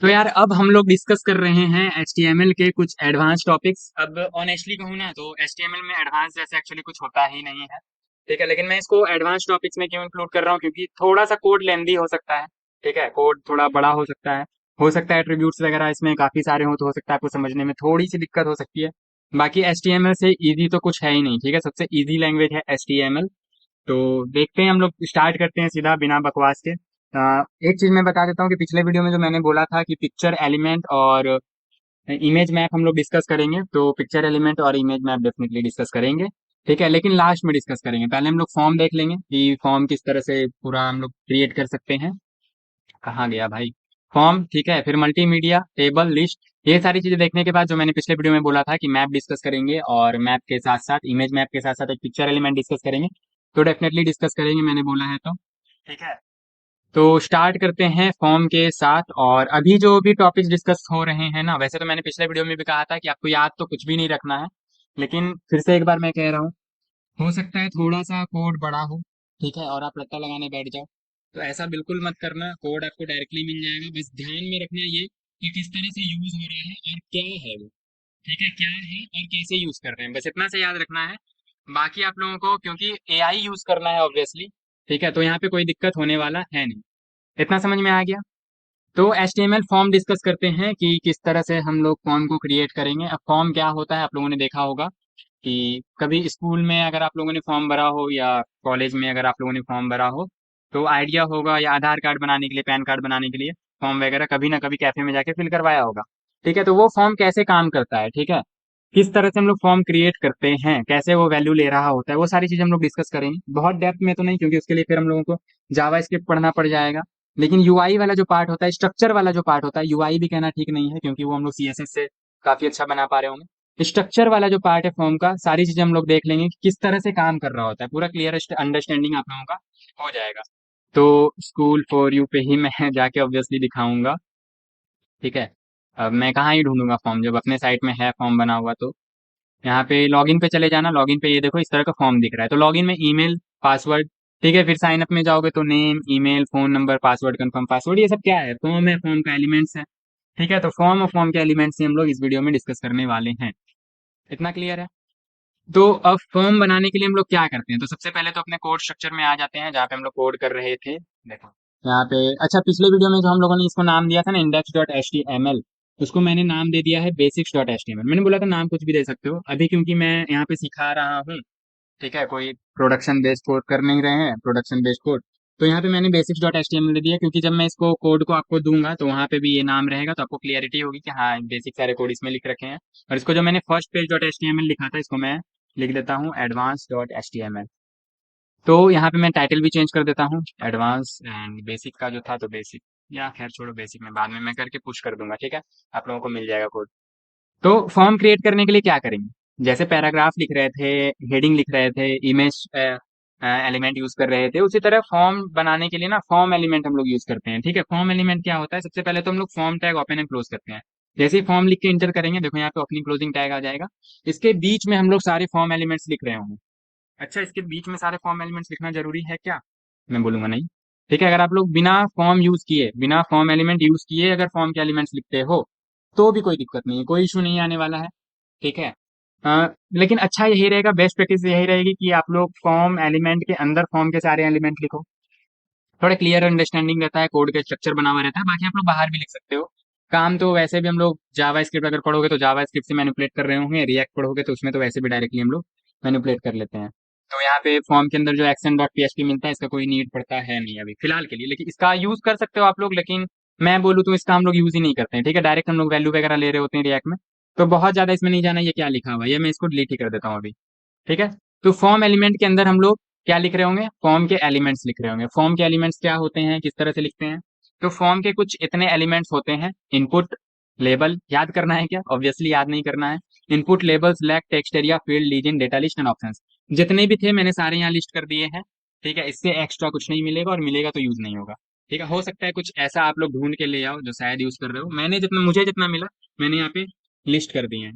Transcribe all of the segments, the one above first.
तो यार अब हम लोग डिस्कस कर रहे हैं HTML के कुछ एडवांस टॉपिक्स। अब ऑनेस्टली कहूँ ना तो HTML में एडवांस जैसे एक्चुअली कुछ होता ही नहीं है। ठीक है, लेकिन मैं इसको एडवांस टॉपिक्स में क्यों इंक्लूड कर रहा हूँ, क्योंकि थोड़ा सा कोड लेंदी हो सकता है। ठीक है, कोड थोड़ा बड़ा हो सकता है एट्रीब्यूट्स वगैरह इसमें काफी सारे हो, तो हो सकता है आपको समझने में थोड़ी सी दिक्कत हो सकती है। बाकी HTML से इजी तो कुछ है ही नहीं। ठीक है, सबसे इजी लैंग्वेज है HTML। तो देखते हैं, हम लोग स्टार्ट करते हैं सीधा बिना बकवास के। एक चीज मैं बता देता हूँ कि पिछले वीडियो में जो मैंने बोला था कि पिक्चर एलिमेंट और इमेज मैप हम लोग डिस्कस करेंगे, तो पिक्चर एलिमेंट और इमेज मैप डेफिनेटली डिस्कस करेंगे। ठीक है, लेकिन लास्ट में डिस्कस करेंगे। पहले हम लोग फॉर्म देख लेंगे कि फॉर्म किस तरह से पूरा हम लोग क्रिएट कर सकते हैं। कहाँ गया भाई फॉर्म? ठीक है, फिर मल्टीमीडिया, टेबल, लिस्ट, ये सारी चीजें देखने के बाद जो मैंने पिछले वीडियो में बोला था कि मैप डिस्कस करेंगे और मैप के साथ साथ इमेज मैप के साथ साथ एक पिक्चर एलिमेंट डिस्कस करेंगे, तो डेफिनेटली डिस्कस करेंगे, मैंने बोला है तो। ठीक है, तो स्टार्ट करते हैं फॉर्म के साथ। और अभी जो भी टॉपिक्स डिस्कस हो रहे हैं ना, वैसे तो मैंने पिछले वीडियो में भी कहा था कि आपको याद तो कुछ भी नहीं रखना है, लेकिन फिर से एक बार मैं कह रहा हूँ, हो सकता है थोड़ा सा कोड बड़ा हो, ठीक है, और आप रट्टा लगाने बैठ जाओ। तो ऐसा बिल्कुल मत करना, कोड आपको डायरेक्टली मिल जाएगा। बस ध्यान में रखना ये कि किस तरह से यूज हो रहा है और क्या है वो। ठीक है, क्या है और कैसे यूज कर रहे हैं, बस इतना से याद रखना है। बाकी आप लोगों को क्योंकि AI यूज करना है ऑब्वियसली, ठीक है, तो यहाँ पे कोई दिक्कत होने वाला है नहीं। इतना समझ में आ गया? तो HTML फॉर्म डिस्कस करते हैं कि किस तरह से हम लोग फॉर्म को क्रिएट करेंगे। अब फॉर्म क्या होता है, आप लोगों ने देखा होगा कि कभी स्कूल में अगर आप लोगों ने फॉर्म भरा हो या कॉलेज में अगर आप लोगों ने फॉर्म भरा हो, तो आइडिया होगा, या आधार कार्ड बनाने के लिए, पैन कार्ड बनाने के लिए फॉर्म वगैरह कभी ना कभी कैफे में जाके फिल करवाया होगा। ठीक है, तो वो फॉर्म कैसे काम करता है, ठीक है, किस तरह से हम लोग फॉर्म क्रिएट करते हैं, कैसे वो वैल्यू ले रहा होता है, वो सारी चीजें हम लोग डिस्कस करेंगे। बहुत डेप्थ में तो नहीं, क्योंकि उसके लिए फिर हम लोगों को जावा स्क्रिप्ट पढ़ना पड़ जाएगा। लेकिन UI वाला जो पार्ट होता है, स्ट्रक्चर वाला जो पार्ट होता है, UI भी कहना ठीक नहीं है क्योंकि वो हम लोग CSS से काफी अच्छा बना पा रहे होंगे। स्ट्रक्चर वाला जो पार्ट है फॉर्म का, सारी चीजें हम लोग देख लेंगे कि किस तरह से काम कर रहा होता है, पूरा क्लियर अंडरस्टैंडिंग आप लोगों का हो जाएगा। तो स्कूल फॉर यू पे ही मैं जाके ऑब्वियसली दिखाऊंगा। ठीक है, अब मैं कहाँ ही ढूंढूंगा फॉर्म जब अपने साइट में है फॉर्म बना हुआ। तो यहाँ पे लॉगिन पे चले जाना, लॉगिन पे ये देखो इस तरह का फॉर्म दिख रहा है, तो लॉगिन में ईमेल, पासवर्ड, ठीक है, फिर साइन अप में जाओगे तो name, email, phone number, password, confirm password, ये सब क्या है? फॉर्म है, फॉर्म का एलिमेंट्स है। ठीक है, तो फॉर्म और फॉर्म के एलिमेंट्स ही हम लोग इस वीडियो में डिस्कस करने वाले हैं। इतना क्लियर है? तो अब फॉर्म बनाने के लिए हम लोग क्या करते हैं, तो सबसे पहले तो अपने कोड स्ट्रक्चर में आ जाते हैं जहाँ पे हम लोग कोड कर रहे थे। देखो यहाँ पे, अच्छा, पिछले वीडियो में जो हम लोगों ने इसको नाम दिया था ना, index.html, उसको मैंने नाम दे दिया है basics.html। मैंने बोला था नाम कुछ भी दे सकते हो, अभी क्योंकि मैं यहाँ पे सिखा रहा हूँ, ठीक है, कोई प्रोडक्शन बेस्ड कोड कर नहीं रहे हैं, प्रोडक्शन बेस्ड कोड, तो यहाँ पे मैंने basics.html दे दिया, क्योंकि जब मैं इसको कोड को आपको दूंगा तो वहाँ पे भी ये नाम रहेगा, तो आपको क्लियरिटी होगी कि हाँ बेसिक सारे कोड इसमें लिख रखे हैं। और इसको जो मैंने first page dot H T M L लिखा था, इसको मैं लिख देता हूँ advanced.html। तो यहाँ पे मैं टाइटल भी चेंज कर देता हूँ, एडवांस एंड बेसिक का जो था तो बेसिक, या खैर छोड़ो, बेसिक में बाद में मैं करके पुश कर दूंगा। ठीक है, आप लोगों को मिल जाएगा कोड। तो फॉर्म क्रिएट करने के लिए क्या करेंगे, जैसे पैराग्राफ लिख रहे थे, हेडिंग लिख रहे थे, इमेज एलिमेंट यूज कर रहे थे, उसी तरह फॉर्म बनाने के लिए ना फॉर्म एलिमेंट हम लोग यूज करते हैं। ठीक है, फॉर्म एलिमेंट क्या होता है, सबसे पहले तो हम लोग form tag open and close करते हैं। जैसे ही फॉर्म लिख के इंटर करेंगे, देखो यहाँ पे ओपनिंग क्लोजिंग टैग आ जाएगा, इसके बीच में हम लोग सारे फॉर्म एलिमेंट्स लिख रहे होंगे। अच्छा, इसके बीच में सारे फॉर्म एलिमेंट्स लिखना जरूरी है क्या? मैं बोलूंगा नहीं। ठीक है, अगर आप लोग बिना फॉर्म यूज किए, बिना फॉर्म एलिमेंट यूज किए अगर फॉर्म के एलिमेंट्स लिखते हो, तो भी कोई दिक्कत नहीं है, कोई इशू नहीं आने वाला है। ठीक है, लेकिन अच्छा यही रहेगा, बेस्ट प्रैक्टिस यही रहेगी कि आप लोग फॉर्म एलिमेंट के अंदर फॉर्म के सारे एलिमेंट लिखो, थोड़ा क्लियर अंडरस्टैंडिंग रहता है, कोड का स्ट्रक्चर बना हुआ रहता है। बाकी आप लोग बाहर भी लिख सकते हो, काम तो वैसे भी हम लोग जावा स्क्रिप्ट अगर पढ़ोगे तो जावा स्क्रिप्ट से मैनिपुलेट कर रहे होंगे, रिएक्ट पढ़ोगे तो उसमें तो वैसे भी डायरेक्टली हम लोग मैनिपुलेट कर लेते हैं। तो यहाँ पे फॉर्म के अंदर जो accent.php मिलता है, इसका कोई नीड पड़ता है नहीं अभी फिलहाल के लिए, लेकिन इसका यूज कर सकते हो आप लोग, लेकिन मैं बोलूँ तो इसका हम लोग यूज ही नहीं करते हैं। ठीक है, डायरेक्ट हम लोग वैल्यू वगैरह ले रहे होते हैं रिएक्ट में, तो बहुत ज्यादा इसमें नहीं जाना ये क्या लिखा हुआ है, ये मैं इसको डिलीट ही कर देता हूँ अभी। ठीक है, तो फॉर्म एलिमेंट के अंदर हम लोग क्या लिख रहे होंगे, फॉर्म के एलिमेंट्स लिख रहे होंगे। फॉर्म के एलिमेंट्स क्या होते हैं, किस तरह से लिखते हैं, तो फॉर्म के कुछ इतने एलिमेंट्स होते हैं, इनपुट, लेबल, याद करना है क्या? ऑब्वियसली याद नहीं करना है। Input, label, select, text area, field, legend, data list and options, जितने भी थे मैंने सारे यहाँ लिस्ट कर दिए हैं। ठीक है, इससे एक्स्ट्रा कुछ नहीं मिलेगा, और मिलेगा तो यूज नहीं होगा। ठीक है, हो सकता है कुछ ऐसा आप लोग ढूंढ के ले आओ जो शायद यूज कर रहे हो, मैंने जितना, मुझे जितना मिला मैंने यहाँ पे लिस्ट कर दिए हैं।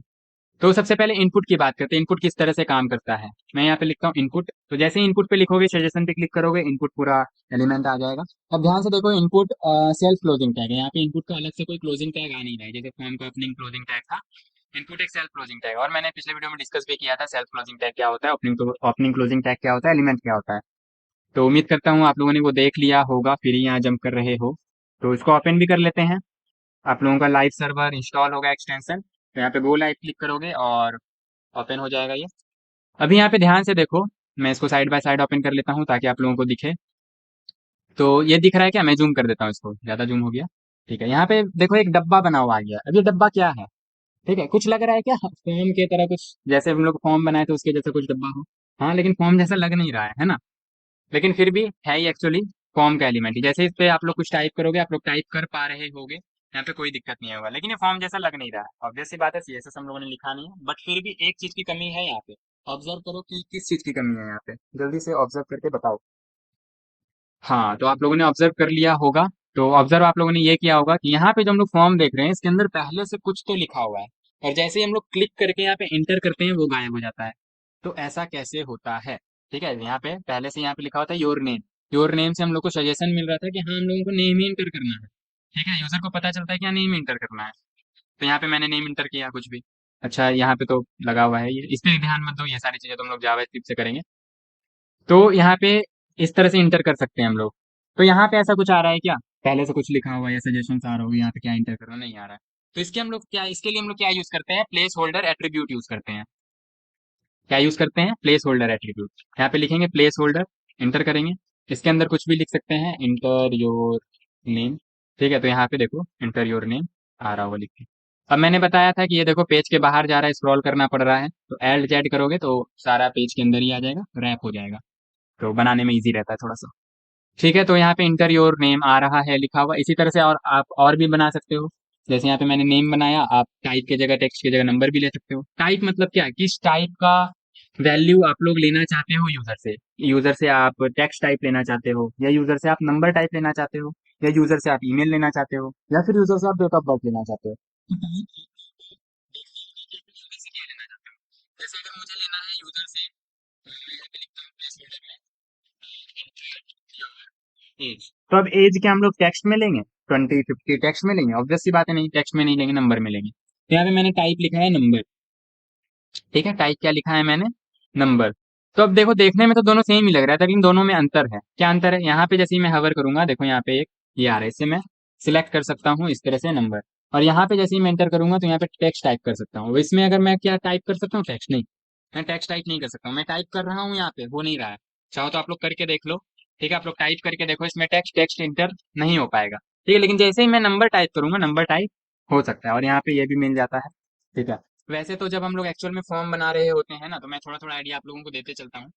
तो सबसे पहले इनपुट की बात करते हैं, इनपुट किस तरह से काम करता है। मैं यहाँ पे लिखता हूँ इनपुट, तो जैसे ही इनपुट पे लिखोगे, सजेशन पे क्लिक करोगे, इनपुट पूरा एलिमेंट आ जाएगा। अब ध्यान से देखो, इनपुट सेल्फ क्लोजिंग टैग है, यहाँ पे इनपुट का अलग से कोई क्लोजिंग टैग आ नहीं रहा है, जैसे फॉर्म का ओपनिंग क्लोजिंग टैग था। इनपुट एक सेल्फ क्लोजिंग टैग, और मैंने पिछले वीडियो में डिस्कस भी किया था सेल्फ क्लोजिंग टैग क्या होता है, ओपनिंग क्लोजिंग टैग क्या होता है, एलिमेंट क्या होता है। तो उम्मीद करता हूँ आप लोगों ने वो देख लिया होगा, फिर ही यहाँ जंप कर रहे हो। तो इसको ओपन भी कर लेते हैं। आप लोगों का लाइव सर्वर इंस्टॉल होगा एक्सटेंशन, तो यहाँ पे गो लाइव क्लिक करोगे और ओपन हो जाएगा ये। अभी यहाँ पे ध्यान से देखो, मैं इसको साइड बाय साइड ओपन कर लेता हूँ ताकि आप लोगों को दिखे। तो ये दिख रहा है क्या, मैं जूम कर देता हूँ इसको, ज़्यादा जूम हो गया। ठीक है, यहाँ पे देखो एक डब्बा बना हुआ आ गया। अब ये डब्बा क्या है? ठीक है, कुछ लग रहा है क्या फॉर्म के तरह कुछ, जैसे हम लोग फॉर्म बनाए थे उसके जैसे कुछ डब्बा हो। हाँ, लेकिन फॉर्म जैसा लग नहीं रहा है ना। लेकिन फिर भी है ही एक्चुअली फॉर्म का एलिमेंट ही। जैसे इस पे आप लोग कुछ टाइप करोगे, आप लोग टाइप कर पा रहे होगे, यहाँ पे कोई दिक्कत नहीं होगा, लेकिन ये फॉर्म जैसा लग नहीं रहा है। ऑब्वियस सी बात है, सीएसएस हम लोगों ने लिखा नहीं है, बट फिर भी एक चीज की कमी है यहाँ पे। ऑब्जर्व करो कि किस चीज की कमी है यहाँ पे, जल्दी से ऑब्जर्व करके बताओ। हाँ, तो आप लोगों ने ऑब्जर्व कर लिया होगा। तो ऑब्जर्व आप लोगों ने ये किया होगा कि यहाँ पे जो हम लोग फॉर्म देख रहे हैं, इसके अंदर पहले से कुछ तो लिखा हुआ है, और जैसे ही हम लोग क्लिक करके यहाँ पे इंटर करते हैं, वो गायब हो जाता है। तो ऐसा कैसे होता है? ठीक है, यहाँ पे पहले से यहाँ पे लिखा होता है योर नेम। योर नेम से हम लोग को सजेशन मिल रहा था कि हाँ, हम लोगों को नेम ही इंटर करना है। ठीक है, यूजर को पता चलता है कि हाँ, नेम इंटर करना है। तो यहाँ पे मैंने नेम इंटर किया कुछ भी। अच्छा, यहाँ पे तो लगा हुआ है ये, इस पे ध्यान मत दो, ये सारी चीजें तो हम लोग जावास्क्रिप्ट से करेंगे। तो यहाँ पे इस तरह से इंटर कर सकते हैं हम लोग। तो यहाँ पे ऐसा कुछ आ रहा है क्या, पहले से कुछ लिखा हुआ है या सजेशन आ रहा होगा यहाँ पे क्या इंटर करना, नहीं आ रहा है। तो इसके हम लोग क्या, इसके लिए हम लोग क्या यूज करते हैं, प्लेस होल्डर एट्रीब्यूट यूज करते हैं। क्या यूज करते हैं, प्लेस होल्डर एट्रीब्यूट। यहाँ पे लिखेंगे प्लेस होल्डर, इंटर करेंगे। इसके अंदर कुछ भी लिख सकते हैं, इंटर योर नेम। ठीक है, तो यहाँ पे देखो इंटर योर नेम आ रहा होगा लिख के। अब मैंने बताया था कि ये देखो पेज के बाहर जा रहा है, स्क्रॉल करना पड़ रहा है, तो एल्ट जेड करोगे तो सारा पेज के अंदर ही आ जाएगा, रैप हो जाएगा। तो बनाने में इजी रहता है थोड़ा सा। ठीक है, तो यहाँ पे इंटर योर नेम आ रहा है लिखा हुआ, इसी तरह से और आप और भी बना सकते हो। जैसे यहाँ पे मैंने नेम बनाया, आप टाइप की जगह, टेक्स्ट की जगह नंबर भी ले सकते हो। टाइप मतलब क्या है, किस टाइप का वैल्यू आप लोग लेना चाहते हो यूजर से। यूजर से आप टेक्स्ट टाइप लेना चाहते हो, या यूजर से आप नंबर टाइप लेना चाहते हो, या यूजर से आप ईमेल लेना चाहते हो, या फिर यूजर से आप डेट ऑफ बर्थ लेना चाहते हो। तो जैसे अगर मुझे लेना है यूजर से, तो मैं यहाँ पे लिखता हूँ प्लेस होल्डर में एज। तो अब एज क्या हम लोग टेक्स्ट में लेंगे, 20 50 टेक्स्ट में लेंगे? ऑब्वियस सी बात है, नहीं, टेक्स्ट में नहीं लेंगे, नंबर में लेंगे। तो यहाँ पे मैंने टाइप लिखा है नंबर। ठीक है, टाइप क्या लिखा है मैंने, नंबर। तो अब देखो, देखने में तो दोनों सेम ही लग रहा है, लेकिन दोनों में अंतर है। क्या अंतर है, यहाँ पे जैसे ही मैं हवर करूंगा, देखो यहाँ पे एक ये आ रहा है, इससे मैं सिलेक्ट कर सकता हूँ इस तरह से नंबर। और यहाँ पे जैसे ही मैं एंटर करूंगा, तो यहाँ पे टेक्स्ट टाइप कर सकता हूँ। इसमें अगर मैं क्या टाइप कर सकता हूँ, टेक्स्ट नहीं, मैं टेक्स्ट टाइप नहीं कर सकता हूँ। मैं टाइप कर रहा हूँ यहाँ पे, हो नहीं रहा है। चाहो तो आप लोग करके देख लो। ठीक है, आप लोग टाइप करके देखो, इसमें टेक्स्ट टेक्स्ट इंटर नहीं हो पाएगा। ठीक है, लेकिन जैसे ही मैं नंबर टाइप करूंगा, नंबर टाइप हो सकता है, और यहाँ पे ये भी मिल जाता है। ठीक है, वैसे तो जब हम लोग एक्चुअल में फॉर्म बना रहे होते हैं ना, तो मैं थोड़ा थोड़ा आइडिया आप लोगों को देते चलता हूँ।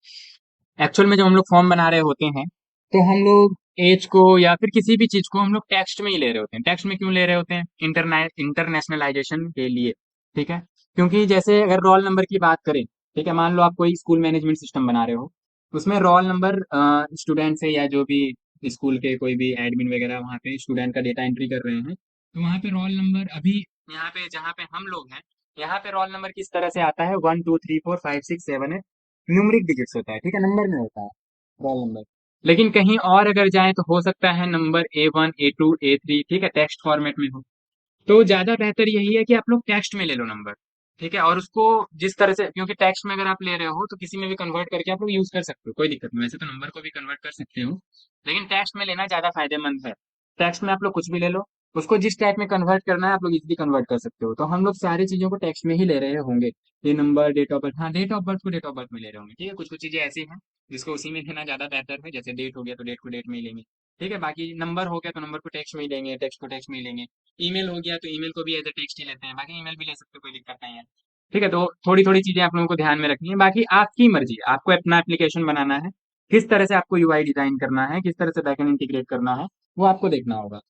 एक्चुअल में जब हम लोग फॉर्म बना रहे होते हैं, तो हम लोग एज को या फिर किसी भी चीज को हम लोग टेक्स्ट में ही ले रहे होते हैं। टेक्स्ट में क्यों ले रहे होते हैं, इंटरनेशनलाइजेशन के लिए। ठीक है, क्योंकि जैसे अगर रोल नंबर की बात करें, ठीक है, मान लो आप कोई स्कूल मैनेजमेंट सिस्टम बना रहे हो, उसमें रोल नंबर स्टूडेंट से, या जो भी स्कूल के कोई भी एडमिन वगैरह वहाँ पे स्टूडेंट का डेटा एंट्री कर रहे हैं, तो वहाँ पे रोल नंबर अभी यहाँ पे जहाँ पे हम लोग हैं, यहाँ पे रोल नंबर किस तरह से आता है, 1 2 3 4 5 6 7 8 न्यूमरिक डिजिट्स होता है। ठीक है, नंबर में होता है रोल नंबर। लेकिन कहीं और अगर जाए तो हो सकता है नंबर A1 A2 A3, ठीक है, टेक्स्ट फॉर्मेट में हो। तो ज्यादा बेहतर यही है कि आप लोग टेक्स्ट में ले लो नंबर। ठीक है, और उसको जिस तरह से, क्योंकि टेक्स्ट में अगर आप ले रहे हो तो किसी में भी कन्वर्ट करके आप लोग यूज कर सकते हो, कोई दिक्कत नहीं। वैसे तो नंबर को भी कन्वर्ट कर सकते हो, लेकिन टेक्स्ट में लेना ज्यादा फायदेमंद है। टेक्स्ट में आप लोग कुछ भी ले लो, उसको जिस टाइप में कन्वर्ट करना है आप लोग इजीली कन्वर्ट कर सकते हो। तो हम लोग सारी चीजों को टेक्स्ट में ही ले रहे होंगे। ये नंबर, डेट ऑफ बर्थ, हाँ, डेट ऑफ बर्थ को डेट ऑफ बर्थ में ले रहे होंगे। ठीक है, कुछ कुछ चीजें ऐसी हैं जिसको उसी में लेना ज्यादा बेहतर है, जैसे डेट हो गया तो डेट को डेट में ही लेंगे। ठीक है, बाकी नंबर हो गया तो नंबर को टेक्स्ट में ही लेंगे, टेक्स्ट को टेक्स्ट में ही लेंगे। ईमेल हो गया तो ईमेल को भी एज ए टेक्स्ट ही लेते हैं, बाकी ईमेल भी ले सकते हो, कोई दिक्कत नहीं है। ठीक है, तो थोड़ी थोड़ी चीजें आप लोगों को ध्यान में रखनी है, बाकी आपकी मर्जी, आपको अपना एप्लीकेशन बनाना है, किस तरह से आपको यूआई डिजाइन करना है, किस तरह से बैकएंड इंटीग्रेट करना है, वो आपको देखना होगा।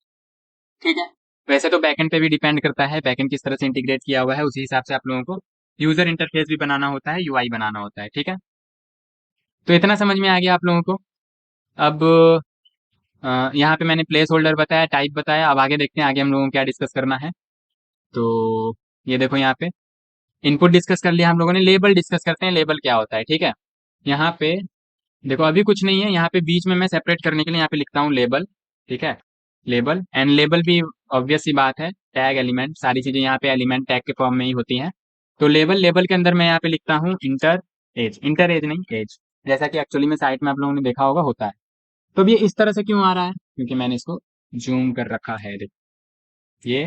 ठीक है, वैसे तो बैकएंड पे भी डिपेंड करता है, बैकएंड किस तरह से इंटीग्रेट किया हुआ है, उसी हिसाब से आप लोगों को यूजर इंटरफेस भी बनाना होता है, यूआई बनाना होता है। ठीक है, तो इतना समझ में आ गया आप लोगों को। अब यहाँ पे मैंने प्लेस होल्डर बताया, टाइप बताया, अब आगे देखते हैं आगे हम लोगों को क्या डिस्कस करना है। तो ये देखो यहाँ पे इनपुट डिस्कस कर लिया हम लोगों ने, लेबल डिस्कस करते हैं, लेबल क्या होता है। ठीक है, यहाँ पे देखो अभी कुछ नहीं है, यहाँ पे बीच में मैं सेपरेट करने के लिए यहाँ पे लिखता हूँ लेबल। ठीक है, लेबल एंड लेबल भी ऑब्वियस सी बात है, टैग एलिमेंट, सारी चीजें यहाँ पे एलिमेंट टैग के फॉर्म में ही होती हैं। तो लेबल, लेबल के अंदर मैं यहाँ पे लिखता हूँ इंटर एज, इंटर एज नहीं एज, जैसा कि एक्चुअली में साइट में आप लोगों ने देखा होगा होता है। तो अब ये इस तरह से क्यों आ रहा है, क्योंकि मैंने इसको जूम कर रखा है। देखो ये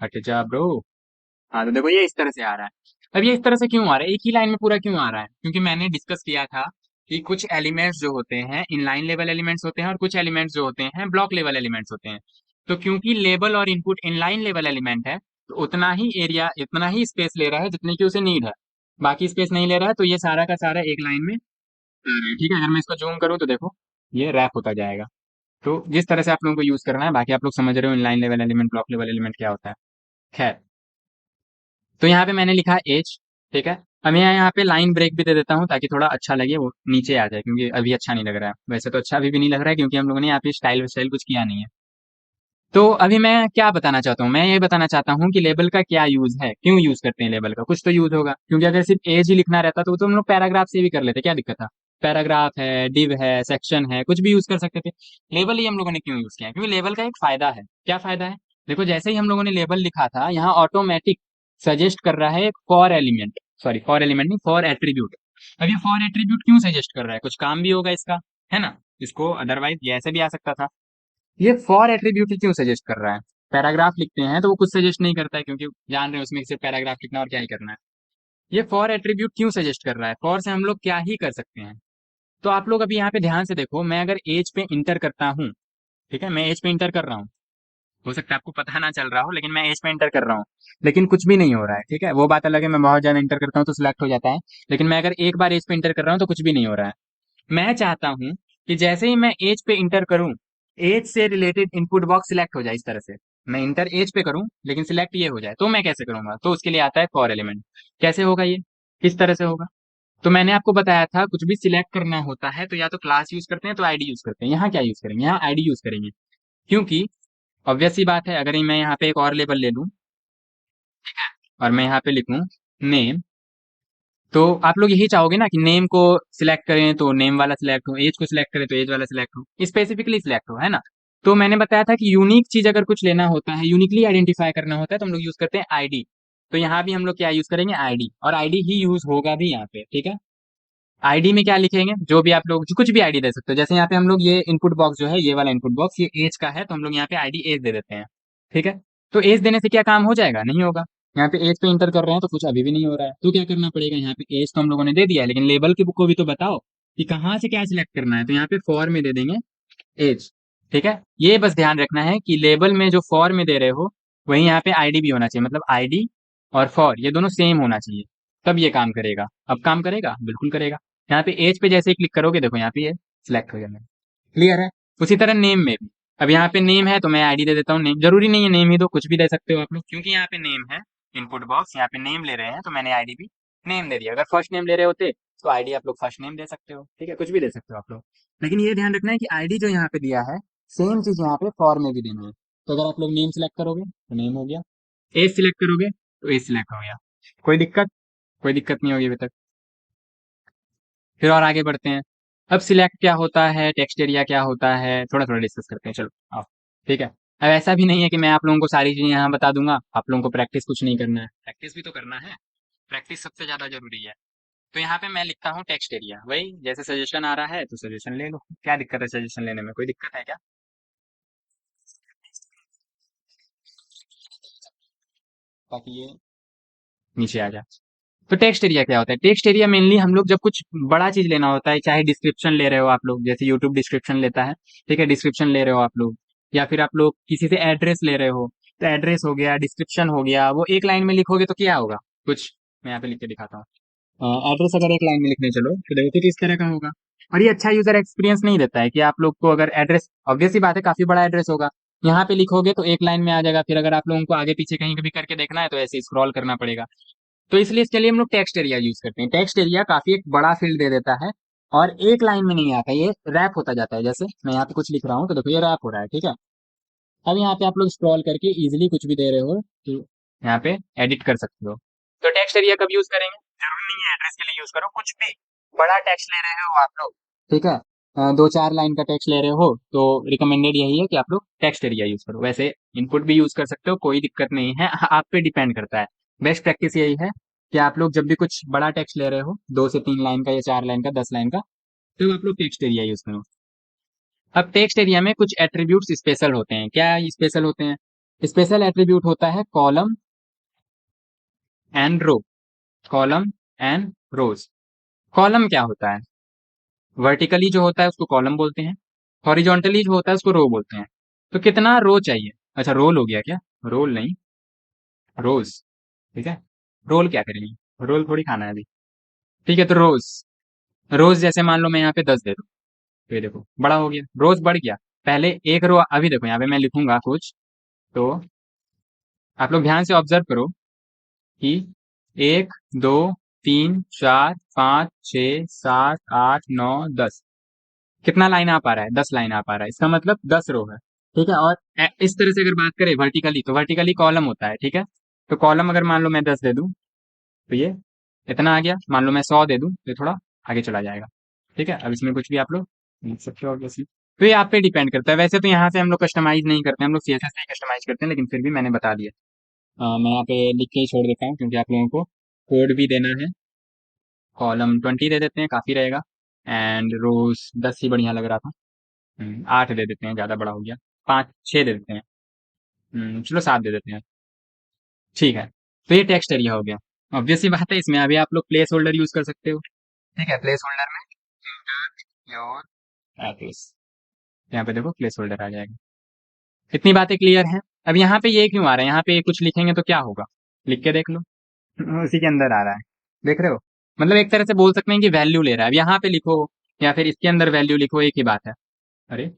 हट जा ब्रो। हाँ तो देखो ये इस तरह से आ रहा है। अब ये इस तरह से क्यों आ रहा है, एक ही लाइन में पूरा क्यों आ रहा है, क्योंकि मैंने डिस्कस किया था कि कुछ एलिमेंट्स जो होते हैं इनलाइन लेवल एलिमेंट्स होते हैं, और कुछ एलिमेंट्स जो होते हैं ब्लॉक लेवल एलिमेंट्स होते हैं। तो क्योंकि लेबल और इनपुट इनलाइन लेवल एलिमेंट है, तो उतना ही एरिया, इतना ही स्पेस ले रहा है जितने की उसे नीड है, बाकी स्पेस नहीं ले रहा है। तो ये सारा का सारा एक लाइन में आ रहा है। ठीक है, अगर मैं इसको जूम करूँ तो देखो ये रैप होता जाएगा। तो जिस तरह से आप लोगों को यूज करना है, बाकी आप लोग समझ रहे हो inline level element block level element क्या होता है। खैर, तो यहाँ पे मैंने लिखा एज। ठीक है, अब मैं यहाँ पे लाइन ब्रेक भी दे देता हूँ ताकि थोड़ा अच्छा लगे, वो नीचे आ जाए, क्योंकि अभी अच्छा नहीं लग रहा है। वैसे तो अच्छा अभी भी नहीं लग रहा है, क्योंकि हम लोगों ने यहाँ पे स्टाइल स्टाइल कुछ किया नहीं है। तो अभी मैं क्या बताना चाहता हूँ, मैं ये बताना चाहता हूँ कि लेबल का क्या यूज है, क्यों यूज करते हैं लेबल का, कुछ तो यूज होगा। क्योंकि अगर सिर्फ एज ही लिखना रहता तो हम लोग पैराग्राफ से भी कर लेते, क्या दिक्कत था। पैराग्राफ है, डिव है, सेक्शन है, कुछ भी यूज कर सकते थे। लेबल ही हम लोगों ने क्यों यूज किया है, क्योंकि लेबल का एक फायदा है। क्या फायदा है, देखो जैसे ही हम लोगों ने लेबल लिखा था, यहाँ ऑटोमेटिक सजेस्ट कर रहा है एक for element, sorry for element नहीं, फॉर एट्रीब्यूट। अब ये फॉर एट्रीब्यूट क्यों सजेस्ट कर रहा है, कुछ काम भी होगा इसका, है ना। इसको अदरवाइज ये ऐसे भी आ सकता था। ये फॉर एट्रीब्यूट ही क्यों सजेस्ट कर रहा है, पैराग्राफ लिखते हैं तो वो कुछ सजेस्ट नहीं करता है, क्योंकि जान रहे हैं उसमें सिर्फ पैराग्राफ लिखना और क्या ही करना है। ये फॉर एट्रीब्यूट क्यों सजेस्ट कर रहा है, फॉर से हम लोग क्या ही कर सकते हैं। तो आप लोग अभी यहाँ पे ध्यान से देखो, मैं अगर एज पे इंटर करता हूँ, ठीक है, मैं एज पे इंटर कर रहा हूँ, हो सकता है आपको पता ना चल रहा हो, लेकिन मैं एज पे इंटर कर रहा हूँ, लेकिन कुछ भी नहीं हो रहा है। ठीक है, वो बात अलग है, मैं बहुत ज्यादा इंटर करता हूँ तो सिलेक्ट हो जाता है, लेकिन मैं अगर एक बार एज पे इंटर कर रहा हूँ तो कुछ भी नहीं हो रहा है। मैं चाहता हूं कि जैसे ही मैं एज पे इंटर करूं, एज से रिलेटेड इनपुट बॉक्स सिलेक्ट हो जाए इस तरह से। मैं इंटर एज पे करूं लेकिन सिलेक्ट ये हो जाए, तो मैं कैसे करूंगा, तो उसके लिए आता है फॉर एलिमेंट। कैसे होगा ये, किस तरह से होगा। तो मैंने आपको बताया था कुछ भी सिलेक्ट करना होता है तो या तो क्लास यूज करते हैं तो आईडी यूज करते हैं। यहाँ क्या यूज करेंगे, यहाँ आईडी यूज करेंगे, क्योंकि ऑब्वियस सी बात है, अगर मैं यहाँ पे एक और लेबल ले लूं और मैं यहाँ पे लिखूं नेम, तो आप लोग यही चाहोगे ना कि नेम को सिलेक्ट करें तो नेम वाला सिलेक्ट हो, एज को सिलेक्ट करें तो एज वाला सिलेक्ट हो, स्पेसिफिकली सिलेक्ट हो, है ना। तो मैंने बताया था कि यूनिक चीज अगर कुछ लेना होता है, यूनिकली आइडेंटिफाई करना होता है, तो हम लोग यूज करते हैं आईडी। तो यहाँ भी हम लोग क्या यूज करेंगे, आईडी, और आईडी ही यूज होगा भी यहाँ पे। ठीक है, आईडी में क्या लिखेंगे, जो भी आप लोग कुछ भी आईडी दे सकते हो। जैसे यहाँ पे हम लोग ये इनपुट बॉक्स जो है, ये वाला इनपुट बॉक्स ये एज का है, तो हम लोग यहाँ पे आईडी एज दे देते हैं। ठीक है, तो एज देने से क्या काम हो जाएगा, नहीं होगा। यहाँ पे एज पे इंटर कर रहे हैं तो कुछ अभी भी नहीं हो रहा है, तो क्या करना पड़ेगा, यहाँ पे एज तो हम लोगों ने दे दिया है, लेकिन लेबल की को भी तो बताओ कि कहाँ से क्या सिलेक्ट करना है। तो यहाँ पे फॉर में दे देंगे एज। ठीक है, ये बस ध्यान रखना है कि लेबल में जो फॉर में दे रहे हो, वहीं यहाँ पे आईडी भी होना चाहिए, मतलब आईडी और फॉर ये दोनों सेम होना चाहिए, तब ये काम करेगा। अब काम करेगा, बिल्कुल करेगा। यहाँ पे एज पे जैसे ही क्लिक करोगे, देखो यहाँ पे ये सिलेक्ट हो जाएगा। क्लियर है। उसी तरह नेम में भी, अब यहाँ पे नेम है तो मैं आईडी दे देता हूँ नेम, जरूरी नहीं है नेम ही दो, कुछ भी दे सकते हो आप लोग, क्योंकि यहाँ पे नेम है, इनपुट बॉक्स यहाँ पे नेम ले रहे हैं तो मैंने आईडी भी नेम दे दिया। अगर फर्स्ट नेम ले रहे होते तो आईडी आप लोग फर्स्ट नेम दे सकते हो। ठीक है, कुछ भी दे सकते हो आप लोग, लेकिन ये ध्यान रखना है कि आईडी जो यहाँ पे दिया है, सेम चीज यहाँ पे फॉर में भी देना है। तो अगर आप लोग नेम सिलेक्ट करोगे तो नेम हो गया, एज सिलेक्ट करोगे तो एज सिलेक्ट हो गया। कोई दिक्कत, कोई दिक्कत नहीं होगी अभी तक। फिर और आगे बढ़ते हैं। अब सिलेक्ट क्या होता है, टेक्स्ट एरिया क्या होता है, थोड़ा थोड़ा डिस्कस करते हैं, चलो आओ। ठीक है, अब ऐसा भी नहीं है कि मैं आप लोगों को सारी चीजें यहाँ बता दूंगा, आप लोगों को प्रैक्टिस कुछ नहीं करना है, प्रैक्टिस भी तो करना है, प्रैक्टिस सबसे ज्यादा जरूरी है। तो यहाँ पे मैं लिखता हूँ टेक्स्ट एरिया, वही जैसे सजेशन आ रहा है तो सजेशन ले लो, क्या दिक्कत है सजेशन लेने में, कोई दिक्कत है क्या। ताकि ये नीचे आ जाए। तो टेक्स्ट एरिया क्या होता है, टेक्स्ट एरिया मेनली हम लोग जब कुछ बड़ा चीज लेना होता है, चाहे डिस्क्रिप्शन ले रहे हो आप लोग, जैसे यूट्यूब डिस्क्रिप्शन लेता है। ठीक है, डिस्क्रिप्शन ले रहे हो आप लोग, या फिर आप लोग किसी से एड्रेस ले रहे हो, तो एड्रेस हो गया, डिस्क्रिप्शन हो गया, वो एक लाइन में लिखोगे तो क्या होगा, कुछ मैं यहाँ पे लिख के दिखाता हूँ। एड्रेस अगर एक लाइन में लिखने चलो तो देखो कुछ इस तरह का होगा, और ये अच्छा यूजर एक्सपीरियंस नहीं देता है कि आप लोग को अगर एड्रेस, ऑब्वियस सी बात है काफी बड़ा एड्रेस होगा, यहाँ पे लिखोगे तो एक लाइन में आ जाएगा, फिर अगर आप लोगों को आगे पीछे कहीं कभी करके देखना है तो ऐसे स्क्रॉल करना पड़ेगा। तो इसलिए इसके लिए हम लोग टेक्स्ट एरिया यूज करते हैं। टेक्स्ट एरिया काफी एक बड़ा फील्ड दे देता है, और एक लाइन में नहीं आता, ये रैप होता जाता है। जैसे मैं यहाँ पे कुछ लिख रहा हूँ तो देखो ये रैप हो रहा है। ठीक है, अब यहाँ पे आप लोग स्क्रॉल करके इजिली कुछ भी दे रहे हो, तो यहाँ पे एडिट कर सकते हो। तो टेक्स्ट एरिया कब यूज करेंगे, जरूरी नहीं है एड्रेस के लिए यूज करो, कुछ भी बड़ा टेक्स्ट ले रहे हो आप लोग, ठीक है, 2-4 लाइन का टेक्स्ट ले रहे हो तो रिकमेंडेड यही है कि आप लोग टेक्स्ट एरिया यूज करो। वैसे इनपुट भी यूज कर सकते हो, कोई दिक्कत नहीं है, आप पे डिपेंड करता है। बेस्ट प्रैक्टिस यही है कि आप लोग जब भी कुछ बड़ा टेक्स्ट ले रहे हो, 2 से 3 लाइन का या 4 लाइन का, 10 लाइन का, तो आप लोग टेक्स्ट एरिया यूज करो। अब टेक्स्ट एरिया में कुछ एट्रीब्यूट्स स्पेशल होते हैं। क्या स्पेशल होते हैं? स्पेशल एट्रीब्यूट होता है column and row. Column and rows. Column क्या होता है? वर्टिकली जो होता है उसको कॉलम बोलते हैं, हॉरिजॉन्टली जो होता है उसको रो बोलते हैं। तो कितना रो चाहिए? अच्छा, रोल हो गया क्या? रोल नहीं, रोज, ठीक है। रोल क्या करेंगे, रोल थोड़ी खाना है अभी, ठीक है। तो रोज, रोज जैसे मान लो मैं यहाँ पे 10 दे दूँ, तो ये देखो बड़ा हो गया, रोज बढ़ गया। पहले एक रो, अभी देखो यहाँ पे मैं लिखूंगा कुछ, तो आप लोग ध्यान से ऑब्जर्व करो कि 1, 2, 3, 4, 5, 6, 7, 8, 9, 10, कितना लाइन आ पा रहा है? 10 लाइन आ पा रहा है, इसका मतलब 10 रो है, ठीक है। और इस तरह से अगर बात करें वर्टिकली, तो वर्टिकली कॉलम होता है, ठीक है। तो कॉलम अगर मान लो मैं 10 दे दूं, तो ये इतना आ गया। मान लो मैं 100 दे दूं, तो ये थोड़ा आगे चला जाएगा, ठीक है। अब इसमें कुछ भी आप लोग लिख सकते हो ऑब्वियसली। तो ये आप पे डिपेंड करता है। वैसे तो यहाँ से हम लोग कस्टमाइज नहीं करते, हम लोग सीएसएस से ही कस्टमाइज करते हैं, लेकिन फिर भी मैंने बता दिया। मैं यहाँ पे लिख के ही छोड़ देता हूँ क्योंकि आप लोगों को कोड भी देना है। कॉलम 20 दे देते हैं, काफ़ी रहेगा। एंड रोज 10 ही बढ़िया लग रहा था। 8 दे देते हैं, ज़्यादा बड़ा हो गया। 5-6 दे देते हैं। चलो 7 दे देते हैं, ठीक है। तो ये टेक्स्ट एरिया हो गया। ऑब्वियसली बात है, इसमें अभी आप लोग प्लेस होल्डर यूज कर सकते हो, ठीक है। प्लेस होल्डर में योर एड्रेस, यहाँ पे देखो प्लेस होल्डर आ जाएगा। इतनी बातें क्लियर हैं। अब यहाँ पे ये क्यों आ रहा है? यहाँ पे कुछ लिखेंगे तो क्या होगा, लिख के देख लो। उसी के अंदर आ रहा है, देख रहे हो? मतलब एक तरह से बोल सकते हैं कि वैल्यू ले रहा है। अब यहाँ पे लिखो या फिर इसके अंदर वैल्यू लिखो, एक ही बात है। अरे,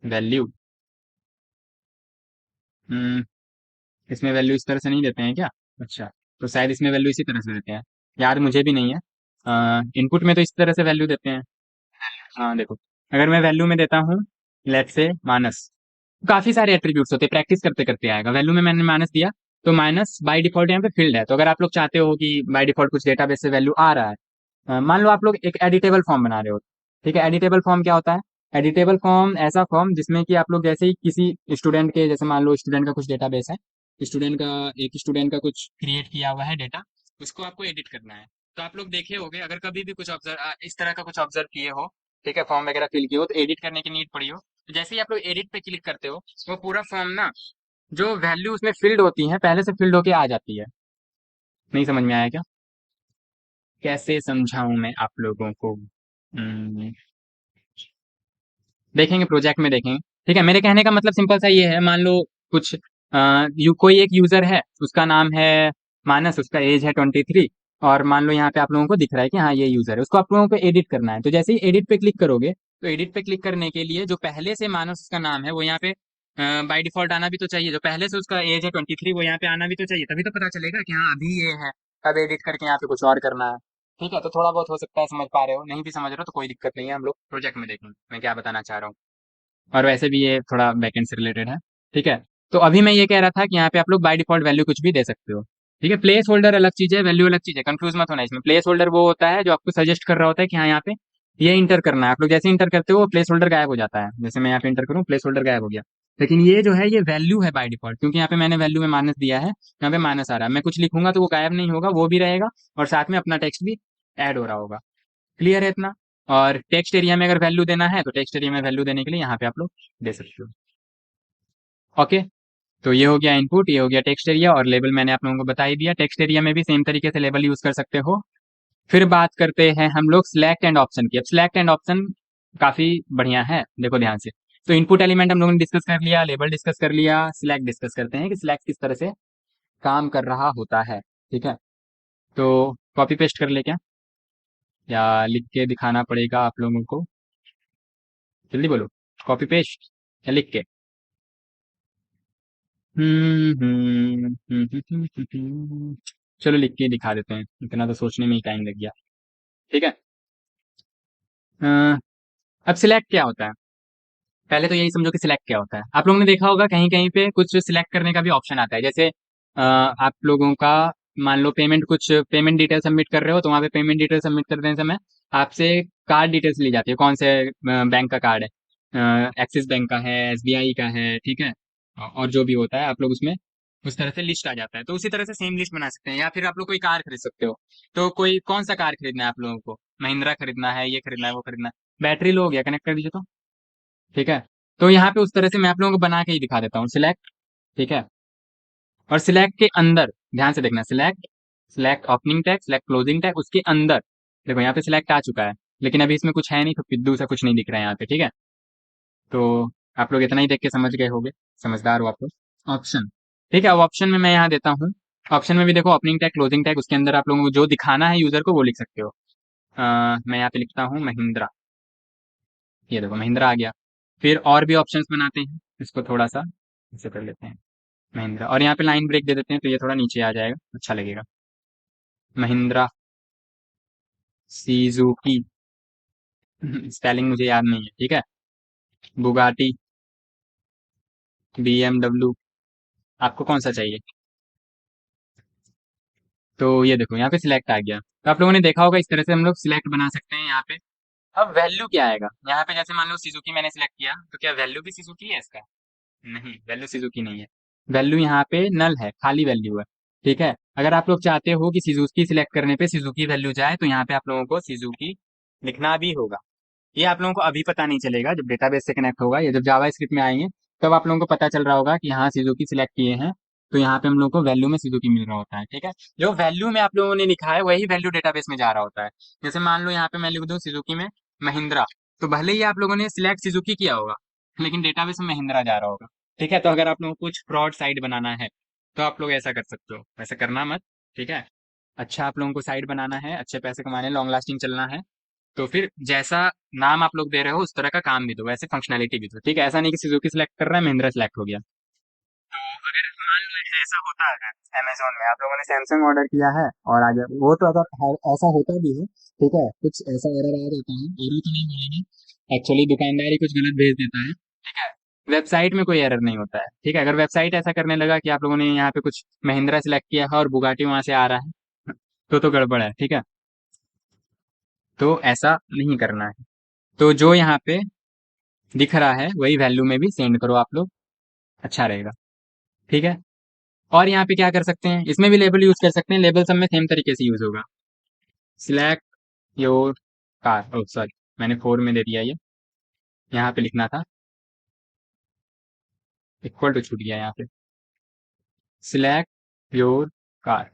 वैल्यू, हम्म इसमें वैल्यू इस तरह से नहीं देते हैं क्या? अच्छा, तो शायद इसमें वैल्यू इसी तरह से देते हैं, याद मुझे भी नहीं है। इनपुट में तो इस तरह से वैल्यू देते हैं। हाँ देखो, अगर मैं वैल्यू में देता हूँ, लेट्स से माइनस, काफी सारे एट्रीब्यूट्स होते हैं, प्रैक्टिस करते करते आएगा। वैल्यू में मैंने माइनस दिया, तो माइनस बाय डिफॉल्ट यहाँ पे फील्ड है। तो अगर आप लोग चाहते हो कि बाय डिफॉल्ट कुछ डेटाबेस से वैल्यू आ रहा है, मान लो आप लोग एक एडिटेबल फॉर्म बना रहे हो, ठीक है। एडिटेबल फॉर्म क्या होता है? एडिटेबल फॉर्म ऐसा फॉर्म जिसमें कि आप लोग जैसे ही किसी स्टूडेंट के, जैसे मान लो स्टूडेंट का कुछ डेटाबेस है, स्टूडेंट का, एक स्टूडेंट का कुछ क्रिएट किया हुआ है डेटा, उसको आपको एडिट करना है। तो आप लोग देखे होंगे, अगर कभी भी कुछ ऑब्जर्व, इस तरह का कुछ ऑब्जर्व किए हो, ठीक है, फॉर्म वगैरह फिल किए हो, तो एडिट करने की नीड पड़ी हो, तो जैसे ही आप लोग एडिट पे क्लिक करते हो, वो पूरा फॉर्म ना, जो वैल्यू उसमें फिल्ड होती है पहले से फिल्ड होके आ जाती है। नहीं समझ में आया क्या? कैसे समझाऊं मैं आप लोगों को? देखेंगे, प्रोजेक्ट में देखेंगे, ठीक है। मेरे कहने का मतलब सिंपल सा ये है, मान लो कुछ कोई एक यूजर है, उसका नाम है मानस, उसका एज है 23, और मान लो यहाँ पे आप लोगों को दिख रहा है कि हाँ ये यूजर है, उसको आप लोगों को एडिट करना है। तो जैसे ही एडिट पे क्लिक करोगे, तो एडिट पे क्लिक करने के लिए जो पहले से मानस उसका नाम है वो यहाँ पे बाई डिफॉल्ट आना भी तो चाहिए। जो पहले से उसका एज है 23 वो यहाँ पे आना भी तो चाहिए, तभी तो पता चलेगा कि हाँ अभी ये है। अब एडिट करके यहाँ पे कुछ और करना है, ठीक है। तो थोड़ा बहुत हो सकता है समझ पा रहे हो, नहीं भी समझ रहे हो तो कोई दिक्कत नहीं है, हम लोग प्रोजेक्ट में देखेंगे मैं क्या बताना चाह रहा हूँ। और वैसे भी ये थोड़ा बैकएंड से रिलेटेड है, ठीक है। तो अभी मैं ये कह रहा था कि यहाँ पे आप लोग बाय डिफॉल्ट वैल्यू कुछ भी दे सकते हो, ठीक है। प्लेस होल्डर अलग चीज है, वैल्यू अलग चीज है, कंफ्यूज मत होना इसमें। प्लेस होल्डर वो होता है जो आपको सजेस्ट कर रहा होता है कि हाँ यहाँ पे ये इंटर करना है। आप लोग जैसे इंटर करते हो वो प्लेस होल्डर गायब हो जाता है, जैसे मैं यहाँ पे इंटर करूँ प्लेस होल्डर गायब हो गया। लेकिन ये जो है ये वैल्यू है बाय डिफॉल्ट, क्योंकि यहाँ पे मैंने वैल्यू में माइनस दिया है, यहाँ पे माइनस आ रहा है। मैं कुछ लिखूंगा तो वो गायब नहीं होगा, वो भी रहेगा, और साथ में अपना टेक्स्ट भी ऐड हो रहा होगा। क्लियर है इतना? और टेक्स्ट एरिया में अगर वैल्यू देना है, तो टेक्स्ट एरिया में वैल्यू देने के लिए यहाँ पे आप लोग दे सकते हो। ओके, तो ये हो गया इनपुट, ये हो गया टेक्स्ट एरिया, और लेबल मैंने आप लोगों को बता ही दिया। टेक्स्ट एरिया में भी सेम तरीके से लेबल यूज कर सकते हो। फिर बात करते हैं हम लोग सिलेक्ट एंड ऑप्शन की। अब सिलेक्ट एंड ऑप्शन काफी बढ़िया है, देखो ध्यान से। तो इनपुट एलिमेंट हम लोगों ने डिस्कस कर लिया, लेबल डिस्कस कर लिया, सिलेक्ट डिस्कस करते हैं कि सिलेक्ट किस तरह से काम कर रहा होता है, ठीक है। तो कॉपी पेस्ट कर ले क्या, या लिख के दिखाना पड़ेगा आप लोगों को? जल्दी बोलो, कॉपी पेस्ट या लिख के? चलो लिख के ही दिखा देते हैं, इतना तो सोचने में ही टाइम लग गया, ठीक है। अ, अब सिलेक्ट क्या होता है? पहले तो यही समझो कि सिलेक्ट क्या होता है। आप लोगों ने देखा होगा कहीं कहीं पे कुछ सिलेक्ट करने का भी ऑप्शन आता है, जैसे आप लोगों का मान लो पेमेंट, कुछ पेमेंट डिटेल सबमिट कर रहे हो तो वहाँ पे पेमेंट डिटेल सबमिट करने समय आपसे कार्ड डिटेल्स ली जाती है, कौन से बैंक का कार्ड है, एक्सिस बैंक का है, एसबीआई का है, ठीक है। और जो भी होता है आप लोग उसमें उस तरह से लिस्ट आ जाता है, तो उसी तरह से सेम लिस्ट बना सकते हैं। या फिर आप लोग कोई कार खरीद सकते हो, तो कोई कौन सा कार खरीदना है आप लोगों को, महिंद्रा खरीदना है, ये खरीदना है, वो खरीदना है। बैटरी लो हो गया, कनेक्ट कर दीजिए तो, ठीक है। तो यहाँ पे उस तरह से मैं आप लोगों को बना के ही दिखा देता हूँ, सिलेक्ट, ठीक है। और सिलेक्ट के अंदर ध्यान से देखना, select, select opening tag, select closing tag, उसके अंदर देखो यहाँ पे सिलेक्ट आ चुका है, लेकिन अभी इसमें कुछ है नहीं, तो पिद्दू सा कुछ नहीं दिख रहा है यहाँ पे, ठीक है। तो आप लोग इतना ही देख के समझ गए होंगे, समझदार हो आप लोग। ऑप्शन, ठीक है। अब ऑप्शन में मैं यहाँ देता हूँ, ऑप्शन में भी देखो ओपनिंग टैग, क्लोजिंग टैग, उसके अंदर आप लोगों को जो दिखाना है यूजर को वो लिख सकते हो। मैं यहाँ पे लिखता हूँ महिंद्रा, ये देखो महिंद्रा आ गया। फिर और भी ऑप्शंस बनाते हैं, इसको थोड़ा सा इसे कर लेते हैं, महिंद्रा, और यहाँ पे लाइन ब्रेक दे देते हैं तो ये थोड़ा नीचे आ जाएगा, अच्छा लगेगा। महिंद्रा, सीजुकी, स्पेलिंग मुझे याद नहीं है, ठीक है। बुगाटी, बीएमडब्ल्यू, आपको कौन सा चाहिए। तो ये देखो यहाँ पे सिलेक्ट आ गया, तो आप लोगों ने देखा होगा इस तरह से हम लोग सिलेक्ट बना सकते हैं यहाँ पे। अब वैल्यू क्या आएगा यहाँ पे, जैसे मान लो सुजुकी मैंने सिलेक्ट किया, तो क्या वैल्यू भी सुजुकी है इसका, नहीं, वैल्यू सुजुकी नहीं है। वैल्यू यहाँ पे नल है, खाली वैल्यू है, ठीक है। अगर आप लोग चाहते हो कि सुजुकी सिलेक्ट करने पे सुजुकी वैल्यू जाए, तो यहाँ पे आप लोगों को सुजुकी लिखना भी होगा। ये आप लोगों को अभी पता नहीं चलेगा, जब डेटाबेस से कनेक्ट होगा या जब जावा स्क्रिप्ट में आएंगे तब आप लोगों को पता चल रहा होगा कि हाँ सुजुकी सिलेक्ट किए हैं, तो यहाँ पे हम लोग को वैल्यू में सुजुकी मिल रहा होता है, ठीक है। जो वैल्यू में आप लोगों ने लिखा है वही वैल्यू डेटाबेस में जा रहा होता है। जैसे मान लो यहाँ पे मैं लिख दूँ सुजुकी में महिंद्रा, तो भले ही आप लोगों ने सिलेक्ट सुजुकी किया होगा, लेकिन डेटाबेस में महिंद्रा जा रहा होगा, ठीक है। तो अगर आप लोगों को कुछ फ्रॉड साइट बनाना है तो आप लोग ऐसा कर सकते हो, वैसा करना मत, ठीक है। अच्छा आप लोगों को साइट बनाना है, अच्छे पैसे कमाने, लॉन्ग लास्टिंग चलना है, तो फिर जैसा नाम आप लोग दे रहे हो उस तरह का काम भी दो, वैसे फंक्शनैलिटी भी दो, ठीक है। ऐसा नहीं कि सुजुकी सिलेक्ट कर रहा है महिंद्रा सिलेक्ट हो गया। तो अगर मान लो ऐसा होता है, अगर अमेजोन में आप लोगों ने सैमसंग ऑर्डर किया है और आगे वो, तो अगर ऐसा होता भी है, ठीक है, कुछ ऐसा एरर आ जाता है, एरर तो नहीं बोलेंगे, एक्चुअली दुकानदार ही कुछ गलत भेज देता है, ठीक है। वेबसाइट में कोई एरर नहीं होता है, ठीक है। अगर वेबसाइट ऐसा करने लगा कि आप लोगों ने यहाँ पे कुछ महिंद्रा सिलेक्ट किया है और बुगाटी वहां से आ रहा है, तो गड़बड़ है, ठीक है। तो ऐसा नहीं करना है। तो जो यहाँ पे दिख रहा है वही वैल्यू में भी सेंड करो आप लोग, अच्छा रहेगा, ठीक है। और यहाँ पे क्या कर सकते हैं, इसमें भी लेबल यूज कर सकते हैं, लेबल सब में सेम तरीके से यूज होगा। Select your car, oh sorry मैंने 4 में दे दिया, ये यहाँ पे लिखना था, इक्वल टू छूट गया यहाँ पे, सिलेक्ट योर कार।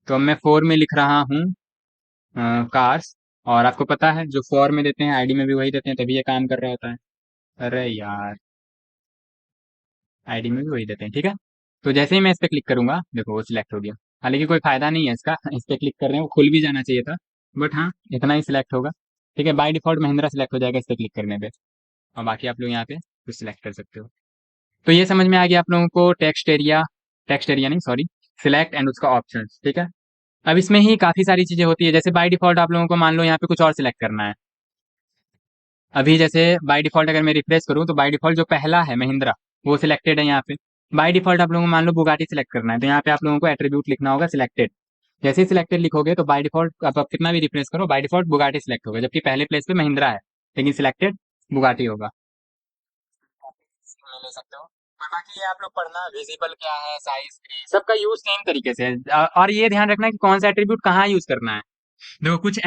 तो अब मैं 4 में लिख रहा हूँ कार्स, और आपको पता है जो 4 में देते हैं आईडी में भी वही देते हैं, तभी ये काम कर रहा होता है। अरे यार, आईडी में भी वही देते हैं, ठीक है। तो जैसे ही मैं इस पे क्लिक करूंगा देखो वो सिलेक्ट हो गया, हालांकि कोई फायदा नहीं है इसका, इस पे क्लिक कर रहे हैं वो खुल भी जाना चाहिए था, बट हाँ इतना ही सिलेक्ट होगा, ठीक है। बाय डिफॉल्ट महिंद्रा सिलेक्ट हो जाएगा इस पे क्लिक करने पे, और बाकी आप लोग यहाँ पे कुछ सिलेक्ट कर सकते हो। तो ये समझ में आ गया आप लोगों को टेक्स्ट एरिया नहीं सॉरी, सिलेक्ट एंड उसका ऑप्शन, ठीक है। अब इसमें ही काफी सारी चीजें होती है, जैसे बाय डिफॉल्ट आप लोगों को मान लो यहाँ पे कुछ और सिलेक्ट करना है। अभी जैसे बाय डिफॉल्ट अगर मैं रिफ्रेश करूँ तो बाय डिफॉल्ट जो पहला है महिंद्रा वो सिलेक्टेड है यहाँ पे। बाय डिफॉल्ट आप लोगों को मान लो बुगाटी सिलेक्ट करना है, तो यहाँ पे आप लोगों को एट्रीब्यूट लिखना होगा सिलेक्टेड। जैसे ही सिलेक्टेड लिखोगे तो बाय डिफॉल्ट आप कितना भी रिफ्रेश करो बाय डिफॉल्ट बुगाटी सिलेक्ट होगा, जबकि पहले प्लेस पे महिंद्रा है, लेकिन सिलेक्टेड बुगाटी होगा। ले सकते हो। और बाकी ये आप लोग पढ़ना, विजिबल क्या है, साइज, सबका यूज सेम तरीके से है। और ये ध्यान रखना कि कौन सा एट्रीब्यूट कहाँ यूज करना है। देखो कुछ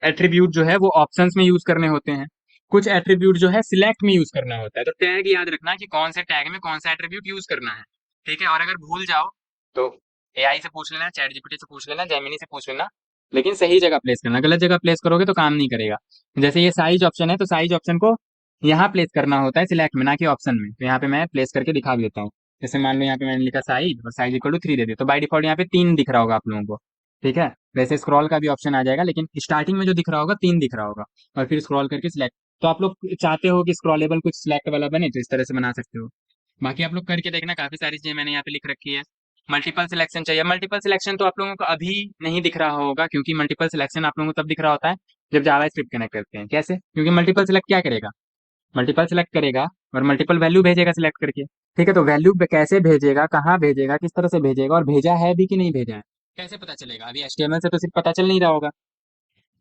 एट्रीब्यूट जो है वो ऑप्शंस में यूज करने होते हैं, कुछ एट्रीब्यूट जो है सिलेक्ट में यूज करना होता है। तो टैग याद रखना कि कौन से टैग में कौन सा एट्रीब्यूट यूज करना है, ठीक है। और अगर भूल जाओ तो एआई से पूछ लेना, चैट जीपीटी से पूछ लेना, जेमिनी से पूछ लेना, लेकिन सही जगह प्लेस करना, गलत जगह प्लेस करोगे तो काम नहीं करेगा। जैसे ये साइज ऑप्शन है, तो साइज ऑप्शन को यहाँ प्लेस करना होता है सिलेक्ट में, ना कि ऑप्शन में। तो यहाँ पे मैं प्लेस करके दिखा भी देता हूँ। जैसे मान लो यहाँ पे मैंने लिखा साइज और साइज इक्वल टू 3 दे दिया, तो बाय डिफॉल्ट यहाँ पे 3 दिख रहा होगा आप लोगों को, ठीक है। वैसे स्क्रॉल का भी ऑप्शन आ जाएगा, लेकिन स्टार्टिंग में जो दिख रहा होगा 3 दिख रहा होगा, और फिर स्क्रॉल करके सिलेक्ट। तो आप लोग चाहते हो कि स्क्रॉलेबल कुछ सिलेक्ट वाला बने तो इस तरह से बना सकते हो। बाकी आप लोग करके देखना, काफी सारी चीजें मैंने यहाँ पे लिख रखी है। मल्टीपल सिलेक्शन चाहिए, मल्टीपल सिलेक्शन तो आप लोगों को अभी नहीं दिख रहा होगा, क्योंकि मल्टीपल सिलेक्शन आप लोगों को तब दिख रहा होता है जब जावा स्क्रिप्ट कनेक्ट करते हैं। कैसे, क्योंकि मल्टीपल सिलेक्ट क्या करेगा, मल्टीपल सेलेक्ट करेगा और मल्टीपल वैल्यू भेजेगा सिलेक्ट करके। ठीक है, तो वैल्यू कैसे भेजेगा, कहाँ भेजेगा, किस तरह से भेजेगा, और भेजा है भी कि नहीं भेजा है, कैसे पता चलेगा? अभी एचटीएमएल से तो सिर्फ पता चल नहीं रहा होगा।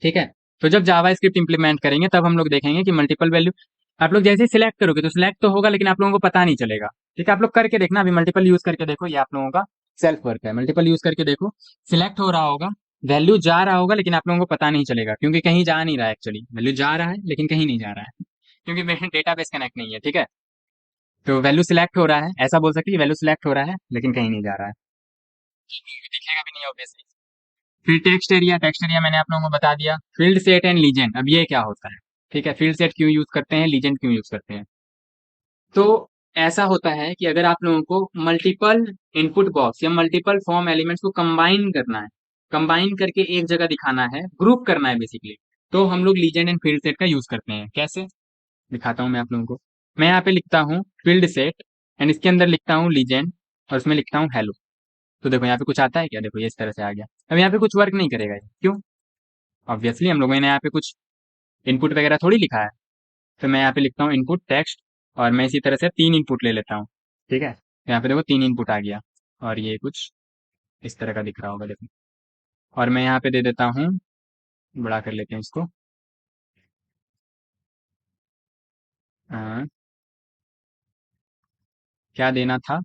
ठीक है, तो जब जावा स्क्रिप्ट इंप्लीमेंट करेंगे तब हम लोग देखेंगे कि मल्टीपल वैल्यू आप लोग जैसे ही सिलेक्ट करोगे तो सिलेक्ट तो होगा, लेकिन आप लोगों को पता नहीं चलेगा। ठीक है, आप लोग करके देखना, अभी मल्टीपल यूज करके देखो, ये आप लोगों का सेल्फ वर्क है। मल्टीपल यूज करके देखो, सिलेक्ट हो रहा होगा, वैल्यू जा रहा होगा, लेकिन आप लोगों को पता नहीं चलेगा क्योंकि कहीं जा नहीं रहा है। एक्चुअली वैल्यू जा रहा है लेकिन कहीं नहीं जा रहा है क्योंकि मेरे डेटाबेस कनेक्ट नहीं है। ठीक है, तो वैल्यू सिलेक्ट हो रहा है, ऐसा बोल सकते हैं वैल्यू सिलेक्ट हो रहा है लेकिन कहीं नहीं जा रहा है, दिखेगा भी नहीं ऑब्वियसली। फिर टेक्स्ट एरिया मैंने आप लोगों को बता दिया। फील्ड सेट एंड लीजेंड, अब ये क्या होता है? ठीक है, फील्ड सेट क्यों यूज करते हैं, लीजेंड क्यों यूज करते हैं? तो ऐसा होता है कि अगर आप लोगों को मल्टीपल इनपुट बॉक्स या मल्टीपल फॉर्म एलिमेंट्स को कंबाइन करना है, कंबाइन करके एक जगह दिखाना है, ग्रुप करना है बेसिकली, तो हम लोग लीजेंड एंड फील्ड सेट का यूज करते हैं। कैसे दिखाता हूँ मैं आप लोगों को। मैं यहाँ पे लिखता हूँ फील्ड सेट एंड इसके अंदर लिखता हूँ लीजेंड और उसमें लिखता हूँ हेलो। तो देखो यहाँ पे कुछ आता है क्या? देखो ये इस तरह से आ गया। अब यहाँ पे कुछ वर्क नहीं करेगा ये, क्यों? ऑब्वियसली हम लोगों ने यहाँ पे कुछ इनपुट वगैरह थोड़ी लिखा है। तो मैं यहाँ पे लिखता हूँ इनपुट टेक्स्ट और मैं इसी तरह से 3 इनपुट ले लेता हूँ। ठीक है, तो यहाँ पे देखो 3 इनपुट आ गया और ये कुछ इस तरह का दिख रहा होगा, देखो। और मैं यहाँ पे दे देता हूँ, बड़ा कर लेते हैं इसको। हाँ, क्या देना था?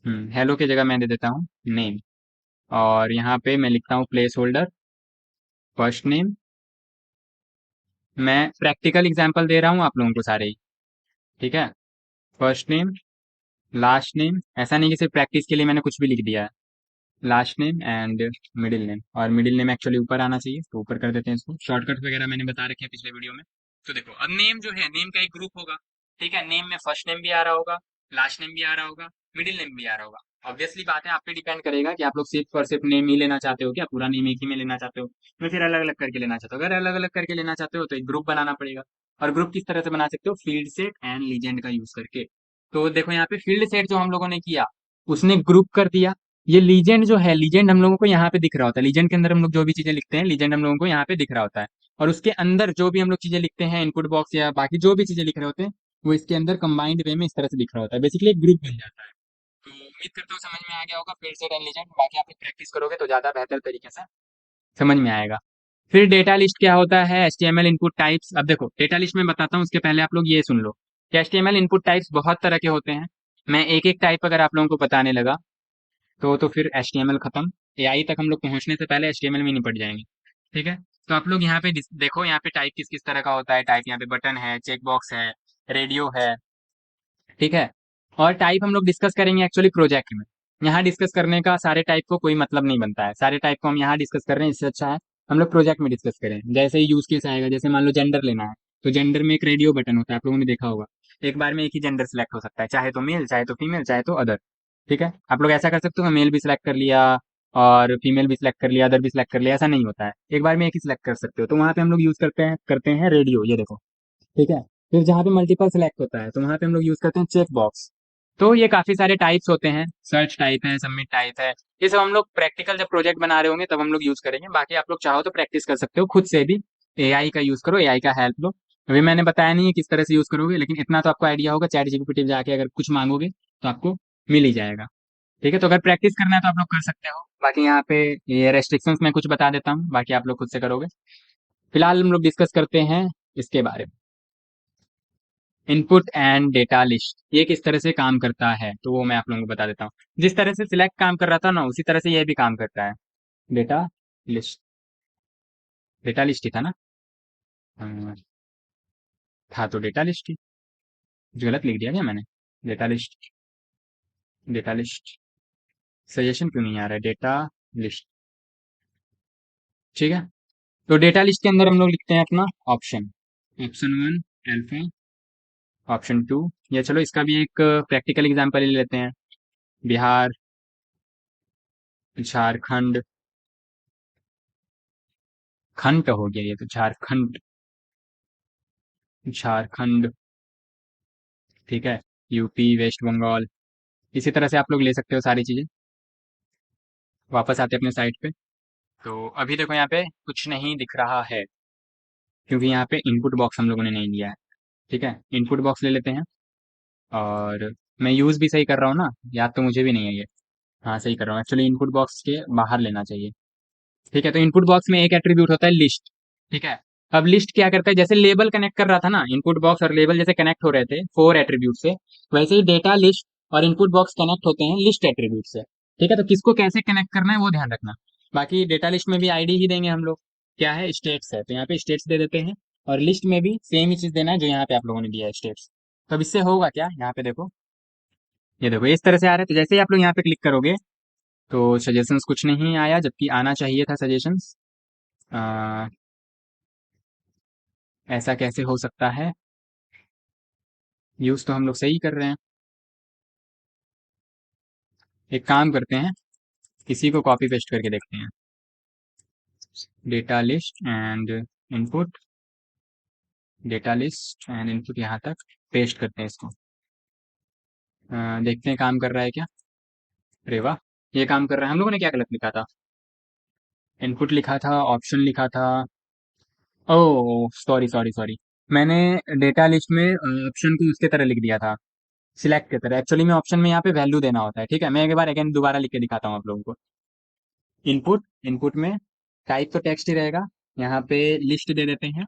हेलो की जगह मैं दे देता हूँ नेम। और यहाँ पे मैं लिखता हूँ प्लेस होल्डर फर्स्ट नेम। मैं प्रैक्टिकल एग्जांपल दे रहा हूँ आप लोगों को सारे ही। ठीक है, फर्स्ट नेम, लास्ट नेम, ऐसा नहीं कि सिर्फ प्रैक्टिस के लिए मैंने कुछ भी लिख दिया है। Last name and middle name, और मिडिल नेम एक्चुअली ऊपर आना चाहिए तो ऊपर कर देते हैं इसको। शॉर्टकट वगैरह मैंने बता रखे हैं पिछले वीडियो में। तो देखो अब नेम जो है, नेम का एक ग्रुप होगा। ठीक है, नेम में फर्स्ट नेम भी आ रहा होगा, लास्ट नेम भी आ रहा होगा, मिडिल नेम भी आ रहा होगा। ऑब्वियसली बात है, आप पे डिपेंड करेगा कि आप लोग सिर्फ और सिर्फ नेम ही लेना चाहते हो क्या, पूरा नेम एक ही में लेना चाहते हो, या फिर अलग अलग करके लेना चाहते हो। अगर अलग अलग करके लेना चाहते हो तो एक ग्रुप बनाना पड़ेगा। और ग्रुप किस तरह से बना सकते हो? फील्ड सेट एंड लीजेंड का यूज करके। तो देखो यहाँ पे फील्ड सेट जो हम लोगों ने किया, उसने ग्रुप कर दिया। ये लीजेंड जो है, लीजेंड हम लोगों को यहाँ पे दिख रहा होता है। लीजेंड के अंदर हम लोग जो भी चीजें लिखते हैं, लीजेंड हम लोगों को यहाँ पे दिख रहा होता है। और उसके अंदर जो भी हम लोग चीजें लिखते हैं, इनपुट बॉक्स या बाकी जो भी चीजें लिख रहे होते हैं, वो इसके अंदर कंबाइंड वे में इस तरह से दिख रहा होता है। बेसिकली एक ग्रुप बन जाता है। तो उम्मीद करता हूँ समझ में आ गया होगा फील्ड सेट एंड लीजेंड। बाकी आप लोग प्रैक्टिस करोगे तो ज्यादा बेहतर तरीके से समझ में आएगा। फिर डेटा लिस्ट क्या होता है? HTML input types. अब देखो डेटा लिस्ट में बताता हूँ, उसके पहले आप लोग ये सुन लो कि एचटीएमएल इनपुट टाइप्स बहुत तरह के होते हैं। मैं एक एक टाइप अगर आप लोगों को बताने लगा तो फिर HTML खत्म। एआई तक हम लोग पहुंचने से पहले HTML में निपट जाएंगे। ठीक है, तो आप लोग यहाँ पे देखो, यहाँ पे टाइप किस किस तरह का होता है। टाइप यहाँ पे बटन है, चेक बॉक्स है, रेडियो है। ठीक है, और टाइप हम लोग डिस्कस करेंगे एक्चुअली प्रोजेक्ट में। यहाँ डिस्कस करने का सारे टाइप को कोई मतलब नहीं बनता है, सारे टाइप को हम यहाँ डिस्कस कर रहे हैं, इससे अच्छा है हम लोग प्रोजेक्ट में डिस्कस करें। जैसे ही यूज केस आएगा, जैसे मान लो जेंडर लेना है, तो जेंडर में एक रेडियो बटन होता है, आप लोगों ने देखा होगा। एक बार में एक ही जेंडर सेलेक्ट हो सकता है, चाहे तो मेल, चाहे तो फीमेल, चाहे तो अदर। ठीक है, आप लोग ऐसा कर सकते हो, मेल भी सिलेक्ट कर लिया और फीमेल भी सिलेक्ट कर लिया, अदर भी सिलेक्ट कर लिया, ऐसा नहीं होता है। एक बार में एक ही सिलेक्ट कर सकते हो, तो वहां पे हम लोग यूज करते हैं रेडियो, ये देखो। ठीक है, फिर जहाँ पे मल्टीपल सेलेक्ट होता है तो वहां पे हम लोग यूज करते हैं चेक बॉक्स। तो ये काफी सारे टाइप्स होते हैं, सर्च टाइप है, सबमिट टाइप है। ये सब हम लोग प्रैक्टिकल जब प्रोजेक्ट बना रहे होंगे तब हम लोग यूज करेंगे। बाकी आप लोग चाहो तो प्रैक्टिस कर सकते हो खुद से भी, एआई का यूज करो, एआई का हेल्प लो। अभी मैंने बताया नहीं है किस तरह से यूज करोगे, लेकिन इतना तो आपको आइडिया होगा, चैट जीपीटी जाके अगर कुछ मांगोगे तो आपको मिल ही जाएगा। ठीक है, तो अगर प्रैक्टिस करना है तो आप लोग कर सकते हो। बाकी यहाँ पे ये रेस्ट्रिक्शंस मैं कुछ बता देता हूँ, बाकी आप लोग खुद से करोगे। फिलहाल हम लोग डिस्कस करते हैं इसके बारे में, इनपुट एंड डेटा लिस्ट ये किस तरह से काम करता है, तो वो मैं आप लोगों को बता देता हूँ। जिस तरह से सिलेक्ट काम कर रहा था ना, उसी तरह से ये भी काम करता है। डेटा लिस्ट, डेटा लिस्ट ही था ना? हाँ, था तो डेटा लिस्ट ही। कुछ गलत लिख दिया क्या मैंने? Data list, data list, suggestion क्यों नहीं आ रहा है? Data list. ठीक है, तो डेटा लिस्ट के अंदर हम लोग लिखते हैं अपना ऑप्शन, ऑप्शन 1 अल्फा, ऑप्शन 2, या चलो इसका भी एक प्रैक्टिकल एग्जांपल ले लेते हैं। बिहार, झारखंड, खंड हो गया ये तो, झारखंड, झारखंड। ठीक है, यूपी, वेस्ट बंगाल, इसी तरह से आप लोग ले सकते हो सारी चीजें। वापस आते हैं अपने साइट पे। तो अभी देखो यहाँ पे कुछ नहीं दिख रहा है क्योंकि यहाँ पे इनपुट बॉक्स हम लोगों ने नहीं लिया है। ठीक है, इनपुट बॉक्स ले लेते हैं। और मैं यूज़ भी सही कर रहा हूँ ना, याद तो मुझे भी नहीं है ये। हाँ सही कर रहा हूँ, एक्चुअली इनपुट बॉक्स के बाहर लेना चाहिए। ठीक है, तो इनपुट बॉक्स में एक एट्रीब्यूट होता है लिस्ट। ठीक है, अब लिस्ट क्या करता है, जैसे लेबल कनेक्ट कर रहा था ना, इनपुट बॉक्स और लेबल जैसे कनेक्ट हो रहे थे 4 एट्रीब्यूट से, वैसे ही डेटा लिस्ट और इनपुट बॉक्स कनेक्ट होते हैं लिस्ट एट्रीब्यूट से। ठीक है, तो किसको कैसे कनेक्ट करना है वो ध्यान रखना। बाकी डेटा लिस्ट में भी आईडी ही देंगे हम लोग, क्या है स्टेट्स है, तो यहाँ पे स्टेट्स दे देते हैं। और लिस्ट में भी सेम ही चीज देना है जो यहाँ पे आप लोगों ने दिया है स्टेट्स। तो अब इससे होगा क्या, यहाँ पे देखो, ये देखो इस तरह से आ रहा है। तो जैसे ही आप लोग यहाँ पे क्लिक करोगे तो सजेशंस कुछ नहीं आया, जबकि आना चाहिए था सजेशंस। ऐसा कैसे हो सकता है, यूज तो हम लोग सही कर रहे हैं। एक काम करते हैं, इसी को कॉपी पेस्ट करके देखते हैं। Data list and input, data list and input यहाँ तक पेस्ट करते हैं इसको। देखते हैं काम कर रहा है क्या। अरे वाह, ये काम कर रहा है। हम लोगों ने क्या गलत लिखा था, इनपुट लिखा था, ऑप्शन लिखा था। ओह सॉरी सॉरी सॉरी, मैंने डेटा लिस्ट में ऑप्शन को उसके तरह लिख दिया था, सिलेक्ट की तरह। एक्चुअली में ऑप्शन में यहाँ पे वैल्यू देना होता है। ठीक है, मैं एक बार अगेन दोबारा लिख के दिखाता हूँ आप लोगों को। इनपुट, इनपुट में टाइप तो टेक्स्ट ही रहेगा, यहाँ पे लिस्ट दे देते हैं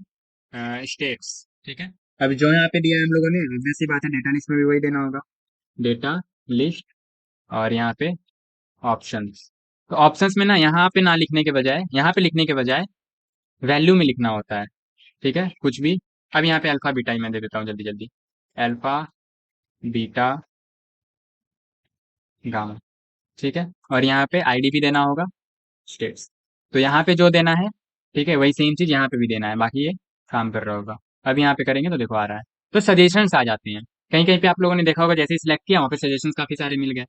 स्टेट्स। ठीक है, अब जो यहाँ पे दिया है हम लोगों ने, ऑब्वियस सी बात है डेटा लिस्ट में भी वही देना होगा, डेटा लिस्ट। और यहाँ पे ऑप्शंस, तो ऑप्शंस में ना यहाँ पे ना लिखने के बजाय, यहाँ पे लिखने के बजाय वैल्यू में लिखना होता है। ठीक है, कुछ भी। अब यहाँ पे अल्फा बीटा ही मैं दे देता हूँ जल्दी जल्दी, अल्फा बीटा गामा। ठीक है, और यहाँ पे आईडी भी देना होगा स्टेट्स। तो यहाँ पे जो देना है, ठीक है, वही सेम चीज यहाँ पे भी देना है, बाकी ये काम कर रहा होगा। अब यहाँ पे करेंगे तो देखो आ रहा है। तो सजेशंस आ जाते हैं, कहीं कहीं पे आप लोगों ने देखा होगा, जैसे ही सिलेक्ट किया वहाँ पे सजेशंस काफी सारे मिल गए।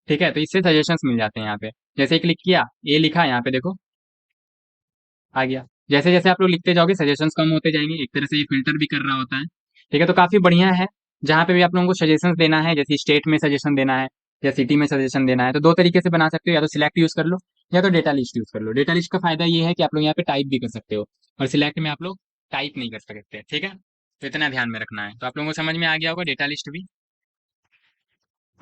ठीक है, तो इससे सजेशंस मिल जाते हैं यहाँ पे। जैसे क्लिक किया, ये लिखा यहाँ पे देखो आ गया। जैसे जैसे आप लोग लिखते जाओगे सजेशंस कम होते जाएंगे, एक तरह से ये फिल्टर भी कर रहा होता है। ठीक है, तो काफी बढ़िया है। जहाँ पे भी आप लोगों को सजेशंस देना है, जैसे स्टेट में सजेशन देना है या सिटी में सजेशन देना है, तो दो तरीके से बना सकते हो, या तो सिलेक्ट यूज कर लो या तो डेटा लिस्ट यूज कर लो। डेटा लिस्ट का फायदा ये है कि आप लोग यहाँ पे टाइप भी कर सकते हो, और सिलेक्ट में आप लोग टाइप नहीं कर सकते। ठीक है, तो इतना ध्यान में रखना है। तो आप लोगों को समझ में आ गया होगा डेटा लिस्ट भी।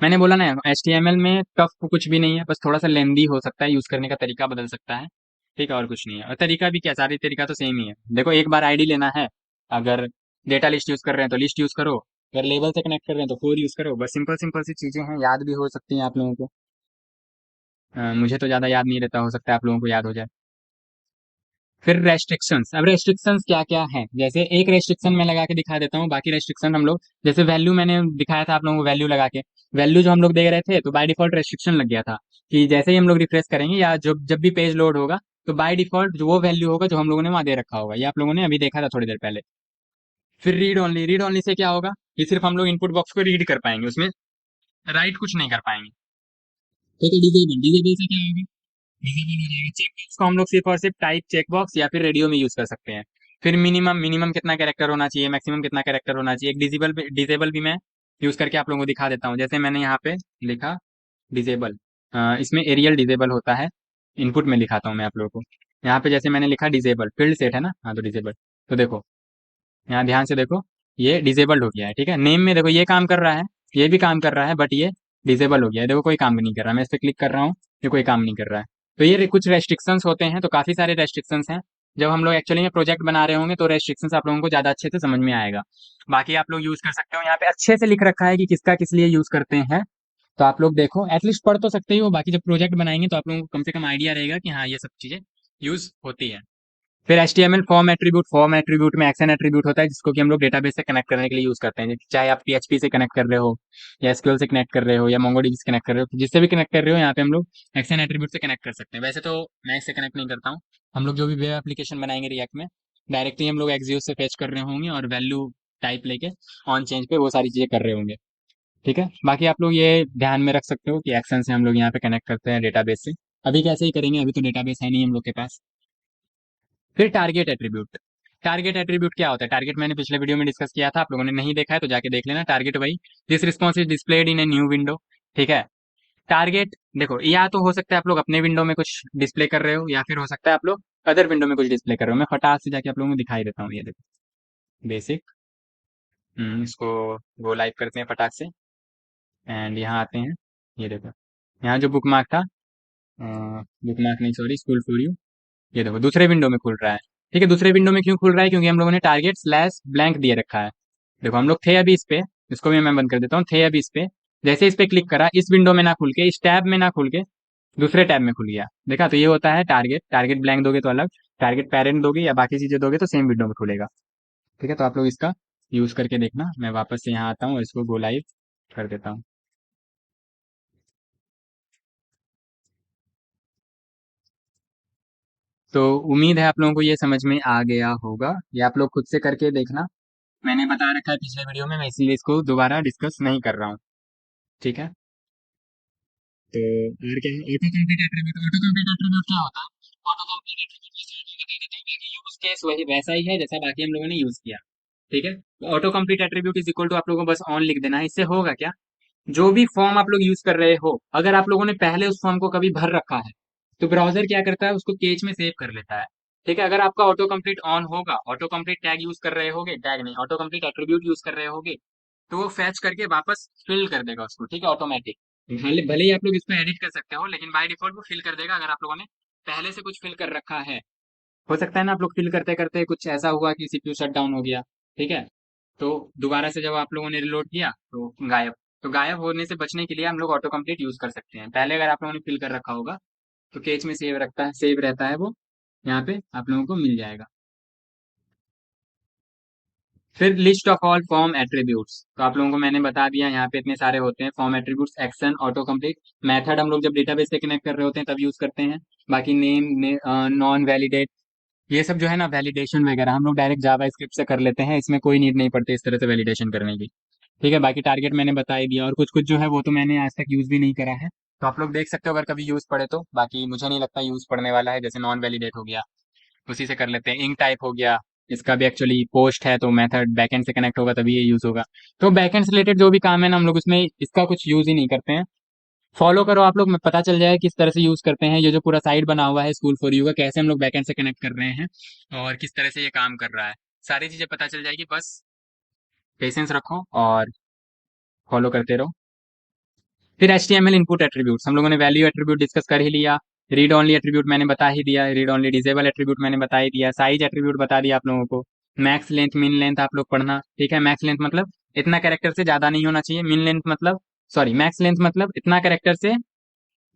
मैंने बोला ना HTML में टफ कुछ भी नहीं है, बस थोड़ा सा लेंदी हो सकता है, यूज करने का तरीका बदल सकता है। ठीक है, और कुछ नहीं है। और तरीका भी क्या, सारी तरीका तो सेम ही है। देखो एक बार आईडी लेना है, अगर डेटा लिस्ट यूज कर रहे हैं तो लिस्ट यूज करो, अगर लेबल से कनेक्ट कर रहे हैं तो फोर यूज करो। बस सिंपल सिंपल सी चीजें हैं, याद भी हो सकती हैं आप लोगों को। मुझे तो ज्यादा याद नहीं रहता, हो सकता है आप लोगों को याद हो जाए। फिर रेस्ट्रिक्शंस, अब रेस्ट्रिक्शंस क्या क्या है, जैसे एक रेस्ट्रिक्शन मैं लगा के दिखा देता हूँ, बाकी रेस्ट्रिक्शन हम लोग, जैसे वैल्यू मैंने दिखाया था आप लोगों को, वैल्यू लगा के, वैल्यू जो हम लोग दे रहे थे तो बाय डिफॉल्ट रेस्ट्रिक्शन लग गया था कि जैसे ही हम लोग रिफ्रेश करेंगे या जब जब भी पेज लोड होगा, तो बाय डिफॉल्ट जो वो वैल्यू होगा जो हम लोगों ने वहां दे रखा होगा, ये आप लोगों ने अभी देखा था थोड़ी देर पहले। फिर read only, read only say क्या होगा, कि सिर्फ हम लोग इनपुट बॉक्स को रीड कर पाएंगे, उसमें राइट कुछ नहीं कर पाएंगे। ठीक है, डिजेबल, डिजेबल से क्या होगा, डिजेबल हो जाएगा। चेक बॉक्स को हम लोग सिर्फ और सिर्फ टाइप चेक बॉक्स या फिर रेडियो में यूज कर सकते हैं। फिर मिनिमम, मिनिमम कितना कैरेक्टर होना चाहिए, मैक्सिमम कितना कैरेक्टर होना चाहिए। एक डिजेबल, डिजेबल भी मैं यूज करके आप लोगों को दिखा देता हूँ। जैसे मैंने यहाँ पे लिखा डिजेबल, इसमें एरियल डिजेबल होता है, इनपुट में लिखाता हूँ मैं आप लोगों को। यहाँ पे जैसे मैंने लिखा डिजेबल, फील्ड सेट है ना, हाँ तो डिजेबल। तो देखो यहाँ ध्यान से देखो, ये डिजेबल्ड हो गया है। ठीक है, नेम में देखो ये काम कर रहा है, ये भी काम कर रहा है, बट ये डिजेबल हो गया है। देखो कोई काम नहीं कर रहा, मैं इस पर क्लिक कर रहा हूँ, ये कोई काम नहीं कर रहा है। तो ये कुछ रेस्ट्रिक्शंस होते हैं, तो काफी सारे रेस्ट्रिक्शंस हैं। जब हम लोग एक्चुअली में प्रोजेक्ट बना रहे होंगे तो रेस्ट्रिक्शंस आप लोगों को ज्यादा अच्छे से समझ में आएगा। बाकी आप लोग यूज कर सकते हो, यहाँ पे अच्छे से लिख रखा है कि किसका किस लिए यूज करते हैं। तो आप लोग देखो, एटलीस्ट पढ़ तो सकते ही हो, बाकी जब प्रोजेक्ट बनाएंगे तो आप लोगों को कम से कम आइडिया रहेगा कि हाँ ये सब चीजें यूज होती है। फिर HTML form attribute, form attribute में एक्शन एट्रीब्यूट होता है, जिसको कि हम लोग डेटाबेस से कनेक्ट करने के लिए यूज करते हैं। चाहे आप PHP से कनेक्ट कर रहे हो या SQL से कनेक्ट कर रहे हो या MongoDB से कनेक्ट कर रहे हो, तो जिससे भी कनेक्ट कर रहे हो यहाँ पे हम लोग एक्शन एट्रीब्यूट से कनेक्ट कर सकते हैं। वैसे तो मैं इससे कनेक्ट नहीं करता हूँ, हम लोग जो भी वेब एप्लीकेशन बनाएंगे रिएक्ट में, डायरेक्टली हम लोग एक्सियोस से फेच कर रहे होंगे और वैल्यू टाइप लेके ऑन चेंज पे वो सारी चीजें कर रहे होंगे। ठीक है, बाकी आप लोग ये ध्यान में रख सकते हो कि एक्शन से हम लोग यहाँ पे कनेक्ट करते हैं डेटाबेस से। अभी कैसे ही करेंगे, अभी तो डेटाबेस है नहीं हम लोग के पास। फिर टारगेट एट्रीब्यूट, टारगेट एट्रीब्यूट क्या होता है, टारगेट मैंने पिछले वीडियो में डिस्कस किया था, आप लोगों ने नहीं देखा है तो जाके देख लेना। टारगेट वही, this response is displayed in a new window. ठीक है, टारगेट देखो, या तो हो सकता है आप लोग अपने विंडो में कुछ डिस्प्ले कर रहे हो, या फिर हो सकता है आप लोग अदर विंडो में कुछ डिस्प्ले कर रहे हो। मैं फटाक से जाके आप लोगों को दिखाई देता हूँ, ये देखो बेसिक इसको गो लाइव करते हैं फटाक से। एंड यहाँ आते हैं, ये देखो यहाँ जो बुक मार्क था, बुक मार्क नहीं सॉरी, स्कूल फॉर यू, ये देखो दूसरे विंडो में खुल रहा है। ठीक है, दूसरे विंडो में क्यों खुल रहा है? क्योंकि हम लोगों ने टारगेट स्लैश ब्लैंक दिए रखा है। देखो हम लोग थे अभी इस पे, इसको भी मैं बंद कर देता हूँ, थे अभी इस पे। जैसे इस पे क्लिक करा, इस विंडो में ना खुल के, इस टैब में ना खुल के, दूसरे टैब में खुल गया। देखा, तो ये होता है टारगेट। टारगेट ब्लैंक दोगे तो अलग, टारगेट पेरेंट दोगे या बाकी चीजें दोगे तो सेम विंडो में खुलेगा। ठीक है, तो आप लोग इसका यूज करके देखना। मैं वापस से यहाँ आता हूँ और इसको गो लाइव कर देता हूँ। तो उम्मीद है आप लोगों को ये समझ में आ गया होगा। ये आप लोग खुद से करके देखना। मैंने बता रखा है पिछले वीडियो में, मैं इसलिए इसको दोबारा डिस्कस नहीं कर रहा हूँ। ठीक है, तो और क्या है auto complete attribute? Auto complete attribute क्या होता है? ऑटो कंप्लीट एट्रीब्यूट जैसे आप बता देते हैं कि यूज केस वही वैसा ही है जैसा बाकी हम लोगों ने यूज किया। ठीक है, auto complete attribute is equal to, आप लोगों को बस ऑन लिख देना है। इससे होगा क्या? जो भी फॉर्म आप लोग यूज कर रहे हो, अगर आप लोगों ने पहले उस फॉर्म को कभी भर रखा है, तो ब्राउजर क्या करता है, उसको केच में सेव कर लेता है। ठीक है, अगर आपका ऑटो कंप्लीट ऑन होगा, ऑटो कंप्लीट टैग यूज कर रहे होगे, टैग नहीं, ऑटो कंप्लीट एट्रीब्यूट यूज कर रहे होगे, तो वो फैच करके वापस फिल कर देगा उसको। ठीक है, ऑटोमेटिक। भले भले ही आप लोग इसको एडिट कर सकते हो, लेकिन बाय डिफॉल्ट वो फिल कर देगा अगर आप लोगों ने पहले से कुछ फिल कर रखा है। हो सकता है ना आप लोग फिल करते करते कुछ ऐसा हुआ कि सीपीयू शट डाउन हो गया। ठीक है, तो दोबारा से जब आप लोगों ने रिलोड किया तो गायब। तो गायब होने से बचने के लिए हम लोग ऑटो कंप्लीट यूज कर सकते हैं। पहले अगर आप लोगों ने फिल कर रखा होगा तो केच में सेव रखता है, सेव रहता है वो, यहाँ पे आप लोगों को मिल जाएगा। फिर list of all form attributes, तो आप लोगों को मैंने बता दिया यहाँ पे इतने सारे होते हैं form attributes. Action, auto complete, method हम लोग जब डेटाबेस से कनेक्ट कर रहे होते हैं तब यूज करते हैं। बाकी नेम, नॉन वैलिडेट, ये सब जो है ना वैलिडेशन वगैरह हम लोग डायरेक्ट जावा स्क्रिप्ट से कर लेते हैं, इसमें कोई नीड नहीं पड़ती इस तरह से वैलिडेशन करने की। ठीक है, बाकी टारगेट मैंने बता ही दिया, और कुछ कुछ जो है वो तो मैंने आज तक यूज भी नहीं करा है। तो आप लोग देख सकते हो अगर कभी यूज पड़े तो, बाकी मुझे नहीं लगता यूज पड़ने वाला है। जैसे नॉन वैलिडेट हो गया, उसी से कर लेते हैं। इंक टाइप हो गया, इसका भी एक्चुअली पोस्ट है तो मेथड बैकएंड से कनेक्ट होगा तभी ये यूज होगा। तो बैकएंड से रिलेटेड जो भी काम है ना हम लोग उसमें इसका कुछ यूज ही नहीं करते हैं। फॉलो करो आप लोग, में पता चल जाए किस तरह से यूज करते हैं। ये जो पूरा साइट बना हुआ है स्कूल फॉर यू का, कैसे हम लोग बैकएंड से कनेक्ट कर रहे हैं और किस तरह से ये काम कर रहा है, सारी चीजें पता चल जाएगी। बस पेशेंस रखो और फॉलो करते रहो। फिर HTML इनपुट एट्रीब्यूट्स, हम लोगों ने वैल्यू एट्रीब्यूट डिस्कस कर ही लिया। रीड ओनली एट्रीब्यूट मैंने बता ही दिया, रीड ओनली डिसेबल एट्रीब्यूट मैंने बता ही दिया। साइज एट्रीब्यूट बता दिया आप लोगों को। मैक्स लेंथ, मिन लेंथ आप लोग पढ़ना। ठीक है, मैक्स लेंथ मतलब इतना कैरेक्टर से ज्यादा नहीं होना चाहिए। मिन लेंथ मतलब, सॉरी, मैक्स लेंथ मतलब इतना कैरेक्टर से,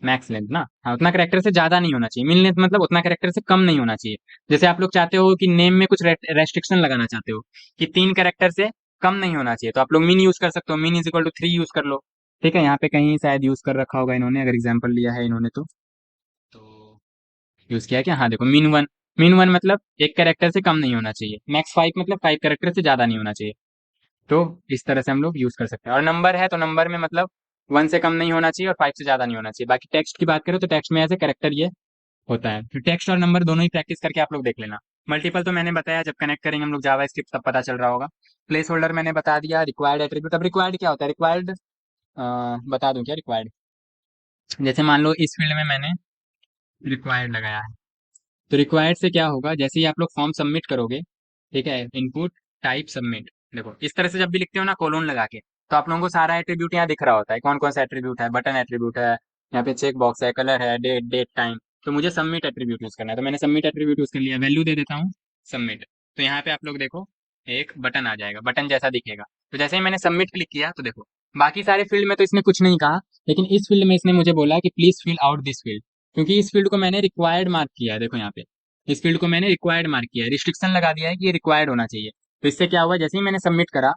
मैक्स लेंथ ना, हाँ, उतना कैरेक्टर से ज्यादा नहीं होना चाहिए। मिन लेंथ मतलब उतना कैरेक्टर से कम नहीं होना चाहिए। जैसे आप लोग चाहते हो कि नेम में कुछ रेस्ट्रिक्शन लगाना चाहते हो कि 3 कैरेक्टर से कम नहीं होना चाहिए, तो आप लोग मिन यूज कर सकते हो। मिन इज इक्वल टू 3 यूज कर लो। ठीक है, यहाँ पे कहीं शायद यूज कर रखा होगा इन्होंने, अगर एग्जाम्पल लिया है इन्होंने तो यूज किया क्या? हाँ देखो, मिन वन, मिन वन मतलब 1 कैरेक्टर से कम नहीं होना चाहिए। मैक्स 5 मतलब 5 कैरेक्टर से ज्यादा नहीं होना चाहिए। तो इस तरह से हम लोग यूज कर सकते हैं। और नंबर है तो नंबर में मतलब 1 से कम नहीं होना चाहिए और 5 से ज्यादा नहीं होना चाहिए। बाकी टेक्स्ट की बात करें तो टेक्स्ट में ऐसे कैरेक्टर ये होता है। तो टेक्स्ट और नंबर दोनों ही प्रैक्टिस करके आप लोग देख लेना। मल्टीपल तो मैंने बताया, जब कनेक्ट करेंगे हम लोग जावा स्क्रिप्ट तब पता चल रहा होगा। प्लेस होल्डर मैंने बता दिया। रिक्वायर्ड एट्रीब्यूट, अब रिक्वायर्ड क्या होता है? रिक्वायर्ड बता दूं क्या रिक्वायर्ड? जैसे मान लो इस फील्ड में मैंने रिक्वायर्ड लगाया है, तो रिक्वायर्ड से क्या होगा, जैसे ही आप लोग फॉर्म सबमिट करोगे, ठीक है, इनपुट टाइप सबमिट, देखो इस तरह से जब भी लिखते हो ना कोलोन लगा के, तो आप लोगों को सारा एट्रीब्यूट यहाँ दिख रहा होता है। कौन कौन सा एट्रीब्यूट है? बटन एट्रीब्यूट है, यहाँ पे चेक बॉक्स है, कलर है, डेट, डेट टाइम। तो मुझे सबमिट एट्रीब्यूट यूज करना है, तो मैंने सबमिट एट्रीब्यूट यूज कर लिया। वैल्यू दे देता हूँ सबमिट। तो यहाँ पे आप लोग देखो एक बटन आ जाएगा, बटन जैसा दिखेगा। तो जैसे ही मैंने सबमिट क्लिक किया तो देखो, बाकी सारे फील्ड में तो इसने कुछ नहीं कहा, लेकिन इस फील्ड में इसने मुझे बोला कि please fill out this field, क्योंकि इस फील्ड को मैंने रिक्वायर्ड मार्क किया है। देखो यहाँ पे इस फील्ड को मैंने रिक्वायर्ड मार्क किया है, रिस्ट्रिक्शन लगा दिया है कि ये रिक्वायर्ड होना चाहिए। तो इससे क्या हुआ, जैसे ही मैंने सबमिट करा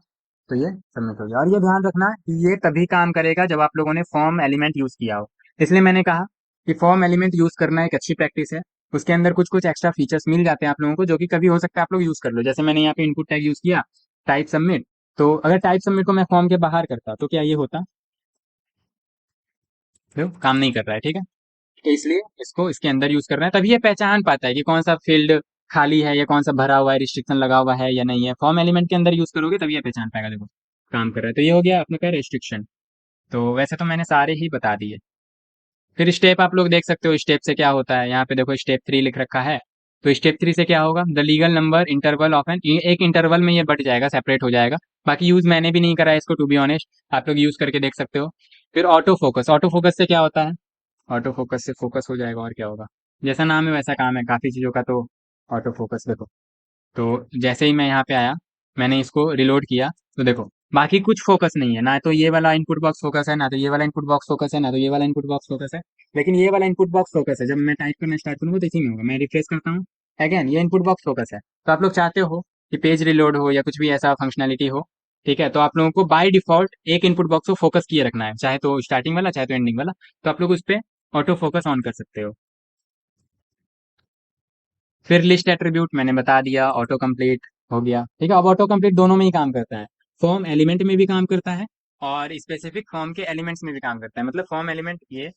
तो ये सबमिट हो गया। और ये ध्यान रखना कि ये तभी काम करेगा जब आप लोगों ने फॉर्म एलिमेंट यूज किया हो। इसलिए मैंने कहा कि फॉर्म एलिमेंट यूज करना एक अच्छी प्रैक्टिस है। उसके अंदर कुछ कुछ एक्स्ट्रा फीचर्स मिल जाते हैं आप लोगों को, जो कि कभी हो सकता है आप लोग यूज कर लो। जैसे मैंने यहाँ पे इनपुट टैग यूज किया, टाइप सबमिट। तो अगर टाइप सबमिट को मैं फॉर्म के बाहर करता तो क्या ये होता? तो काम नहीं कर रहा है। ठीक है, तो इसलिए इसको इसके अंदर यूज कर रहे हैं, तभी ये पहचान पाता है कि कौन सा फील्ड खाली है या कौन सा भरा हुआ है, रिस्ट्रिक्शन लगा हुआ है या नहीं है। फॉर्म एलिमेंट के अंदर यूज करोगे तभी ये पहचान पाएगा। देखो काम कर रहा है, तो ये हो गया अपने का रेस्ट्रिक्शन। तो वैसे तो मैंने सारे ही बता दिए। फिर स्टेप आप लोग देख सकते हो, स्टेप से क्या होता है। यहाँ पे देखो स्टेप 3 लिख रखा है, तो स्टेप 3 से क्या होगा, the legal number interval of N, एक इंटरवल में ये बढ़ जाएगा, सेपरेट हो जाएगा। बाकी यूज़ मैंने भी नहीं करा है इसको, टू बी ऑनेस्ट। आप लोग यूज़ करके देख सकते हो। फिर ऑटो फोकस से क्या होता है? ऑटो फोकस से फोकस हो जाएगा, और क्या होगा? जैसा नाम है वैसा काम है, काफ़ी चीज़ों का। तो ऑटो फोकस देखो, तो जैसे ही मैं यहाँ पे आया, मैंने इसको रिलोड किया, तो देखो बाकी कुछ फोकस नहीं है, ना तो ये वाला इनपुट बॉक्स फोकस है, ना तो ये वाला इनपुट बॉक्स फोकस है, ना तो ये वाला इनपुट बॉक्स फोकस है। लेकिन ये वाला इनपुट बॉक्स फोकस है। जब मैं टाइप करना स्टार्ट करूंगा तो इसी में होगा। मैं रिफ्रेश करता हूँ, अगेन ये इनपुट बॉक्स फोकस है। तो आप लोग चाहते हो कि पेज रिलोड हो या कुछ भी ऐसा फंक्शनैलिटी हो, ठीक है, तो आप लोगों को बाय डिफॉल्ट एक इनपुट बॉक्स को फोकस किए रखना है, चाहे तो स्टार्टिंग वाला चाहे तो एंडिंग वाला। तो आप लोग उस पर ऑटो फोकस ऑन कर सकते हो। फिर लिस्ट एट्रीब्यूट मैंने बता दिया, ऑटो कंप्लीट हो गया, ठीक है। अब ऑटो कंप्लीट दोनों में ही काम करता है, फॉर्म एलिमेंट में भी काम करता है और स्पेसिफिक फॉर्म के एलिमेंट्स में भी काम करता है। मतलब फॉर्म एलिमेंट, ये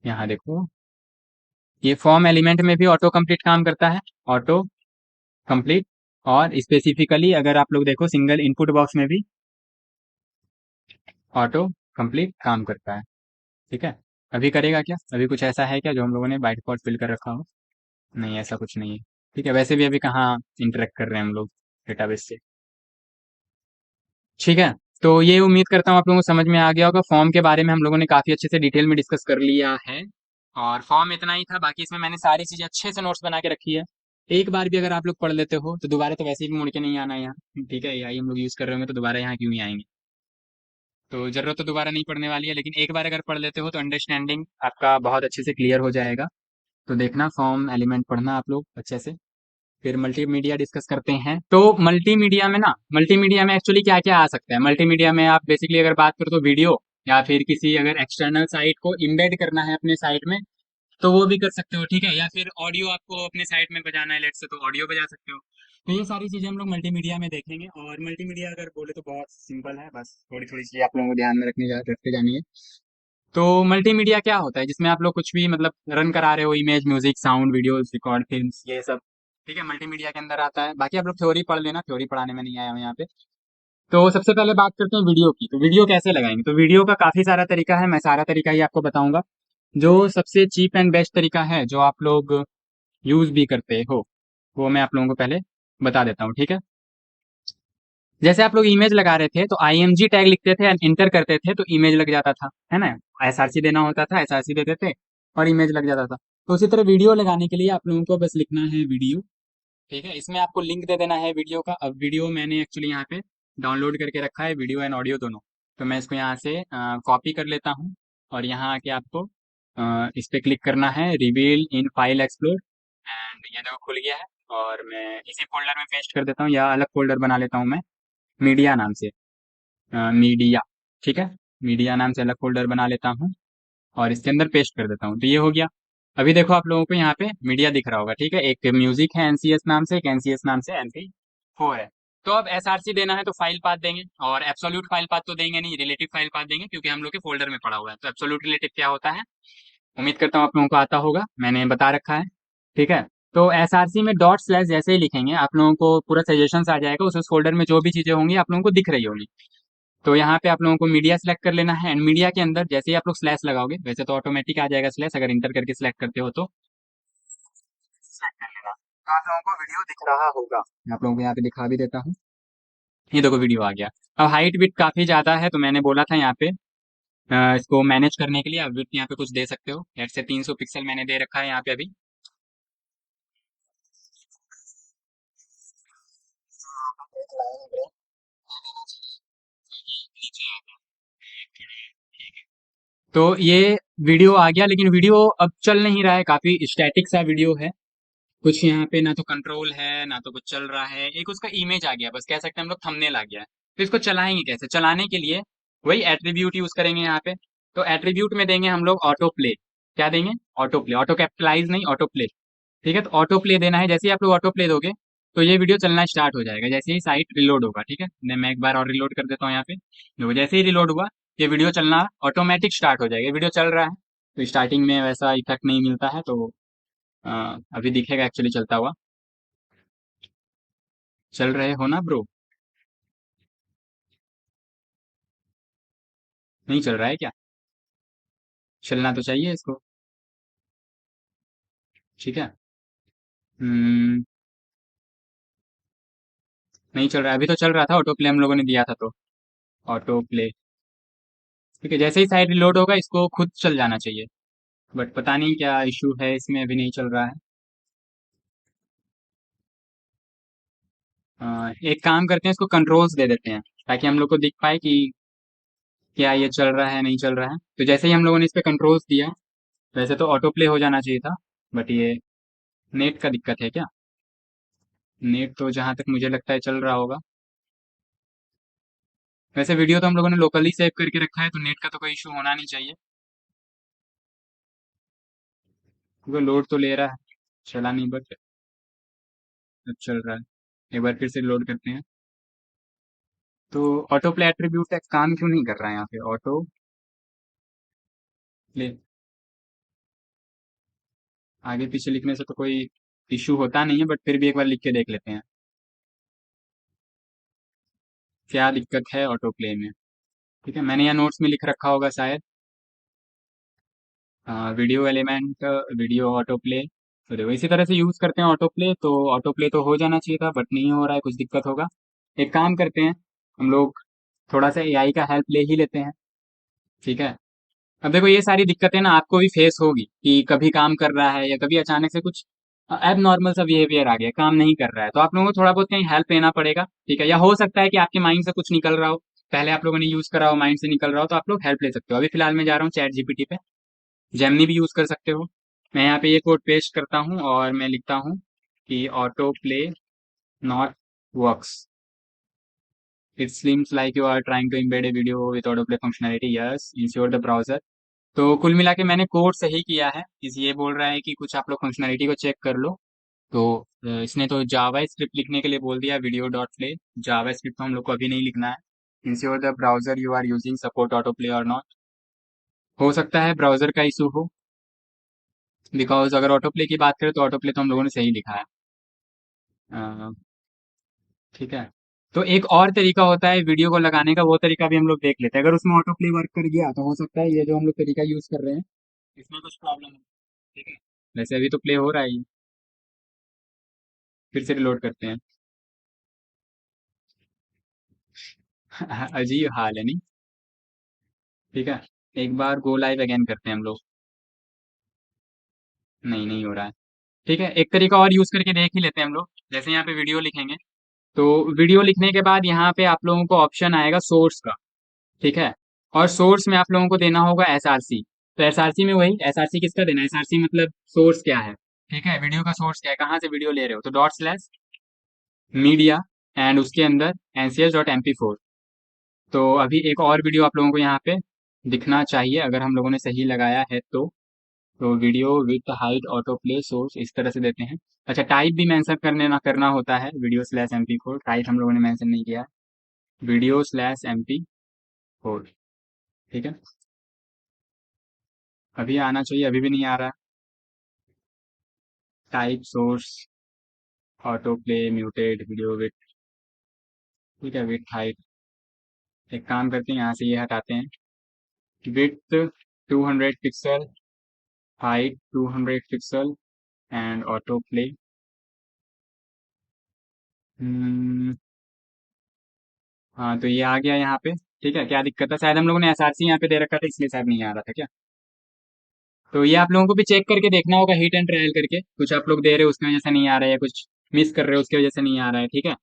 यहाँ देखो, ये फॉर्म एलिमेंट में भी ऑटो कंप्लीट काम करता है, ऑटो कंप्लीट। और स्पेसिफिकली अगर आप लोग देखो, सिंगल इनपुट बॉक्स में भी ऑटो कंप्लीट काम करता है, ठीक है। अभी करेगा क्या? अभी कुछ ऐसा है क्या जो हम लोगों ने बाय डिफॉल्ट फिल कर रखा हो? नहीं, ऐसा कुछ नहीं है, ठीक है। वैसे भी अभी कहाँ इंटरेक्ट कर रहे हैं हम लोग डेटाबेस से, ठीक है। तो ये उम्मीद करता हूँ आप लोगों को समझ में आ गया होगा। फॉर्म के बारे में हम लोगों ने काफ़ी अच्छे से डिटेल में डिस्कस कर लिया है। और फॉर्म इतना ही था, बाकी इसमें मैंने सारी चीज़ें अच्छे से नोट्स बना के रखी है। एक बार भी अगर आप लोग पढ़ लेते हो तो दोबारा तो वैसे भी मुड़ के नहीं आना है यहाँ, ठीक है। यही हम लोग यूज़ कर रहे होंगे तो दोबारा यहाँ क्यों ही आएंगे? तो ज़रूरत तो दोबारा नहीं पढ़ने वाली है, लेकिन एक बार अगर पढ़ लेते हो तो अंडरस्टैंडिंग आपका बहुत अच्छे से क्लियर हो जाएगा। तो देखना, फॉर्म एलिमेंट पढ़ना आप लोग अच्छे से। फिर मल्टीमीडिया डिस्कस करते हैं। तो मल्टीमीडिया में ना, मल्टीमीडिया में एक्चुअली क्या क्या आ सकता है? मल्टीमीडिया में आप बेसिकली अगर बात करो तो वीडियो, या फिर किसी अगर एक्सटर्नल साइट को इम्बेड करना है अपने साइट में, तो वो भी कर सकते हो, ठीक है। या फिर ऑडियो आपको अपने साइट में बजाना है लेट से, तो ऑडियो बजा सकते हो। तो ये सारी चीज़ें हम लोग मल्टीमीडिया में देखेंगे। और मल्टीमीडिया अगर बोले तो बहुत सिंपल है, बस थोड़ी थोड़ी चीज़ें आप लोगों को ध्यान में रखते जानी है। तो मल्टीमीडिया क्या होता है? जिसमें आप लोग कुछ भी मतलब रन करा रहे हो, image, music, sound, videos, record, films, ये सब, ठीक है, मल्टीमीडिया के अंदर आता है। बाकी आप लोग थ्योरी पढ़ लेना, थ्योरी पढ़ाने में नहीं आया हूँ यहाँ पे। तो सबसे पहले बात करते हैं वीडियो की। तो वीडियो कैसे लगाएंगे? तो वीडियो का काफ़ी सारा तरीका है, मैं सारा तरीका ही आपको बताऊंगा। जो सबसे चीप एंड बेस्ट तरीका है, जो आप लोग यूज़ भी करते हो, वो मैं आप लोगों को पहले बता देता हूँ, ठीक है। जैसे आप लोग इमेज लगा रहे थे तो IMG टैग लिखते थे, इंटर करते थे तो इमेज लग जाता था, है ना। SRC देना होता था, SRC देते थे और इमेज लग जाता था। तो उसी तरह वीडियो लगाने के लिए आप लोगों को बस लिखना है वीडियो, ठीक है। इसमें आपको लिंक दे देना है वीडियो का। अब वीडियो मैंने एक्चुअली यहाँ पे डाउनलोड करके रखा है, वीडियो एंड ऑडियो दोनों। तो मैं इसको यहाँ से कॉपी कर लेता हूँ और यहाँ आके आपको इस पे क्लिक करना है, reveal in file explore, and ये देखो खुल गया है। और मैं इसी फोल्डर में पेस्ट कर देता हूँ, या अलग फोल्डर बना लेता हूँ मैं, मीडिया नाम से, मीडिया, ठीक है। मीडिया नाम से अलग फोल्डर बना लेता हूँ और इसके अंदर पेस्ट कर देता हूँ, तो ये हो गया। अभी देखो आप लोगों को यहाँ पे मीडिया दिख रहा होगा, ठीक है। एक म्यूजिक है NCS नाम से, एक NCS नाम से MP4 है। तो अब SRC देना है तो फाइल पाथ देंगे, और एब्सोल्यूट फाइल पाथ तो देंगे नहीं, रिलेटिव फाइल पाथ देंगे, क्योंकि हम लोग के फोल्डर में पड़ा हुआ है। तो एब्सोल्यूट रिलेटिव क्या होता है, उम्मीद करता हूँ आप लोगों को आता होगा, मैंने बता रखा है, ठीक है। तो SRC में डॉट स्लैश जैसे ही लिखेंगे आप लोगों को पूरा सजेशंस आ जाएगा, उस फोल्डर में जो भी चीज़ें होंगी आप लोगों को दिख रही होंगी। तो यहाँ पे आप लोगों को मीडिया सेलेक्ट कर लेना है, एंड मीडिया के अंदर जैसे ही आप लोग स्लैश लगाओगे, वैसे तो ऑटोमेटिक आ जाएगा स्लैश, अगर इंटर करके सिलेक्ट करते हो तो सेलेक्ट कर लेना। तो आप लोगों को वीडियो दिख रहा होगा, मैं आप लोगों को यहाँ पे दिखा भी देता हूँ। ये देखो वीडियो आ गया। अब हाइट विड्थ काफ़ी ज़्यादा है, तो मैंने बोला था यहाँ पे इसको मैनेज करने के लिए आप विड्थ यहाँ पे कुछ दे सकते हो। लेट्स से 300 पिक्सल मैंने दे रखा है यहाँ पे अभी। तो ये वीडियो आ गया, लेकिन वीडियो अब चल नहीं रहा है, काफ़ी स्टैटिक सा वीडियो है। कुछ यहाँ पे ना तो कंट्रोल है ना तो कुछ चल रहा है, एक उसका इमेज आ गया, बस कह सकते हैं हम लोग थंबनेल आ गया है। तो इसको चलाएंगे कैसे? चलाने के लिए वही एट्रीब्यूट यूज करेंगे यहाँ पे। तो एट्रीब्यूट में देंगे हम लोग ऑटो प्ले। क्या देंगे? ऑटो प्ले, ऑटो कैपिटलाइज नहीं, ऑटो प्ले, ठीक है। तो ऑटो प्ले देना है, जैसे ही आप लोग ऑटो प्ले दोगे तो ये वीडियो चलना स्टार्ट हो जाएगा, जैसे ही साइट रिलोड होगा, ठीक है। मैं एक बार और रिलोड कर देता हूँ यहाँ पे। देखो जैसे ही रिलोड हुआ, ये वीडियो चलना ऑटोमेटिक स्टार्ट हो जाएगा। वीडियो चल रहा है, तो स्टार्टिंग में वैसा इफेक्ट नहीं मिलता है, तो अभी दिखेगा एक्चुअली चलता हुआ। चल रहे हो ना ब्रो? नहीं चल रहा है क्या? चलना तो चाहिए इसको, ठीक है। हम्म, नहीं चल रहा है, अभी तो चल रहा था, ऑटो प्ले हम लोगों ने दिया था तो। Auto play. ठीक है, जैसे ही साइट रिलोड होगा इसको खुद चल जाना चाहिए, बट पता नहीं क्या इशू है इसमें, अभी नहीं चल रहा है। एक काम करते हैं, इसको कंट्रोल्स दे देते हैं ताकि हम लोग को दिख पाए कि क्या ये चल रहा है नहीं चल रहा है। तो जैसे ही हम लोगों ने इस पे कंट्रोल्स दिया, वैसे तो ऑटो प्ले हो जाना चाहिए था, बट ये नेट का दिक्कत है क्या? नेट तो जहां तक मुझे लगता है चल रहा होगा। वैसे वीडियो तो हम लोगों ने लोकली सेव करके रखा है, तो नेट का तो कोई इशू होना नहीं चाहिए, क्योंकि लोड तो ले रहा है, चला नहीं, बट अब चल रहा है। एक बार फिर से लोड करते हैं। तो ऑटो प्ले एट्रीब्यूट काम क्यों नहीं कर रहा है यहाँ पे? ऑटो प्ले आगे पीछे लिखने से तो कोई इशू होता नहीं है, बट फिर भी एक बार लिख के देख लेते हैं क्या दिक्कत है ऑटो प्ले में। ठीक है, मैंने यहाँ नोट्स में लिख रखा होगा शायद, video element, video auto play. तो देखो इसी तरह से यूज करते हैं ऑटो प्ले, तो ऑटो प्ले तो हो जाना चाहिए था, बट नहीं हो रहा है, कुछ दिक्कत होगा। एक काम करते हैं हम लोग, थोड़ा सा एआई का हेल्प ले ही लेते हैं। ठीक है, अब देखो ये सारी दिक्कतें ना आपको भी फेस होगी कि कभी काम कर रहा है या कभी अचानक से कुछ एब नॉर्मल सा बिहेवियर आ गया, काम नहीं कर रहा है, तो आप लोगों को थोड़ा बहुत कहीं हेल्प लेना पड़ेगा। ठीक है, या हो सकता है कि आपके माइंड से कुछ निकल रहा हो, पहले आप लोगों ने यूज करा हो, माइंड से निकल रहा हो, तो आप लोग हेल्प ले सकते हो। अभी फिलहाल मैं जा रहा हूँ चैट जीपीटी पे, जेमनी भी यूज कर सकते हो। मैं यहाँ पे ये कोड पेस्ट करता हूँ और मैं लिखता हूँ कि auto play not works, it seems like you are trying to embed a video with auto play functionality, yes ensure the browser. तो कुल मिला के मैंने कोड सही किया है, इस ये बोल रहा है कि कुछ आप लोग फंक्शनैलिटी को चेक कर लो। तो इसने तो जावा स्क्रिप्ट लिखने के लिए बोल दिया, video dot play. JavaScript तो हम लोग को अभी नहीं लिखना है। Ensure the browser you are using support auto play और नॉट। हो सकता है ब्राउजर का इशू हो, बिकॉज अगर ऑटो प्ले की बात करें तो ऑटो प्ले तो हम लोगों ने सही लिखा है। अ, ठीक है, तो एक और तरीका होता है वीडियो को लगाने का, वो तरीका भी हम लोग देख लेते हैं। अगर उसमें ऑटो प्ले वर्क कर गया तो हो सकता है ये जो हम लोग तरीका यूज कर रहे हैं इसमें कुछ प्रॉब्लम है। ठीक है, वैसे अभी तो प्ले हो रहा है ये, फिर से रिलोड करते हैं। अजीब हाल है नहीं। ठीक है, एक बार गो लाइव अगेन करते हैं हम लोग। नहीं, नहीं हो रहा है। ठीक है, एक तरीका और यूज करके देख ही लेते हैं हम लोग। जैसे यहाँ पे वीडियो लिखेंगे, तो वीडियो लिखने के बाद यहाँ पे आप लोगों को ऑप्शन आएगा सोर्स का। ठीक है, और सोर्स में आप लोगों को देना होगा एसआरसी। तो एसआरसी में वही, एसआरसी किसका देना है, एसआरसी मतलब सोर्स क्या है। ठीक है, वीडियो का सोर्स क्या है, कहाँ से वीडियो ले रहे हो, तो डॉट स्लैश मीडिया एंड उसके अंदर ncs.mp4। तो अभी एक और वीडियो आप लोगों को यहाँ पे दिखना चाहिए अगर हम लोगों ने सही लगाया है तो video with height auto play source इस तरह से देते हैं। अच्छा, टाइप भी मेंशन करने ना करना होता है, वीडियो स्लैश MP4, टाइप हम लोगों ने मेंशन नहीं किया, वीडियो स्लैश MP4। ठीक है, अभी आना चाहिए, अभी भी नहीं आ रहा। Type source auto play muted video with. ठीक है, विथ हाइट, एक काम करते हैं यहाँ से ये हटाते हैं, with 200 pixel, height 200 pixel and auto play. हाँ, तो ये आ गया यहाँ पे। ठीक है, क्या दिक्कत है, शायद हम लोगों ने एसआरसी यहाँ पे दे रखा था इसलिए शायद नहीं आ रहा था क्या। तो ये आप लोगों को भी चेक करके देखना होगा, हिट एंड ट्रायल करके, कुछ आप लोग दे रहे हो उसकी वजह से नहीं आ रहा है, या कुछ मिस कर रहे हो उसकी वजह से नहीं आ रहा है। ठीक है,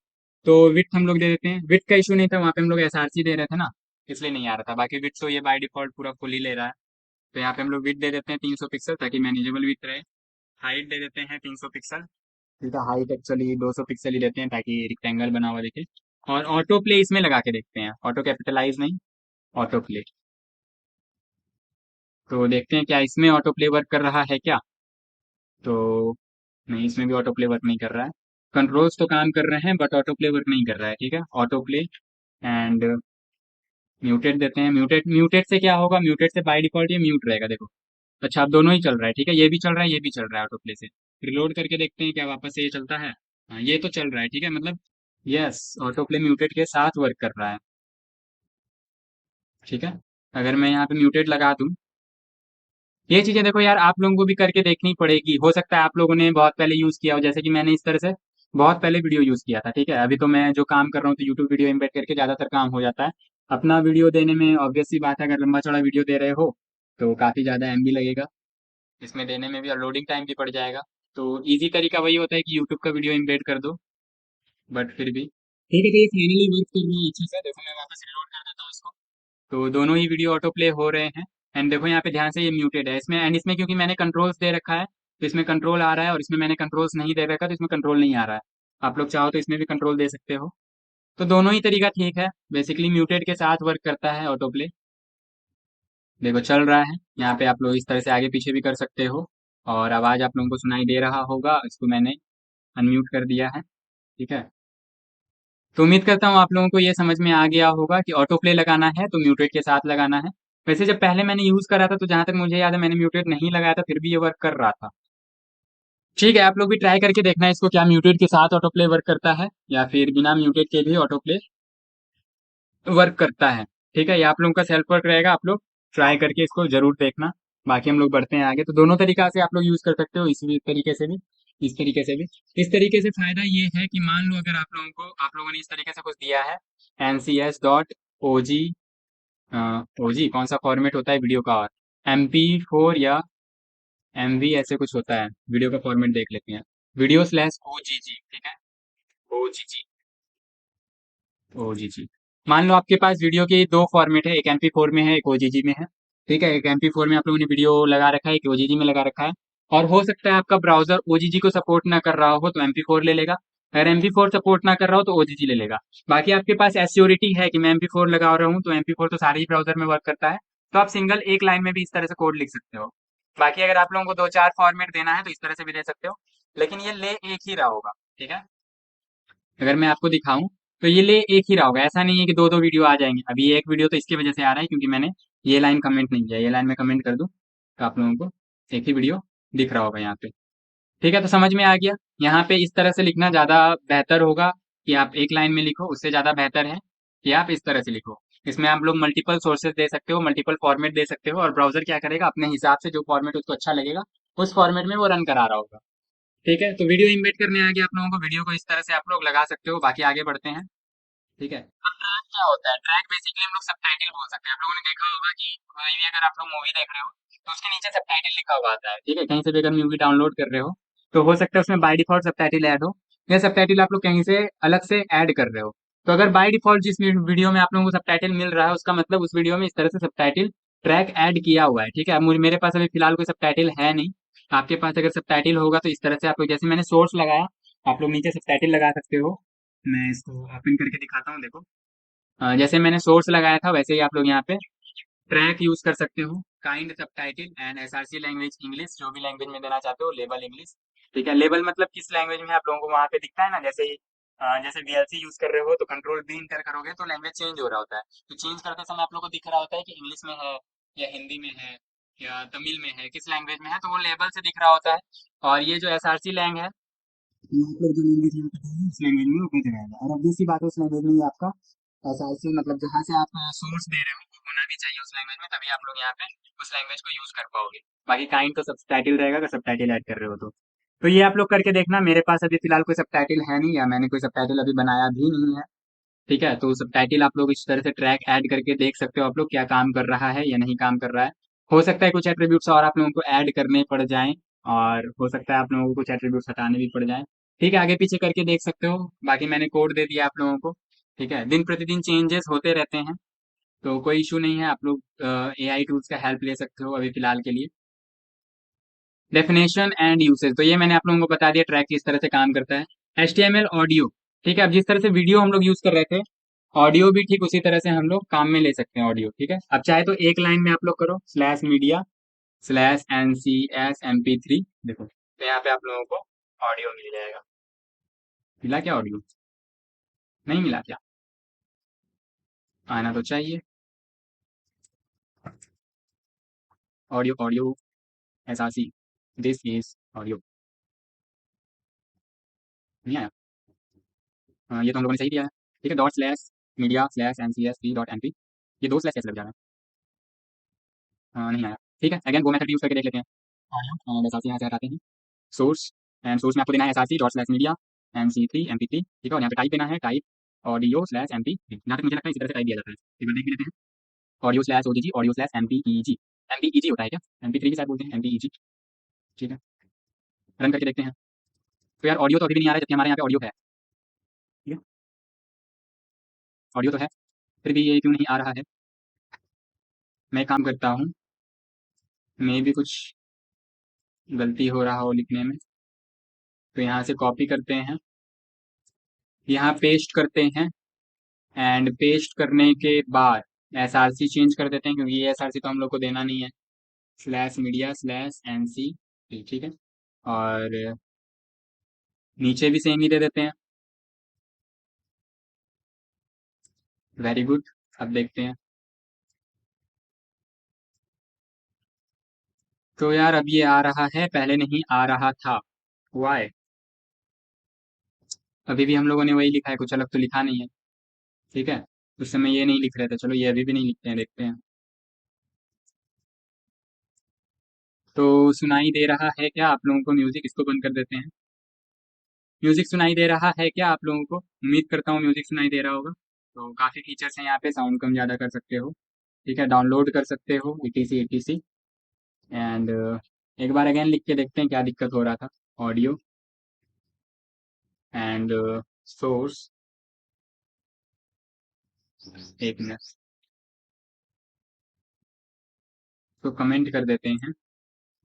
तो विथ हम लोग दे देते हैं, विथ का इशू नहीं था, वहाँ पे हम लोग एसआरसी दे रहे थे ना, इसलिए नहीं आ रहा था। बाकी विथ तो ये बाय डिफॉल्ट पूरा फुल ही ले रहा है, तो यहाँ पे हम लोग विथ दे देते हैं 300 पिक्सल ताकि मैनेजेबल विथ रहे। हाइट दे देते हैं 300 पिक्सल। ठीक है, हाइट एक्चुअली 200 पिक्सल ही देते हैं ताकि रिक्टेंगल बना हुआ दिखे। और ऑटो प्ले इसमें लगा के देखते हैं, ऑटो कैपिटलाइज नहीं, ऑटो प्ले। तो देखते हैं क्या इसमें ऑटो प्ले वर्क कर रहा है क्या। तो नहीं, इसमें भी ऑटो प्ले वर्क नहीं कर रहा है। कंट्रोल्स तो काम कर रहे हैं बट ऑटो प्ले वर्क नहीं कर रहा है। ठीक है, ऑटो प्ले एंड म्यूटेड देते हैं। म्यूटेड, म्यूटेड से क्या होगा, म्यूटेड से बाय डिफॉल्ट ये म्यूट रहेगा, देखो। अच्छा, अब दोनों ही चल रहा है। ठीक है, ये भी चल रहा है, ये भी चल रहा है ऑटो प्ले से। रिलोड करके देखते हैं क्या वापस से ये चलता है। हाँ, ये तो चल रहा है। ठीक है, मतलब यस, ऑटो प्ले म्यूटेड के साथ वर्क कर रहा है। ठीक है, अगर मैं यहाँ पे म्यूटेड लगा दूं, ये चीजें देखो यार आप लोगों को भी करके देखनी पड़ेगी, हो सकता है आप लोगों ने बहुत पहले यूज किया हो, जैसे कि मैंने इस तरह से बहुत पहले वीडियो यूज़ किया था, ठीक है। अभी तो मैं जो काम कर रहा हूँ तो यूट्यूब वीडियो एम्बेड करके ज़्यादातर काम हो जाता है। अपना वीडियो देने में ऑब्वियस सी बात है, अगर लंबा चौड़ा वीडियो दे रहे हो तो काफ़ी ज़्यादा एमबी लगेगा इसमें देने में भी, और लोडिंग टाइम भी पड़ जाएगा। तो ईजी तरीका वही होता है कि यूट्यूब का वीडियो एम्बेड कर दो, बट फिर भी ठीक है। तो ये फाइनली वर्क कर रहा है अच्छे से, देखो मैं वापस रिलोड कर देता हूँ इसको। तो दोनों ही वीडियो ऑटो प्ले हो रहे हैं। एंड देखो यहाँ पे ध्यान से, ये म्यूटेड है इसमें, एंड इसमें क्योंकि मैंने कंट्रोल्स दे रखा है तो इसमें कंट्रोल आ रहा है, और इसमें मैंने कंट्रोल्स नहीं दे रखा तो इसमें कंट्रोल नहीं आ रहा है। आप लोग चाहो तो इसमें भी कंट्रोल दे सकते हो। तो दोनों ही तरीका ठीक है, बेसिकली म्यूटेड के साथ वर्क करता है ऑटो प्ले। देखो चल रहा है यहाँ पे, आप लोग इस तरह से आगे पीछे भी कर सकते हो, और आवाज़ आप लोगों को सुनाई दे रहा होगा, इसको मैंने अनम्यूट कर दिया है, ठीक है। तो उम्मीद करता हूँ आप लोगों को ये समझ में आ गया होगा कि ऑटो प्ले लगाना है तो म्यूटेट के साथ लगाना है। वैसे जब पहले मैंने यूज़ करा था तो जहाँ तक मुझे याद है मैंने म्यूटेट नहीं लगाया था, फिर भी ये वर्क कर रहा था। ठीक है, आप लोग भी ट्राई करके देखना है इसको, क्या म्यूटेट के साथ ऑटो प्ले वर्क करता है या फिर बिना म्यूटेट के भी ऑटो प्ले वर्क करता है। ठीक है, ये आप लोगों का सेल्फ वर्क रहेगा, आप लोग ट्राई करके इसको जरूर देखना। बाकी हम लोग बढ़ते हैं आगे। तो दोनों तरीका से आप लोग यूज़ कर सकते हो, इसी तरीके से भी, इस तरीके से भी। इस तरीके से फायदा ये है कि मान लो अगर आप लोगों ने इस तरीके से कुछ दिया है, ncs.og, ओजी कौन सा फॉर्मेट होता है वीडियो का, और MP4 या MV ऐसे कुछ होता है, वीडियो का फॉर्मेट देख लेते हैं। वीडियो स्लैश OGG, ठीक है, OGG, OGG। मान लो आपके पास वीडियो के दो फॉर्मेट है, एक MP4 में है, एक OGG में है। ठीक है, एक MP4 में आप लोगों ने वीडियो लगा रखा है, एक OGG में लगा रखा है। और हो सकता है आपका ब्राउजर OGG को सपोर्ट ना कर रहा हो तो MP4 ले लेगा, अगर MP4 सपोर्ट ना कर रहा हो तो OGG ले लेगा। बाकी आपके पास एश्योरिटी है कि मैं MP4 लगा रहा हूँ तो MP4 तो सारे ही ब्राउजर में वर्क करता है, तो आप सिंगल एक लाइन में भी इस तरह से कोड लिख सकते हो। बाकी अगर आप लोगों को दो चार फॉर्मेट देना है तो इस तरह से भी दे सकते हो, लेकिन ये ले एक ही रहा होगा, ठीक है। अगर मैं आपको दिखाऊं तो ये ले एक ही रहा होगा, ऐसा नहीं है कि दो दो वीडियो आ जाएंगे। अभी ये एक वीडियो तो इसकी वजह से आ रहा है क्योंकि मैंने ये लाइन कमेंट नहीं किया, ये लाइन मैं कमेंट कर दूं तो आप लोगों को एक ही वीडियो दिख रहा होगा यहाँ पे। ठीक है, तो समझ में आ गया। यहाँ पे इस तरह से लिखना ज़्यादा बेहतर होगा कि आप एक लाइन में लिखो, उससे ज़्यादा बेहतर है कि आप इस तरह से लिखो। इसमें आप लोग मल्टीपल सोर्सेज दे सकते हो, मल्टीपल फॉर्मेट दे सकते हो, और ब्राउजर क्या करेगा अपने हिसाब से जो फॉर्मेट उसको अच्छा लगेगा उस फॉर्मेट में वो रन करा रहा होगा। ठीक है, तो वीडियो इम्बेड करने आ गया आप लोगों को, वीडियो को इस तरह से आप लोग लगा सकते हो। बाकी आगे बढ़ते हैं, ठीक है। अब ट्रैक क्या होता है? ट्रैक बेसिकली हम लोग सबटाइटल बोल सकते हैं। आप लोगों ने देखा होगा कि कोई भी अगर आप लोग मूवी देख रहे हो तो उसके नीचे सबटाइटल लिखा हुआ आता है, ठीक है। कहीं से भी अगर मूवी डाउनलोड कर रहे हो तो हो सकता है उसमें बाय डिफॉल्ट सबटाइटल ऐड हो, या सबटाइटल आप लोग कहीं से अलग से ऐड कर रहे हो। तो अगर बाय डिफॉल्ट जिस वीडियो में आप लोगों को सबटाइटल मिल रहा है उसका मतलब उस वीडियो में इस तरह से सबटाइटल ट्रैक ऐड किया हुआ है, ठीक है। अब मुझे मेरे पास अभी फिलहाल कोई सबटाइटल है नहीं। आपके पास अगर सबटाइटल होगा तो इस तरह से आप लोग, जैसे मैंने सोर्स लगाया, आप लोग नीचे सबटाइटल लगा सकते हो। मैं इसको ओपन करके दिखाता हूँ, देखो। जैसे मैंने सोर्स लगाया था वैसे ही आप लोग यहाँ पे ट्रैक यूज कर सकते हो, kind subtitle and SRC language English, जो भी लैंग्वेज में देना चाहते हो, लेबल इंग्लिश। ठीक है, लेबल मतलब किस लैंग्वेज में आप लोगों को वहाँ पे दिखता है ना, जैसे जैसे VLC यूज कर रहे हो तो कंट्रोल B इंटर करोगे तो लैंग्वेज चेंज हो रहा होता है। तो चेंज करते समय आप लोग को दिख रहा होता है कि इंग्लिश में है या हिंदी में है या तमिल में है, किस लैंग्वेज में है, तो वो लेबल से दिख रहा होता है। और ये जो SRC लैंग है, ये आप लोग जो लैंग्वेज यहाँ पे कहेंगे उस लैंग्वेज में वो भेज रहेगा, और अब दूसरी बात है उस लैंग्वेज में ही आपका SRC मतलब जहाँ से आप सोर्स दे रहे हो वो होना भी चाहिए उस लैंग्वेज में, तभी आप लोग यहाँ पे उस लैंग्वेज को यूज कर पाओगे। बाकी काइंड तो सबटाइटल रहेगा अगर सबटाइटल ऐड कर रहे हो तो ये आप लोग करके देखना। मेरे पास अभी फिलहाल कोई सबटाइटल है नहीं, या मैंने कोई सबटाइटल अभी बनाया भी नहीं है। ठीक है, तो सबटाइटल आप लोग इस तरह से ट्रैक ऐड करके देख सकते हो आप लोग क्या काम कर रहा है या नहीं काम कर रहा है। हो सकता है कुछ एट्रीब्यूट्स और आप लोगों को ऐड करने पड़ जाएं, और हो सकता है आप लोगों को कुछ एट्रीब्यूट्स हटाने भी पड़ जाएं। ठीक है, आगे पीछे करके देख सकते हो। बाकी मैंने कोड दे दिया आप लोगों को। ठीक है, दिन प्रतिदिन चेंजेस होते रहते हैं तो कोई इशू नहीं है, आप लोग AI टूल्स का हेल्प ले सकते हो अभी फिलहाल के लिए। डेफिनेशन एंड यूसेज, तो ये मैंने आप लोगों को बता दिया ट्रैक किस तरह से काम करता है। HTML ऑडियो, ठीक है। अब जिस तरह से वीडियो हम लोग यूज कर रहे थे, ऑडियो भी ठीक उसी तरह से हम लोग काम में ले सकते हैं ऑडियो, ठीक है। अब चाहे तो एक लाइन में आप लोग करो slash media slash NCS MP3, देखो तो यहाँ पे आप लोगों को ऑडियो मिल जाएगा। मिला क्या ऑडियो? नहीं मिला क्या? आना तो चाहिए। Audio audio SRC, this is audio. नहीं आया? ये तो हम लोगों ने सही दिया है। ठीक है, dot slash media slash NCS3.MP, ये दो स्लैश कैसे लग जा रहा है? नहीं आया। ठीक है, अगेन गो मेथड यूज करके देख लेते हैं। ऑडियो एंड SRC यहाँ से हटाते हैं, सोर्स, एंड सोर्स में आपको देना है SRC dot slash media MC3 MP3, ठीक है। और यहाँ पे टाइप देना है, टाइप ऑडियो स्लैश MP, यहाँ तक मुझे लगता है इसी तरह से टाइप दिया जाता है। एक बार देख भी लेते हैं, audio slash OGG, audio slash MPEG, MPEG होता है क्या? MP3 भी शायद बोलते हैं, MPEG, ठीक है। रन करके देखते हैं। तो यार ऑडियो तो अभी भी नहीं आ रहा है, जबकि हमारे यहाँ पे ऑडियो है, ठीक है, ऑडियो तो है, फिर भी ये क्यों नहीं आ रहा है? मैं काम करता हूँ, मैं भी कुछ गलती हो रहा हो लिखने में। तो यहाँ से कॉपी करते हैं, यहाँ पेस्ट करते हैं, एंड पेस्ट करने के बाद SRC चेंज कर देते हैं, क्योंकि ये SRC तो हम लोग को देना नहीं है, स्लैश मीडिया स्लैश NC, ठीक है। और नीचे भी सेम ही दे देते हैं। वेरी गुड, अब देखते हैं। तो यार अब ये आ रहा है, पहले नहीं आ रहा था, वाई? अभी भी हम लोगों ने वही लिखा है, कुछ अलग तो लिखा नहीं है, ठीक है। उस समय ये नहीं लिख रहे थे, चलो ये अभी भी नहीं लिखते हैं, देखते हैं। तो सुनाई दे रहा है क्या आप लोगों को म्यूजिक? इसको बंद कर देते हैं। म्यूजिक सुनाई दे रहा है क्या आप लोगों को? उम्मीद करता हूँ म्यूजिक सुनाई दे रहा होगा। तो काफ़ी फीचर्स हैं यहाँ पे, साउंड कम ज़्यादा कर सकते हो, ठीक है, डाउनलोड कर सकते हो, etc etc। एंड एक बार अगेन लिख के देखते हैं क्या दिक्कत हो रहा था। ऑडियो एंड सोर्स, एक मिनट, तो कमेंट कर देते हैं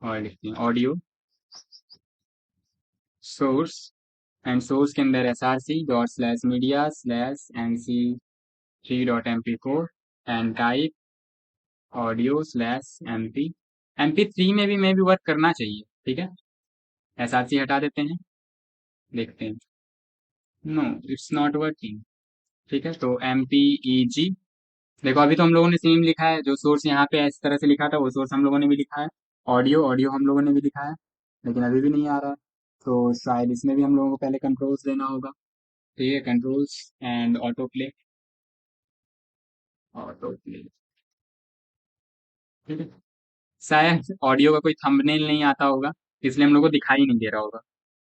और लिखते हैं ऑडियो सोर्स, एंड सोर्स के अंदर src.media/nc3.mp4 and type audio slash MP3 में भी वर्क करना चाहिए, ठीक है। SRC हटा देते हैं, देखते हैं। नो, इट्स नॉट वर्किंग, ठीक है। तो MPEG, देखो अभी तो हम लोगों ने सेम लिखा है, जो सोर्स यहाँ पे इस तरह से लिखा था वो सोर्स हम लोगों ने भी लिखा है, ऑडियो ऑडियो हम लोगों ने भी लिखा है, लेकिन अभी भी नहीं आ रहा है। तो शायद इसमें भी हम लोगों को पहले कंट्रोल्स देना होगा, ठीक है, controls and auto play, auto play, ठीक है। शायद ऑडियो का कोई थंबनेल नहीं आता होगा, इसलिए हम लोग को दिखाई नहीं दे रहा होगा,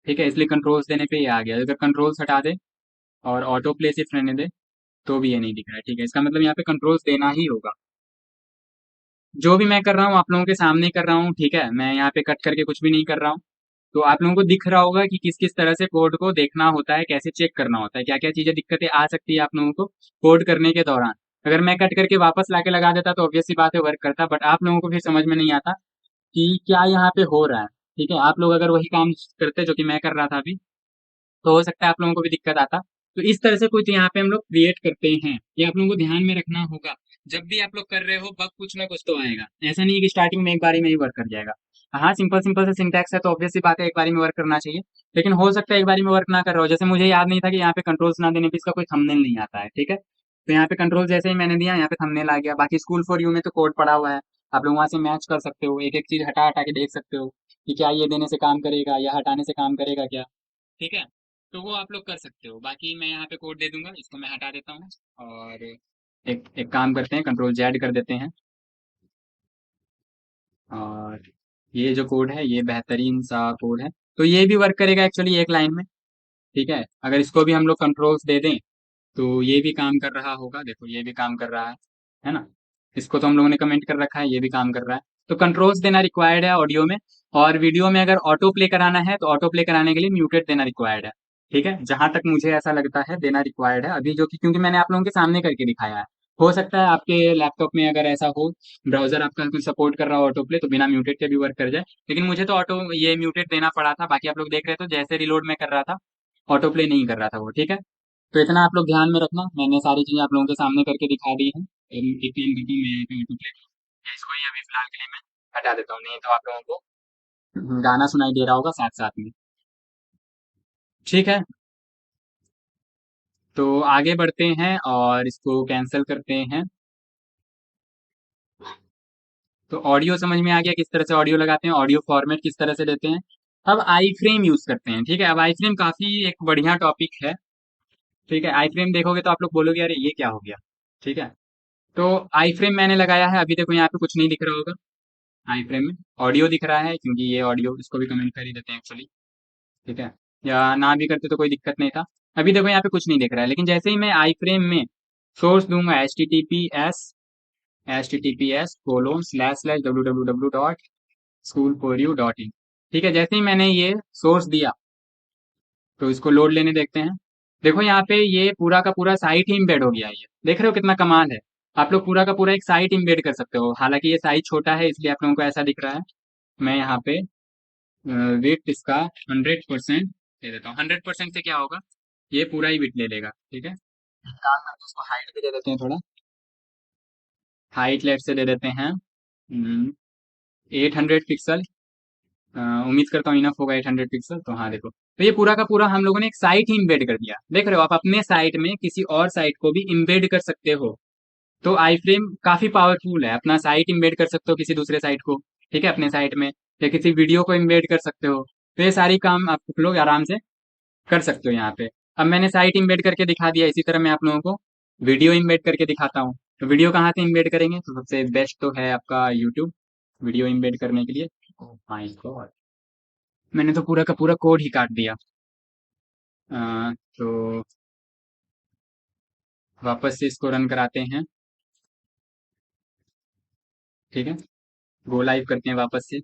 ठीक है, इसलिए कंट्रोल्स देने पे ये आ गया। अगर कंट्रोल्स हटा दे और ऑटो प्ले सिर्फ रहने दे तो भी ये नहीं दिख रहा है, ठीक है। इसका मतलब यहाँ पे कंट्रोल्स देना ही होगा। जो भी मैं कर रहा हूँ आप लोगों के सामने कर रहा हूँ, ठीक है, मैं यहाँ पे कट करके कुछ भी नहीं कर रहा हूँ। तो आप लोगों को दिख रहा होगा कि किस किस तरह से कोड को देखना होता है, कैसे चेक करना होता है, क्या क्या चीजें दिक्कतें आ सकती है आप लोगों को कोड करने के दौरान। अगर मैं कट करके वापस लाके लगा देता तो ऑब्वियस सी बात है वर्क करता, बट आप लोगों को फिर समझ में नहीं आता कि क्या यहाँ पे हो रहा है, ठीक है। आप लोग अगर वही काम करते जो कि मैं कर रहा था अभी, तो हो सकता है आप लोगों को भी दिक्कत आता। तो इस तरह से कुछ यहाँ पे हम लोग क्रिएट करते हैं, ये आप लोगों को ध्यान में रखना होगा। जब भी आप लोग कर रहे हो बग कुछ ना कुछ तो आएगा, ऐसा नहीं है कि स्टार्टिंग में एक बारी में ही वर्क कर जाएगा। हाँ, सिंपल सिंपल से सिंटैक्स है तो ऑब्वियस सी बात है एक बारी में वर्क करना चाहिए, लेकिन हो सकता है एक बारी में वर्क ना कर रहा हो। जैसे मुझे याद नहीं था कि यहाँ पे कंट्रोल्स ना देने पे इसका कोई थंबनेल नहीं आता है, ठीक है। तो यहाँ पे कंट्रोल जैसे ही मैंने दिया यहाँ पे थंबनेल आ गया। बाकी स्कूल फॉर यू में तो कोड पड़ा हुआ है, आप लोग वहां से मैच कर सकते हो, एक एक चीज हटा हटा के देख सकते हो कि क्या ये देने से काम करेगा या हटाने से काम करेगा क्या, ठीक है। तो वो आप लोग कर सकते हो। बाकी मैं यहाँ पे कोड दे दूंगा, इसको मैं हटा देता हूँ। और एक एक काम करते हैं, कंट्रोल जेड कर देते हैं। और ये जो कोड है ये बेहतरीन सा कोड है, तो ये भी वर्क करेगा एक्चुअली एक लाइन में, ठीक है। अगर इसको भी हम लोग कंट्रोल्स दे दें तो ये भी काम कर रहा होगा, देखो ये भी काम कर रहा है ना। इसको तो हम लोगों ने कमेंट कर रखा है, ये भी काम कर रहा है। तो कंट्रोल्स देना रिक्वायर्ड है ऑडियो में। और वीडियो में अगर ऑटो प्ले कराना है तो ऑटो प्ले कराने के लिए म्यूटेड देना रिक्वायर्ड है, ठीक है, जहां तक मुझे ऐसा लगता है देना रिक्वायर्ड है अभी, जो कि क्योंकि मैंने आप लोगों के सामने करके दिखाया है। हो सकता है आपके लैपटॉप में अगर ऐसा हो, ब्राउजर आपका कुछ सपोर्ट कर रहा हो ऑटो प्ले, तो बिना म्यूटेड के भी वर्क कर जाए, लेकिन मुझे तो ऑटो ये म्यूटेड देना पड़ा था। बाकी आप लोग देख रहे थे जैसे रिलोड में कर रहा था ऑटो प्ले नहीं कर रहा था वो, ठीक है। तो इतना आप लोग ध्यान में रखना, मैंने सारी चीजें आप लोगों के सामने करके दिखा दी हैं। एक काम करता हूँ मैं यहाँ पे ऑटो प्ले, इसको ही अभी फिलहाल के लिए मैं हटा देता हूँ, नहीं तो आप लोगों को गाना सुनाई दे रहा होगा साथ साथ में, ठीक है। तो आगे बढ़ते हैं और इसको कैंसिल करते हैं। तो ऑडियो समझ में आ गया किस तरह से ऑडियो लगाते हैं, ऑडियो फॉर्मेट किस तरह से देते हैं। अब आई फ्रेम यूज करते हैं, ठीक है। अब आई फ्रेम काफी एक बढ़िया टॉपिक है, ठीक है। आई फ्रेम देखोगे तो आप लोग बोलोगे अरे ये क्या हो गया, ठीक है। तो आई फ्रेम मैंने लगाया है, अभी देखो यहाँ पे कुछ नहीं दिख रहा होगा आई फ्रेम में, ऑडियो दिख रहा है क्योंकि ये ऑडियो, इसको भी कमेंट कर ही देते हैं एक्चुअली, ठीक है। या ना भी करते तो कोई दिक्कत नहीं था। अभी देखो यहाँ पे कुछ नहीं दिख रहा है, लेकिन जैसे ही मैं आई फ्रेम में सोर्स दूंगा https://www.school4u.in, ठीक है। जैसे ही मैंने ये सोर्स दिया तो इसको लोड लेने देखते हैं। देखो यहाँ पे ये पूरा का पूरा साइट ही इम्बेड हो गया है। ये देख रहे हो कितना कमाल है। आप लोग पूरा का पूरा एक साइट इम्बेड कर सकते हो, हालांकि ये साइज छोटा है इसलिए आप लोगों को ऐसा दिख रहा है। मैं यहाँ पे वेट इसका 100% दे देता हूँ। 100% से क्या होगा, ये पूरा ही बिट ले लेगा, ठीक है। एक काम करते हैं, उसको हाइट भी दे देते हैं थोड़ा। हाइट लेट से दे देते हैं 800 पिक्सल। उम्मीद करता हूँ इनफ होगा 800 पिक्सल। तो हाँ देखो, तो ये पूरा का पूरा हम लोगों ने एक साइट ही इम्बेड कर दिया। देख रहे हो, आप अपने साइट में किसी और साइट को भी इम्बेड कर सकते हो। तो आई फ्रेम काफी पावरफुल है, अपना साइट इम्बेड कर सकते हो किसी दूसरे साइट को, ठीक है, अपने साइट में, या किसी वीडियो को इम्बेड कर सकते हो। तो ये सारी काम आप लोग आराम से कर सकते हो यहाँ पे। अब मैंने साइट इम्बेड करके दिखा दिया, इसी तरह मैं आप लोगों को वीडियो इम्बेड करके दिखाता हूँ। तो वीडियो कहाँ से इम्बेड करेंगे, तो सबसे बेस्ट तो है आपका यूट्यूब वीडियो इम्बेड करने के लिए। ओह माय गॉड, मैंने तो पूरा का पूरा कोड ही काट दिया। तो वापस से इसको रन कराते हैं, ठीक है। गो लाइव करते हैं वापस से,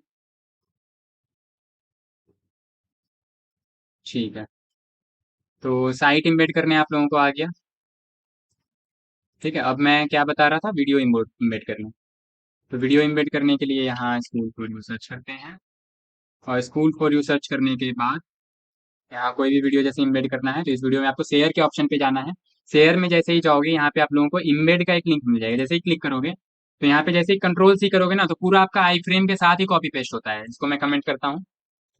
ठीक है। तो साइट इम्बेड करने आप लोगों को आ गया, ठीक है। अब मैं क्या बता रहा था, वीडियो इम्बेड करना। तो वीडियो इम्बेड करने के लिए यहाँ स्कूल फॉर यू सर्च करते हैं, और स्कूल फॉर यू सर्च करने के बाद यहाँ कोई भी वीडियो जैसे इम्बेड करना है तो इस वीडियो में आपको शेयर के ऑप्शन पे जाना है। शेयर में जैसे ही जाओगे यहाँ पे आप लोगों को इम्बेड का एक लिंक मिल जाएगा। जैसे ही क्लिक करोगे तो यहाँ पे जैसे ही कंट्रोल सी करोगे ना, तो पूरा आपका आई फ्रेम के साथ ही कॉपी पेस्ट होता है। इसको मैं कमेंट करता हूँ,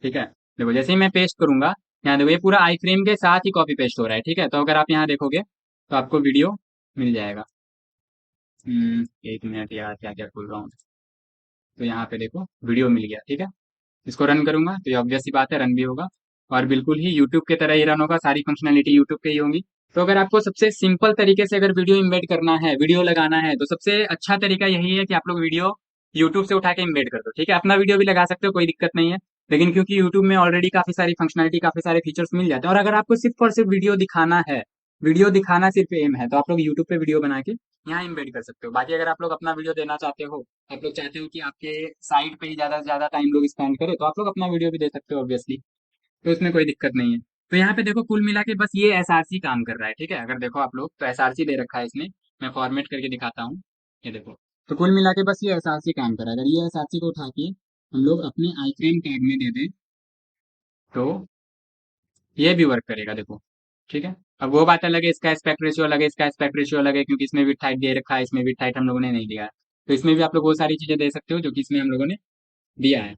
ठीक है। देखो जैसे ही मैं पेस्ट करूंगा, यहाँ देखो ये पूरा आई फ्रेम के साथ ही कॉपी पेस्ट हो रहा है, ठीक है। तो अगर आप यहाँ देखोगे तो आपको वीडियो मिल जाएगा। 1 मिनट यार, क्या क्या खोल रहा हूँ। तो यहाँ पे देखो वीडियो मिल गया, ठीक है। इसको रन करूंगा तो ये ऑब्वियस सी बात है, रन भी होगा, और बिल्कुल ही यूट्यूब की तरह ही रन होगा। सारी फंक्शनैलिटी यूट्यूब पे ही होंगी। तो अगर आपको सबसे सिंपल तरीके से अगर वीडियो इम्बेड करना है, वीडियो लगाना है, तो सबसे अच्छा तरीका यही है कि आप लोग वीडियो यूट्यूब से उठा के इम्बेड कर दो, ठीक है। अपना वीडियो भी लगा सकते हो, कोई दिक्कत नहीं है। लेकिन क्योंकि यूट्यूब में ऑलरेडी काफी सारी फंक्शनैलिटी, काफी सारे फीचर्स मिल जाते हैं, और अगर आपको सिर्फ और सिर्फ वीडियो दिखाना है, वीडियो दिखाना सिर्फ एम है, तो आप लोग यूट्यूब पे वीडियो बना के यहाँ इम्बेड कर सकते हो। बाकी अगर आप लोग अपना वीडियो देना चाहते हो, आप लोग चाहते हो कि आपके साइट पे ही ज्यादा से ज्यादा टाइम लोग स्पेंड करें, तो आप लोग अपना वीडियो भी दे सकते हो ऑब्वियसली। तो इसमें कोई दिक्कत नहीं है। तो यहाँ पे देखो कुल मिला के बस ये एसआरसी काम कर रहा है, ठीक है। अगर देखो आप लोग तो एसआरसी दे रखा है इसमें, मैं फॉर्मेट करके दिखाता हूँ, ये देखो। तो कुल मिला के बस ये एसआरसी काम कर रहा है। अगर ये एसआरसी को उठा के हम लोग अपने आई फ्रेम टैग में दे दें तो ये भी वर्क करेगा, देखो, ठीक है। अब वो बात अलग है, इसका एस्पेक्ट रेशियो अलग है, इसका एस्पेक्ट रेशियो अलग है, क्योंकि इसमें विड्थ हाइट दे रखा है, इसमें विड्थ हाइट हम लोगों ने नहीं दिया है। तो इसमें भी आप लोग वो सारी चीजें दे सकते हो जो कि इसमें हम लोगों ने दिया है,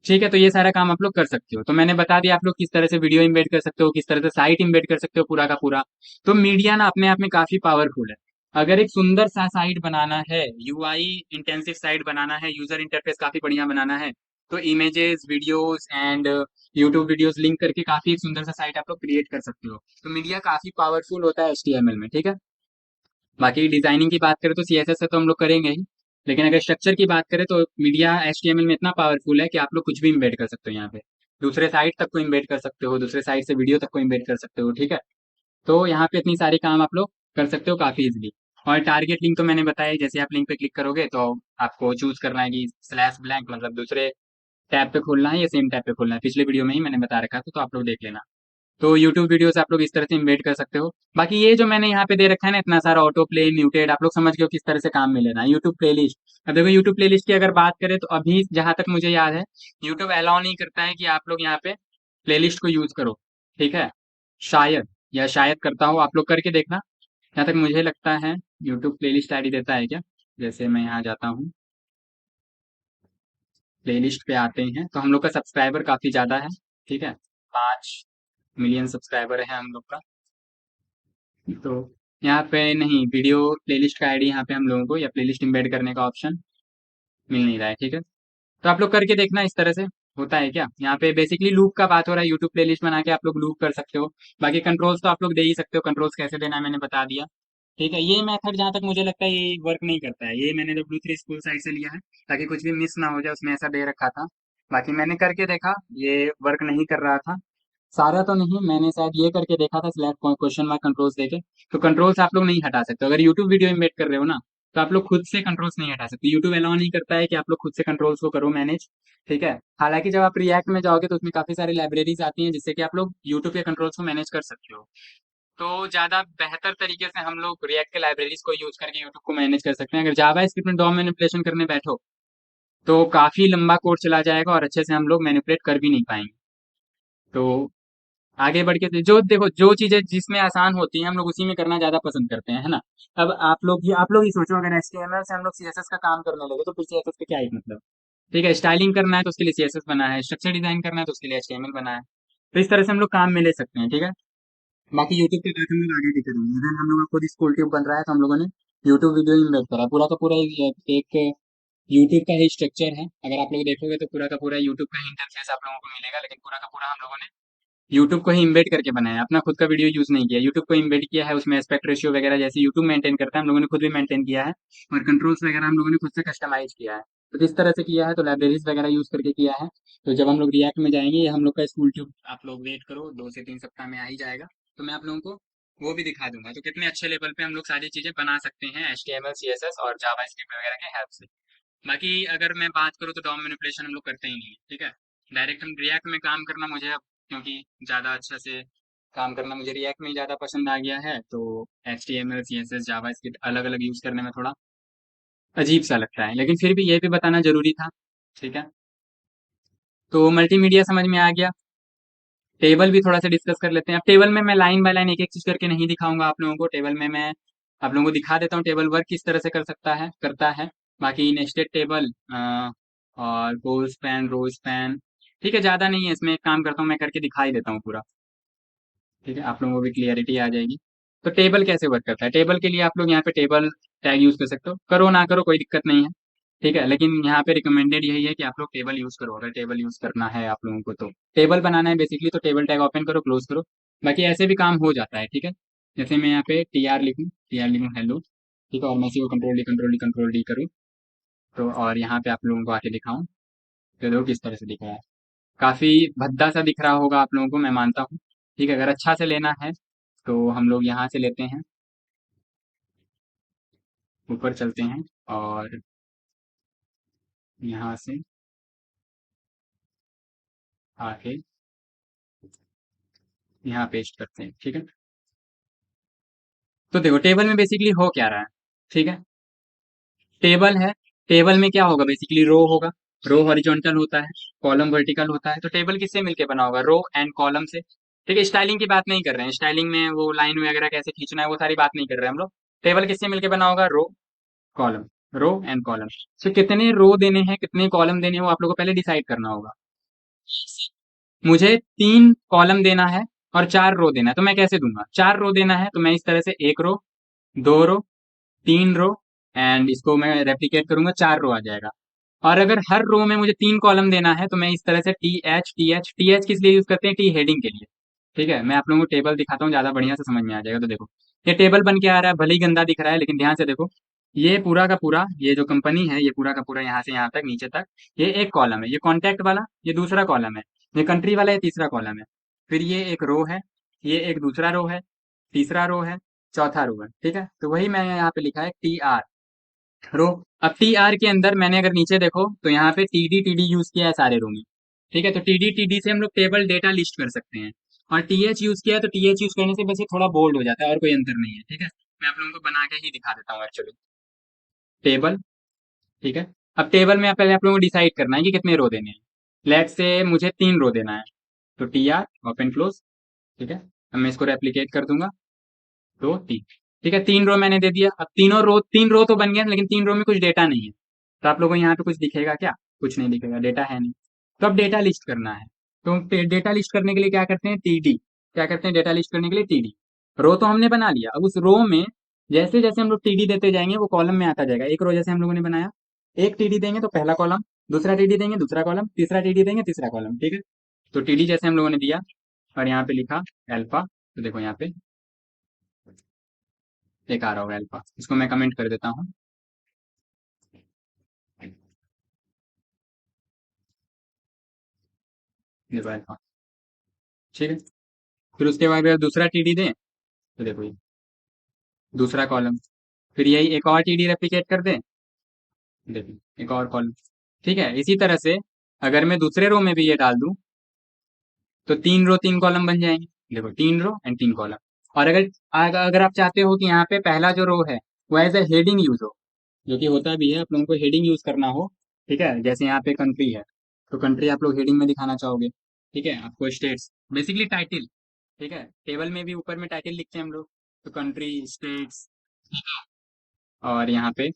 ठीक है। तो ये सारा काम आप लोग कर सकते हो। तो मैंने बता दिया आप लोग किस तरह से वीडियो इम्बेड कर सकते हो, किस तरह से साइट इम्बेड कर सकते हो पूरा का पूरा। तो मीडिया ना अपने आप में काफी पावरफुल है। अगर एक सुंदर सा साइट बनाना है, यूआई इंटेंसिव साइट बनाना है, यूजर इंटरफेस काफी बढ़िया बनाना है, तो images, videos and YouTube videos link करके काफी एक सुंदर सा साइट आप लोग क्रिएट कर सकते हो। तो मीडिया काफी पावरफुल होता है एचटीएमएल में, ठीक है। बाकी डिजाइनिंग की बात करें तो सीएसएस से तो हम लोग करेंगे ही, लेकिन अगर स्ट्रक्चर की बात करें तो मीडिया एचटीएमएल में इतना पावरफुल है कि आप लोग कुछ भी इम्बेड कर सकते हो यहाँ पे। दूसरे साइट तक को इम्बेड कर सकते हो, दूसरे साइट से वीडियो तक को इम्बेड कर सकते हो, ठीक है। तो यहाँ पे इतनी सारी काम आप लोग कर सकते हो काफी इजिली। और टारगेट लिंक तो मैंने बताया, जैसे आप लिंक पे क्लिक करोगे तो आपको चूज करना है कि स्लैश ब्लैंक मतलब दूसरे टैब पे खोलना है या सेम टैब पे खोलना है। पिछले वीडियो में ही मैंने बता रखा था, तो आप लोग देख लेना। तो यूट्यूब वीडियोस आप लोग इस तरह से इम्बेड कर सकते हो। बाकी ये जो मैंने यहाँ पे दे रखा है ना, इतना सारा ऑटो प्ले म्यूटेड, आप लोग समझ गए हो किस तरह से काम मिलेगा। यूट्यूब प्लेलिस्ट, अब देखो यूट्यूब प्लेलिस्ट की अगर बात करें तो अभी जहां तक मुझे याद है, यूट्यूब अलाउ नहीं करता है कि आप लोग यहाँ पे प्लेलिस्ट को यूज करो, ठीक है। शायद, या शायद करता हो, आप लोग करके देखना। जहाँ तक मुझे लगता है यूट्यूब प्लेलिस्ट आईडी देता है क्या। जैसे मैं यहाँ जाता हूँ, प्लेलिस्ट पे आते हैं, तो हम लोग का सब्सक्राइबर काफी ज्यादा है, ठीक है। 5 मिलियन सब्सक्राइबर है हम लोग का। तो यहाँ पे नहीं, वीडियो प्लेलिस्ट का आईडी यहाँ पे हम लोगों को, या प्लेलिस्ट इंबेड करने का ऑप्शन मिल नहीं रहा है, ठीक है। तो आप लोग करके देखना इस तरह से होता है क्या। यहाँ पे बेसिकली लूप का बात हो रहा है, यूट्यूब प्लेलिस्ट बना के आप लोग लूप कर सकते हो। बाकी कंट्रोल्स तो आप लोग दे ही सकते हो, कंट्रोल्स कैसे देना है मैंने बता दिया, ठीक है। ये मेथड जहाँ तक मुझे लगता है ये वर्क नहीं करता है, ये मैंने W3 स्कूल साइट से लिया है ताकि कुछ भी मिस ना हो जाए, उसमें ऐसा दे रखा था। बाकी मैंने करके देखा, ये वर्क नहीं कर रहा था। सारा तो नहीं, मैंने शायद ये करके देखा था सिलेक्ट क्वेश्चन मार्क कंट्रोल्स देके। तो कंट्रोल्स आप लोग नहीं हटा सकते अगर यूट्यूब वीडियो इम्बेड कर रहे हो ना। तो आप लोग खुद से कंट्रोल्स नहीं हटा सकते, यूट्यूब अलाउ नहीं करता है कि आप लोग खुद से कंट्रोल्स को करो मैनेज। ठीक है, हालांकि जब आप रिएक्ट में जाओगे तो उसमें काफी सारी लाइब्रेरीज आती हैं जिससे कि आप लोग यूट्यूब के कंट्रोल्स को मैनेज कर सकते हो। तो ज्यादा बेहतर तरीके से हम लोग रिएक्ट के लाइब्रेरीज को यूज करके यूट्यूब को मैनेज कर सकते हैं। अगर जावा स्क्रिप्ट में डॉम मैनिपुलेशन करने बैठो तो काफी लंबा कोड चला जाएगा और अच्छे से हम लोग मैनिपुलेट कर भी नहीं पाएंगे। तो आगे बढ़ के जो देखो, जो चीजें जिसमें आसान होती हैं हम लोग उसी में करना ज्यादा पसंद करते हैं, है ना। अब आप लोग ही सोचो, अगर एचटीएमएल से हम लोग सीएसएस का काम करने लगे तो फिर सीएसएस का क्या ही मतलब। ठीक है, स्टाइलिंग करना है तो उसके लिए सीएसएस बना है, स्ट्रक्चर डिजाइन करना है तो उसके लिए एचटीएमएल बना है। तो इस तरह से हम लोग काम में ले सकते हैं, ठीक है। बाकी यूट्यूब के बात हम लोग आगे भी करेंगे। इधर हम लोग का खुद स्कूल ट्यूब बन रहा है तो हम लोगों ने यूट्यूब वीडियो इम्बेड करा है। पूरा का पूरा एक यूट्यूब का ही स्ट्रक्चर है। अगर आप लोग देखोगे तो पूरा का पूरा यूट्यूब का ही इंटरफेस आप लोगों को मिलेगा, लेकिन पूरा का पूरा हम लोगों ने यूट्यूब को ही इम्बेड करके बनाया, अपना खुद का वीडियो यूज नहीं किया। यूट्यूब को इम्बेड किया है, उसमें एस्पेक्ट रेशियो वगैरह जैसे यूट्यूब मेंटेन करता है हम लोगों ने खुद भी मेंटेन किया है। और कंट्रोल्स वगैरह हम लोगों ने खुद से कस्टमाइज किया है। तो किस तरह से किया है, तो लाइब्रेरीज वगैरह यूज करके किया है। तो जब हम लोग रिएक्ट में जाएंगे, ये हम लोग का स्कूल ट्यूब आप लोग वेट करो, 2 से 3 सप्ताह में आ ही जाएगा। तो मैं आप लोगों को वो भी दिखा दूंगा, तो कितने अच्छे लेवल पे हम लोग सारी चीजें बना सकते हैं HTML CSS और जावा स्क्रिप्ट वगैरह के हेल्प से। बाकी अगर मैं बात करूँ तो डॉम मैनिपुलेशन हम लोग करते ही नहीं है, ठीक है। डायरेक्ट हम रिएक्ट में काम करना मुझे अब, क्योंकि ज़्यादा अच्छा से काम करना मुझे रिएक्ट में ही ज़्यादा पसंद आ गया है, तो HTML CSS जावा स्क्रिप्ट अलग अलग यूज़ करने में थोड़ा अजीब सा लगता है, लेकिन फिर भी ये भी बताना जरूरी था। ठीक है, तो मल्टीमीडिया समझ में आ गया। टेबल भी थोड़ा सा डिस्कस कर लेते हैं। अब टेबल में मैं लाइन बाय लाइन एक एक चीज करके नहीं दिखाऊंगा आप लोगों को। टेबल में मैं आप लोगों को दिखा देता हूँ टेबल वर्क किस तरह से कर सकता है करता है। बाकी नेस्टेड टेबल और गोल स्पैन रो स्पैन, ठीक है, ज्यादा नहीं है इसमें। एक काम करता हूँ, मैं करके दिखा ही देता हूँ पूरा। ठीक है, आप लोगों को भी क्लियरिटी आ जाएगी। तो टेबल कैसे वर्क करता है, टेबल के लिए आप लोग यहाँ पे टेबल टैग यूज कर सकते हो, करो ना करो कोई दिक्कत नहीं है। ठीक है, लेकिन यहाँ पे रिकमेंडेड यही है कि आप लोग टेबल यूज करो, अगर टेबल यूज करना है आप लोगों को। तो टेबल बनाना है बेसिकली, तो टेबल टैग ओपन करो क्लोज करो। बाकी ऐसे भी काम हो जाता है, ठीक है। जैसे मैं यहाँ पे टी आर लिखूँ हेलो, ठीक है, और मैं इसी को control D control D control D करूँ। तो और यहाँ पे आप लोगों को आके दिखाऊं तो देखो किस तरह से दिख रहा है। काफी भद्दा सा दिख रहा होगा आप लोगों को, मैं मानता हूँ। ठीक है, अगर अच्छा से लेना है तो हम लोग यहाँ से लेते हैं, ऊपर चलते हैं और यहाँ से आके यहाँ पेस्ट करते हैं, ठीक है। तो देखो टेबल में बेसिकली हो क्या रहा है, ठीक है। टेबल है, टेबल में क्या होगा, बेसिकली रो होगा। रो हॉरिजॉन्टल होता है, कॉलम वर्टिकल होता है। तो टेबल किससे मिलके बना होगा, रो एंड कॉलम से। ठीक है, स्टाइलिंग की बात नहीं कर रहे हैं, स्टाइलिंग में वो लाइन वगैरह कैसे खींचना है वो सारी बात नहीं कर रहे हैं हम लोग। टेबल किससे मिलके बना होगा, row column, row and column. तो कितने रो देने हैं कितने कॉलम देने हैं वो आप लोगों को पहले डिसाइड करना होगा। मुझे 3 कॉलम देना है और 4 रो देना है, तो मैं कैसे दूंगा। 4 रो देना है तो मैं इस तरह से 1 रो, 2 रो, 3 रो, एंड इसको मैं रेप्लिकेट करूंगा, 4 रो आ जाएगा। और अगर हर रो में मुझे 3 कॉलम देना है तो मैं इस तरह से टी एच किस लिए यूज करते हैं, टी हेडिंग के लिए। ठीक है, मैं आप लोगों को टेबल दिखाता हूँ, ज्यादा बढ़िया से समझ में आ जाएगा। तो देखो ये टेबल बन के आ रहा है, भले ही गंदा दिख रहा है लेकिन ध्यान से देखो। ये पूरा का पूरा, ये जो कंपनी है, ये पूरा का पूरा यहाँ से यहाँ तक नीचे तक, ये एक कॉलम है। ये कॉन्टैक्ट वाला ये दूसरा कॉलम है। ये कंट्री वाला ये तीसरा कॉलम है। फिर ये एक रो है, ये एक दूसरा रो है, तीसरा रो है, चौथा रो है। ठीक है, तो वही मैंने यहाँ पे लिखा है TR रो। अब TR के अंदर मैंने अगर नीचे देखो तो यहाँ पे TD यूज किया है सारे रो में। ठीक है, तो TD से हम लोग टेबल डेटा लिस्ट कर सकते हैं। और TH यूज किया है तो TH यूज करने से बस ये थोड़ा बोल्ड हो जाता है और कोई अंतर नहीं है। ठीक है, मैं आप लोगों को बना के ही दिखा देता हूँ एक्चुअली टेबल। ठीक है, अब टेबल में पहले आप लोगों को डिसाइड करना है कि कितने रो देने हैं। लेट से मुझे 3 रो देना है, तो TR ओपन क्लोज। ठीक है, अब मैं इसको रेप्लिकेट कर दूंगा, 2 3। ठीक है, 3 रो मैंने दे दिया। अब 3 रो तो बन गया लेकिन 3 रो में कुछ डेटा नहीं है। तो आप लोगों को यहाँ पे कुछ दिखेगा क्या, कुछ नहीं दिखेगा, डेटा है नहीं। तो अब डेटा लिस्ट करना है। तो डेटा लिस्ट करने के लिए क्या करते हैं, TD। क्या करते हैं डेटा लिस्ट करने के लिए, TD। रो तो हमने बना लिया, अब उस रो में जैसे जैसे हम लोग TD देते जाएंगे वो कॉलम में आता जाएगा। एक रो जैसे हम लोगों ने बनाया, एक TD देंगे तो पहला कॉलम, दूसरा TD देंगे दूसरा कॉलम, तीसरा TD देंगे तीसरा कॉलम। ठीक है, तो TD जैसे हम लोगों ने दिया और यहाँ पे लिखा अल्फा। तो देखो यहाँ पे एक आ रहा होगा अल्फा, इसको मैं कमेंट कर देता हूँ। देखो अल्फा, ठीक है। फिर उसके बाद अगर दूसरा टीडी दें तो देखो ये दूसरा कॉलम, फिर यही एक और टीडी रेप्लिकेट कर दें, देखो एक और कॉलम। ठीक है, इसी तरह से अगर मैं दूसरे रो में भी ये डाल दूं तो 3 रो 3 कॉलम बन जाएंगे। देखो 3 रो एंड 3 कॉलम। और अगर अगर आप चाहते हो कि यहाँ पे पहला जो रो है वो एज ए हेडिंग यूज हो, जो कि होता भी है, आप लोगों को हेडिंग यूज करना हो, ठीक है, जैसे यहाँ पे कंट्री है तो कंट्री आप लोग हेडिंग में दिखाना चाहोगे। ठीक है, आपको स्टेट्स बेसिकली टाइटल, ठीक है, टेबल में भी ऊपर में टाइटल लिखते हैं हम लोग, तो कंट्री, स्टेट्स, और यहाँ पे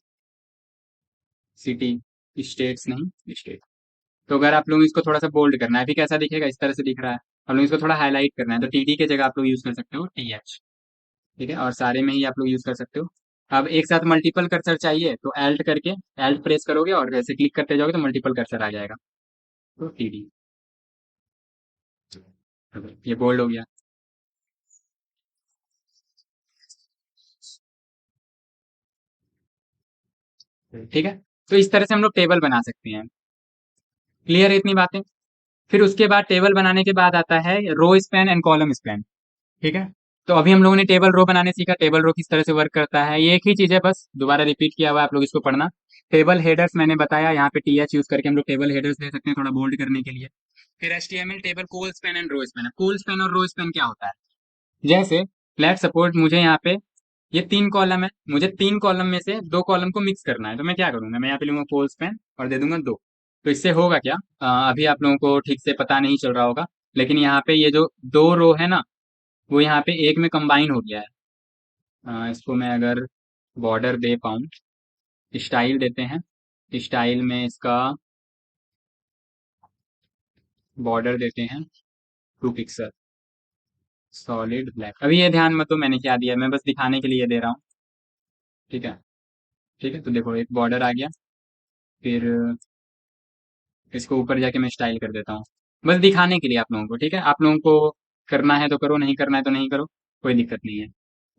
सिटी, स्टेट्स नहीं स्टेट। तो अगर आप लोग इसको थोड़ा सा बोल्ड करना है, अभी कैसा दिखेगा, इस तरह से दिख रहा है, हम लोग इसको थोड़ा हाईलाइट करना है तो टीडी के जगह आप लोग यूज कर सकते हो टीएच। ठीक है, और सारे में ही आप लोग यूज कर सकते हो। अब एक साथ मल्टीपल कर्सर चाहिए तो एल्ट करके, एल्ट प्रेस करोगे और जैसे क्लिक करते जाओगे तो मल्टीपल कर्सर आ जाएगा, तो टीडी। ये बोल्ड हो गया। ठीक है, तो इस तरह से हम लोग टेबल बना सकते हैं। क्लियर है इतनी बातें? फिर उसके बाद टेबल बनाने के बाद आता है row span and column span. ठीक है, तो अभी हम लोगों ने टेबल रो बनाने सीखा, टेबल रो किस तरह से वर्क करता है, ये एक ही चीज है, बस दोबारा रिपीट किया हुआ है, आप लोग इसको पढ़ना। टेबल हेडर्स मैंने बताया, यहाँ पे टीएच यूज करके हम लोग टेबल हेडर्स दे सकते हैं थोड़ा बोल्ड करने के लिए। फिर HTML table col span and row span है। कोल स्पैन और रो स्पैन क्या होता है, जैसे लेट सपोर्ट मुझे यहाँ पे ये 3 कॉलम है, मुझे 3 कॉलम में से 2 कॉलम को मिक्स करना है, तो मैं क्या करूंगा, मैं यहाँ पे लूंगा कोल स्पैन और दे दूंगा 2। तो इससे होगा क्या, अभी आप लोगों को ठीक से पता नहीं चल रहा होगा, लेकिन यहाँ पे ये जो 2 रो है ना, वो यहाँ पे एक में कंबाइन हो गया है। इसको मैं अगर बॉर्डर दे पाऊँ, स्टाइल देते हैं, स्टाइल में इसका बॉर्डर देते हैं 2 पिक्सल, सॉलिड ब्लैक। अभी ये ध्यान मत दो मैंने क्या दिया, मैं बस दिखाने के लिए दे रहा हूँ। ठीक है, ठीक है, तो देखो एक बॉर्डर आ गया, फिर इसको ऊपर जाके मैं स्टाइल कर देता हूँ, बस दिखाने के लिए आप लोगों को। ठीक है, आप लोगों को करना है तो करो, नहीं करना है तो नहीं करो, कोई दिक्कत नहीं है।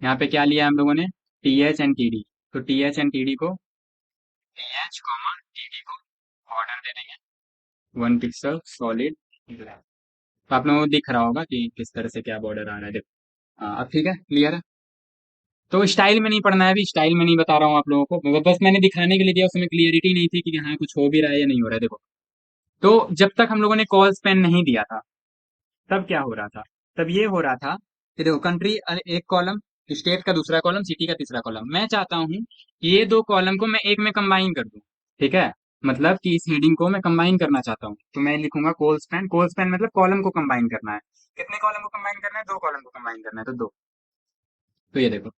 यहाँ पे क्या लिया हम लोगों ने, T H and T D, तो T H and T D को, T H comma T D को बॉर्डर दे देंगे 1 पिक्सल सॉलिड ब्लैक। तो आप लोगों को दिख रहा होगा कि किस तरह से क्या बॉर्डर आ रहा है, देखो। हाँ अब ठीक है, क्लियर है। तो स्टाइल में नहीं पढ़ना है, अभी स्टाइल में नहीं बता रहा हूँ आप लोगों को, बस मैंने दिखाने के लिए दिया, उसमें क्लियरिटी नहीं थी कि हाँ कुछ हो भी रहा है या नहीं हो रहा है, देखो। तो जब तक हम लोगों ने कॉल स्पेन नहीं दिया था तब क्या हो रहा था, तब ये हो रहा था कि देखो कंट्री एक कॉलम, स्टेट का दूसरा कॉलम, सिटी का तीसरा कॉलम, मैं चाहता हूँ कि ये 2 कॉलम को मैं एक में कंबाइन कर दूं। ठीक है, मतलब कि इस हेडिंग को मैं कंबाइन करना चाहता हूँ, तो मैं लिखूंगा कोल स्पैन मतलब कॉलम को कंबाइन करना है। कितने कॉलम को कंबाइन करना है, 2 कॉलम को कंबाइन करना है, तो 2। तो ये देखो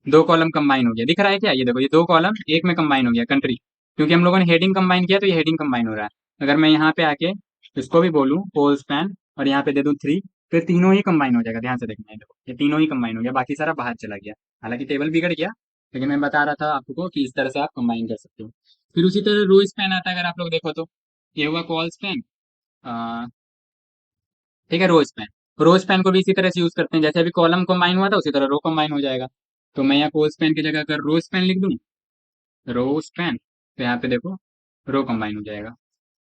2 कॉलम कंबाइन हो गया, दिख रहा है क्या, ये देखो ये 2 कॉलम एक में कंबाइन हो गया कंट्री, क्योंकि हम लोगों ने हेडिंग कंबाइन किया तो ये हेडिंग कंबाइन हो रहा है। अगर मैं यहाँ पे आके इसको भी बोलूँ कोल स्पैन और यहाँ पे दे दूँ 3, तो ये तीनों ही कंबाइन हो जाएगा, ध्यान से देखना है, देखो ये तीनों ही कंबाइन हो गया, बाकी सारा बाहर चला गया। हालांकि टेबल बिगड़ गया, लेकिन मैं बता रहा था आपको कि इस तरह से आप कंबाइन कर सकते हो। फिर उसी तरह रो स्पैन आता है, अगर आप लोग देखो तो ये हुआ कॉल स्पैन। ठीक है, रो स्पैन, रो स्पैन को भी इसी तरह से यूज करते हैं, जैसे अभी कॉलम कंबाइन हुआ था उसी तरह रो कंबाइन हो जाएगा। तो मैं यहाँ कोल स्पैन की जगह अगर रो स्पैन लिख दूँ, रो स्पैन, तो यहाँ पे देखो रो कंबाइन हो जाएगा।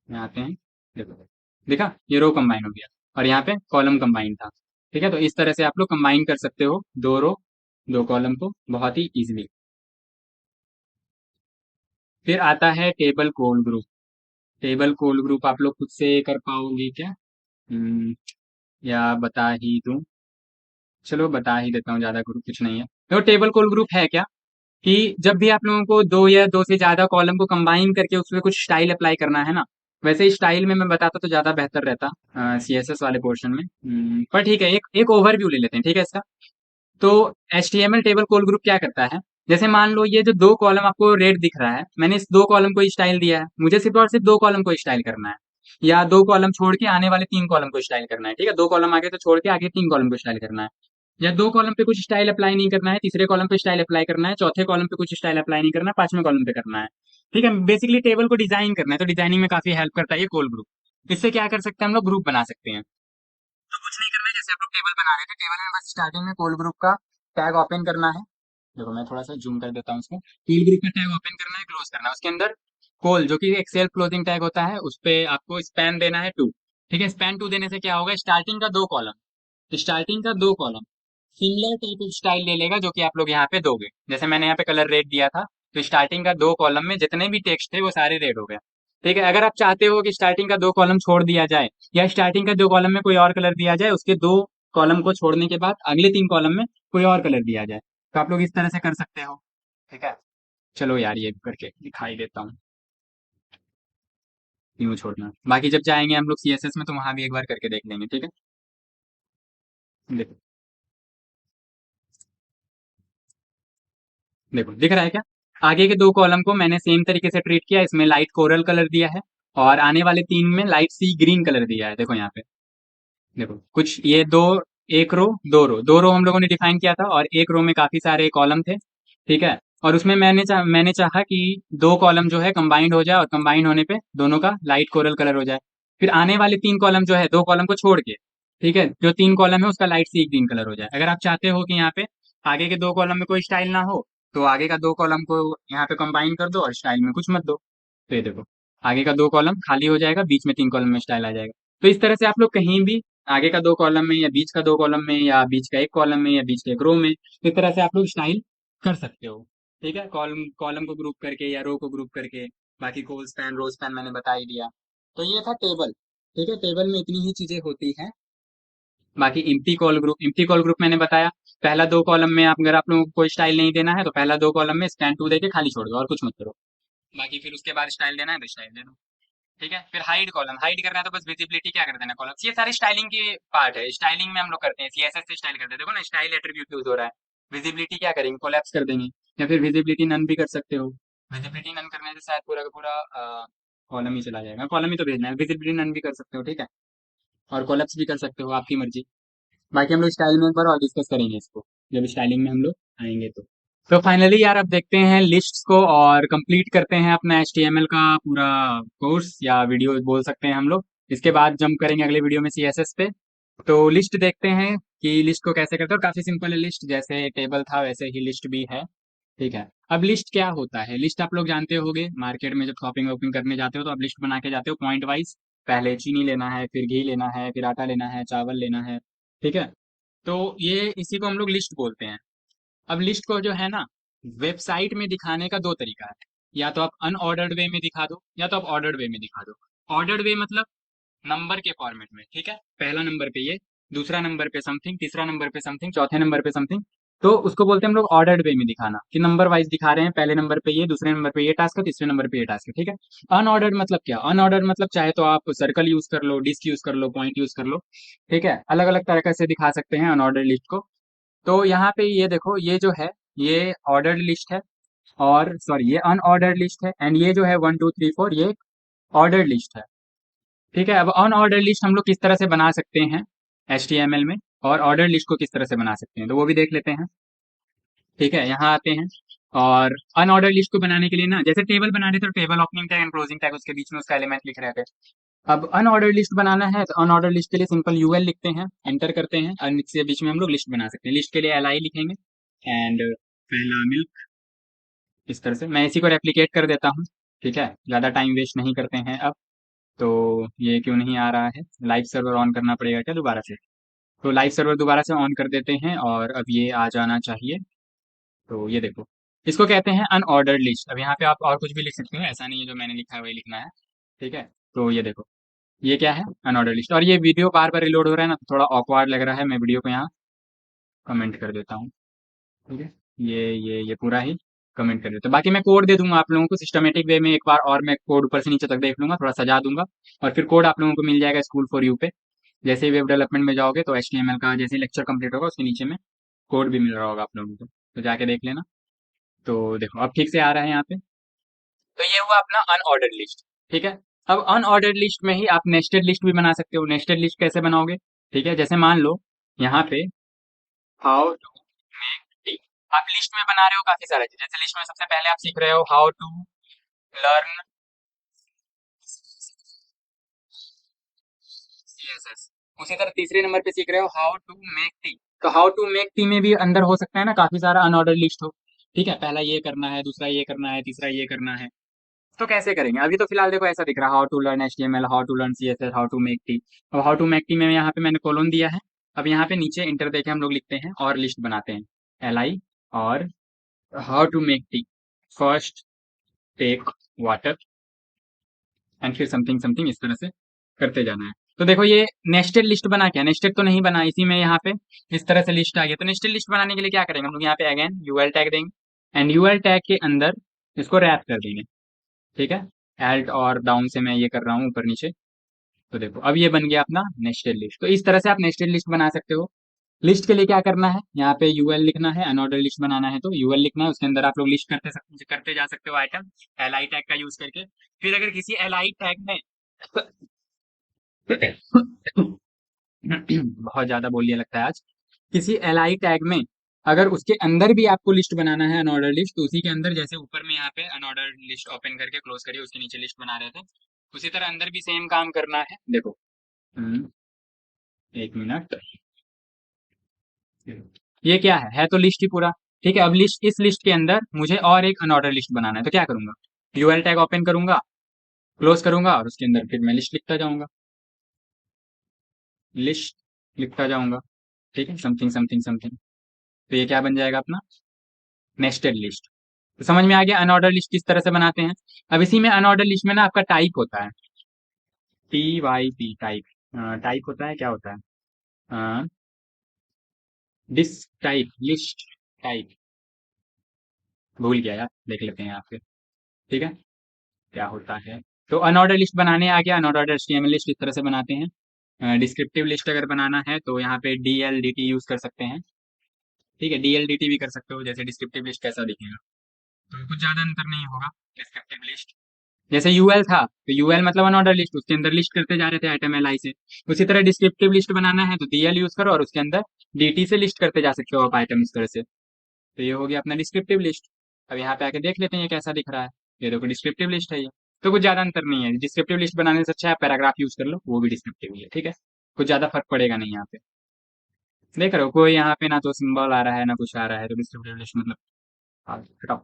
यहाँ आते हैं, देखो देखा ये रो कंबाइन हो गया, और यहाँ पे कॉलम कंबाइन था। ठीक है, तो इस तरह से आप लोग कंबाइन कर सकते हो 2 रो 2 कॉलम को बहुत ही इजीली। फिर आता है टेबल कोल ग्रुप। टेबल कोल ग्रुप आप लोग खुद से कर पाओगे क्या, या बता ही दूं, चलो बता ही देता हूँ, ज्यादा ग्रुप कुछ नहीं है। तो टेबल कोल ग्रुप है क्या, कि जब भी आप लोगों को 2 या 2 से ज्यादा कॉलम को कंबाइन करके उसमें कुछ स्टाइल अप्लाई करना है ना, वैसे स्टाइल में मैं बताता तो ज्यादा बेहतर रहता सीएसएस वाले पोर्शन में। पर ठीक है, एक एक ओवरव्यू ले लेते हैं, ठीक है इसका। तो HTML टेबल कोल ग्रुप क्या करता है, जैसे मान लो ये जो 2 कॉलम आपको रेड दिख रहा है, मैंने इस 2 कॉलम को स्टाइल दिया है, मुझे सिर्फ और सिर्फ 2 कॉलम को स्टाइल करना है, या 2 कॉलम छोड़ के आने वाले 3 कॉलम को स्टाइल करना है। ठीक है, 2 कॉलम आगे तो छोड़ के आगे 3 कॉलम को स्टाइल करना है, या 2 कॉलम पे कुछ स्टाइल अप्लाई नहीं करना है, तीसरे कॉलम पे स्टाइल अप्लाई करना है, चौथे कॉलम पे कुछ स्टाइल अप्लाई नहीं करना है, 5वें कॉलम पे करना है। ठीक है, बेसिकली टेबल को डिजाइन करना है, तो डिजाइनिंग में काफी हेल्प करता है ये कोल ग्रुप। इससे क्या कर सकते हैं हम लोग, ग्रुप बना सकते हैं। तो कुछ नहीं करना है, जैसे आप लोग टेबल बना रहे थे, टेबल में बस स्टार्टिंग में कोल ग्रुप का टैग ओपन करना है। देखो मैं थोड़ा सा जूम कर देता हूँ उसको, कोल ग्रुप का टैग ओपन करना है, क्लोज करना है, उसके अंदर कोल जो कि एक सेल्फ क्लोजिंग टैग होता है, उस पे आपको स्पैन देना है 2। ठीक है, स्पैन 2 देने से क्या होगा, स्टार्टिंग का 2 कॉलम स्टार्टिंग का दो column similar type of style ले लेगा जो कि आप लोग यहाँ पे दोगे। जैसे मैंने यहाँ पे कलर रेड दिया था, तो स्टार्टिंग का दो कॉलम में जितने भी टेक्स्ट थे वो सारे रेड हो गए। ठीक है, अगर आप चाहते हो कि स्टार्टिंग का दो कॉलम छोड़ दिया जाए या स्टार्टिंग का दो कॉलम में कोई और कलर दिया जाए, उसके दो कॉलम को छोड़ने के बाद अगले तीन कॉलम में कोई और कलर दिया जाए, तो आप लोग इस तरह से कर सकते हो। ठीक है, चलो यार ये करके दिखाई देता हूँ क्यों छोड़ना। बाकी जब जाएंगे हम लोग सीएसएस में तो वहां भी एक बार करके देख लेंगे। ठीक है, देखो देखो दिख रहा है क्या? आगे के दो कॉलम को मैंने सेम तरीके से ट्रीट किया, इसमें लाइट कोरल कलर दिया है और आने वाले तीन में लाइट सी ग्रीन कलर दिया है। देखो यहाँ पे, देखो कुछ ये दो, एक रो दो रो हम लोगों ने डिफाइन किया था और एक रो में काफी सारे कॉलम थे। ठीक है, और उसमें मैंने चाहा कि दो कॉलम जो है कंबाइंड हो जाए और कंबाइंड होने पे दोनों का लाइट कोरल कलर हो जाए। फिर आने वाले तीन कॉलम जो है दो कॉलम को छोड़ के, ठीक है, जो तीन कॉलम है उसका लाइट सी ग्रीन कलर हो जाए। अगर आप चाहते हो कि यहाँ पे आगे के दो कॉलम में कोई स्टाइल ना हो, तो आगे का दो कॉलम को यहाँ पे कंबाइन कर दो और स्टाइल में कुछ मत दो। तो ये देखो, आगे का दो कॉलम खाली हो जाएगा, बीच में तीन कॉलम में स्टाइल आ जाएगा। तो इस तरह से आप लोग कहीं भी आगे का दो कॉलम में या बीच का दो कॉलम में या बीच का एक कॉलम में या बीच के एक रो में, इस तरह से आप लोग स्टाइल कर सकते हो। ठीक है, कॉलम कॉलम को ग्रुप करके या रो को ग्रुप करके। बाकी कोल स्पैन रो स्पैन मैंने बता ही दिया। तो ये था टेबल। ठीक है, टेबल में इतनी ही चीजें होती हैं। बाकी इम्प्टी कॉल ग्रुप मैंने बताया। पहला दो कॉलम में आप, अगर आप लोगों को कोई स्टाइल नहीं देना है तो पहला दो कॉलम में स्कैन टू देके खाली छोड़ दो और कुछ मत करो। बाकी फिर उसके बाद स्टाइल देना है तो स्टाइल दे दो। ठीक है, फिर हाइड कॉलम, हाइड करना है तो बस विजिबिलिटी क्या कर देना कॉलम। ये सारे स्टाइलिंग के पार्ट है, स्टाइलिंग में हम लोग करते हैं, सीएसएस से स्टाइल करते हैं। देखो ना, स्टाइल एट्रीब्यूट यूज हो रहा है। विजिबिलिटी क्या करेंगे, कोलैप्स कर देंगे, या फिर विजिबिलिटी नन भी कर सकते हो। विजिबिलिटी नन करने से शायद पूरा का पूरा कॉलम ही चला जाएगा, कॉलम ही तो भेजना है। विजिबिलिटी नन भी कर सकते हो, ठीक है, और कोलैप्स भी कर सकते हो, आपकी मर्जी। बाकी हम लोग स्टाइल में एक बार और डिस्कस करेंगे इसको, जब स्टाइलिंग में हम लोग आएंगे तो फाइनली यार अब देखते हैं लिस्ट्स को और कंप्लीट करते हैं अपना एचटीएमएल का पूरा कोर्स या वीडियो बोल सकते हैं हम लोग। इसके बाद जंप करेंगे अगले वीडियो में सीएसएस पे। तो लिस्ट देखते हैं कि लिस्ट को कैसे करते हैं, और काफी सिंपल है लिस्ट, जैसे टेबल था वैसे ही लिस्ट भी है। ठीक है, अब लिस्ट क्या होता है, लिस्ट आप लोग जानते होगे, मार्केट में जब शॉपिंग वॉपिंग करने जाते हो तो आप लिस्ट बना के जाते हो पॉइंट वाइज। पहले चीनी लेना है, फिर घी लेना है, फिर आटा लेना है, चावल लेना है। ठीक है, तो ये इसी को हम लोग लिस्ट बोलते हैं। अब लिस्ट को जो है ना, वेबसाइट में दिखाने का दो तरीका है। या तो आप अनऑर्डर्ड वे में दिखा दो या तो आप ऑर्डर्ड वे में दिखा दो। ऑर्डर्ड वे मतलब नंबर के फॉर्मेट में। ठीक है, पहला नंबर पे ये, दूसरा नंबर पे समथिंग, तीसरा नंबर पे समथिंग, चौथे नंबर पे समथिंग। तो उसको बोलते हैं हम लोग ऑर्डर्ड वे में दिखाना, कि नंबर वाइज दिखा रहे हैं, पहले नंबर पे ये, दूसरे नंबर पे ये टास्क है, तीसरे नंबर पे ये टास्क है। ठीक है, अनऑर्डर्ड मतलब क्या, अनऑर्डर्ड मतलब चाहे तो आप सर्कल यूज कर लो, डिस्क यूज कर लो, पॉइंट यूज कर लो। ठीक है, अलग अलग तरह से दिखा सकते हैं अनऑर्डर्ड लिस्ट को। तो यहाँ पे ये देखो, ये जो है ये ऑर्डर्ड लिस्ट है, और सॉरी ये अनऑर्डर्ड लिस्ट है, एंड ये जो है 1 2 3 4 ये ऑर्डर्ड लिस्ट है। ठीक है, अब अनऑर्डर लिस्ट हम लोग किस तरह से बना सकते हैं HTML में, और ऑर्डर लिस्ट को किस तरह से बना सकते हैं, तो वो भी देख लेते हैं। ठीक है, यहाँ आते हैं, और अनऑर्डर लिस्ट को बनाने के लिए ना, जैसे टेबल बना रहे थे तो table opening tag and closing tag उसके बीच में उसका एलिमेंट लिख रहे थे। अब अनऑर्डर लिस्ट बनाना है तो अनऑर्डर लिस्ट के लिए सिंपल यूएल लिखते हैं, एंटर करते हैं, और इसके बीच में हम लोग लिस्ट बना सकते हैं। लिस्ट के लिए एल आई लिखेंगे, एंड पहला मिल्क, इस तरह से मैं इसी को रेप्लिकेट कर देता हूँ। ठीक है, ज़्यादा टाइम वेस्ट नहीं करते हैं अब। तो ये क्यों नहीं आ रहा है, लाइव सर्वर ऑन करना पड़ेगा क्या दोबारा से? तो लाइव सर्वर दोबारा से ऑन कर देते हैं और अब ये आ जाना चाहिए। तो ये देखो, इसको कहते हैं अनऑर्डर्ड लिस्ट। अब यहाँ पे आप और कुछ भी लिख सकते हो, ऐसा नहीं है जो मैंने लिखा है वही लिखना है। ठीक है, तो ये देखो, ये क्या है, अनऑर्डर्ड लिस्ट। और ये वीडियो बार बार रिलोड हो रहा है ना, तो थोड़ा ऑकवर्ड लग रहा है, मैं वीडियो को यहाँ कमेंट कर देता हूँ। ठीक है, ये पूरा ही कमेंट कर देता हूँ। बाकी मैं कोड दे दूंगा आप लोगों को सिस्टमेटिक वे में, एक बार और मैं कोड ऊपर से नीचे तक देख लूंगा, थोड़ा सजा दूंगा, और फिर कोड आप लोगों को मिल जाएगा स्कूल फॉर यू पे। जैसे ही वेब डेवलपमेंट में जाओगे तो HTML का जैसे लेक्चर कंप्लीट होगा उसके नीचे में कोड भी मिल रहा होगा आप लोगों को, तो जाके देख लेना। तो देखो अब ठीक से आ रहा है यहाँ पे। तो ये हुआ अपना अनऑर्डर्ड लिस्ट। ठीक है, अब अनऑर्डर्ड लिस्ट में ही आप नेस्टेड लिस्ट भी बना सकते हो। नेस्टेड लिस्ट कैसे बनाओगे, ठीक है, जैसे मान लो यहाँ पे हाउ टू मेक टी, आप लिस्ट में बना रहे हो काफी सारा चीज। जैसे लिस्ट में सबसे पहले आप सीख रहे हो हाउ टू लर्न CSS, उसी तरह तीसरे नंबर पे सीख रहे हो हाउ टू मेक टी। तो हाउ टू मेक टी में भी अंदर हो सकता है ना काफी सारा अनऑर्डर लिस्ट हो। ठीक है, पहला ये करना है, दूसरा ये करना है, तीसरा ये करना है। तो कैसे करेंगे, अभी तो फिलहाल देखो ऐसा दिख रहा है, how to learn HTML, how to learn CSS, how to make tea. अब हाउ टू मेक टी में यहाँ पे मैंने कोलोन दिया है, अब यहाँ पे नीचे इंटर देके हम लोग लिखते हैं और लिस्ट बनाते हैं, LI और how to make tea, first take water and फिर समथिंग समथिंग, इस तरह से करते जाना है। तो देखो ये नेस्टेड लिस्ट बना, क्या नेस्टेड तो नहीं बना, इसी में यहाँ पे इस तरह से लिस्ट आ गया। तो नेस्टेड लिस्ट बनाने के लिए क्या करेंगे हम लोग, यहाँ पे अगेन यूएल टैग देंगे एंड यूएल टैग के अंदर इसको रैप कर देंगे, ठीक है। एल्ट और डाउन से मैं ये कर रहा हूँ ऊपर नीचे। तो देखो अब ये बन गया अपना नेस्टेड लिस्ट। तो इस तरह से आप नेस्टेड लिस्ट बना सकते हो। लिस्ट के लिए क्या करना है, यहाँ पे यूएल लिखना है, अनऑर्डर लिस्ट बनाना है तो यूएल लिखना है, उसके अंदर आप लोग लिस्ट करते जा सकते हो आइटम, एल आई टैग का यूज करके। फिर अगर किसी एल आई टैग में बहुत ज्यादा बोलिए लगता है आज, किसी एल आई टैग में अगर उसके अंदर भी आपको लिस्ट बनाना है अनऑर्डर लिस्ट, तो उसी के अंदर जैसे ऊपर में यहाँ पे अनऑर्डर लिस्ट ओपन करके क्लोज करिए, उसके नीचे लिस्ट बना रहे थे, उसी तरह अंदर भी सेम काम करना है। देखो एक मिनट, ये क्या है तो लिस्ट ही पूरा, ठीक है। अब लिस्ट, इस लिस्ट के अंदर मुझे और एक अनऑर्डर लिस्ट बनाना है, तो क्या करूंगा, यूएल टैग ओपन करूंगा, क्लोज करूंगा और उसके अंदर फिर मैं लिस्ट लिखता जाऊंगा, लिस्ट लिखता जाऊंगा, ठीक है, समथिंग समथिंग समथिंग। तो ये क्या बन जाएगा अपना नेस्टेड लिस्ट। तो समझ में आ गया अनऑर्डर लिस्ट किस तरह से बनाते हैं। अब इसी में अनऑर्डर लिस्ट में ना आपका टाइप होता है, TYP टाइप, टाइप होता है, क्या होता है, डिस टाइप, लिस्ट टाइप, भूल गया यार, देख लेते हैं यहाँ पे, ठीक है, क्या होता है। तो अनऑर्डर लिस्ट बनाने आ गया, अनऑर्डर HTML लिस्ट इस तरह से बनाते हैं। डिस्क्रिप्टिव लिस्ट अगर बनाना है तो यहाँ पे DLDT यूज कर सकते हैं, ठीक है, DLDT भी कर सकते हो, जैसे डिस्क्रिप्टिव लिस्ट कैसा दिखेगा। तो कुछ ज्यादा अंतर नहीं होगा। डिस्क्रिप्टिव लिस्ट जैसे यूएल था, तो यूएल मतलब अनऑर्डर लिस्ट, उसके अंदर लिस्ट करते जा रहे थे आइटम LI से, उसी तरह डिस्क्रिप्टिव लिस्ट बनाना है तो DL यूज करो और उसके अंदर DT से लिस्ट करते जा सकते हो आप आइटम इस तरह से। तो ये हो गया अपना डिस्क्रिप्टिव लिस्ट। अब यहाँ पे आके देख लेते हैं ये कैसा दिख रहा है। ये देखो डिस्क्रिप्टिव लिस्ट है ये। तो कुछ ज्यादा अंतर नहीं है, डिस्क्रिप्टिव लिस्ट बनाने से अच्छा है पैराग्राफ यूज कर लो, वो भी डिस्क्रिप्टिव ही है, ठीक है, कुछ ज्यादा फर्क पड़ेगा नहीं यहाँ पे। देख रहे हो कोई यहाँ पे ना तो सिंबल आ रहा है ना कुछ आ रहा है, तो डिस्क्रिप्टिव लिस्ट मतलब हटाओ।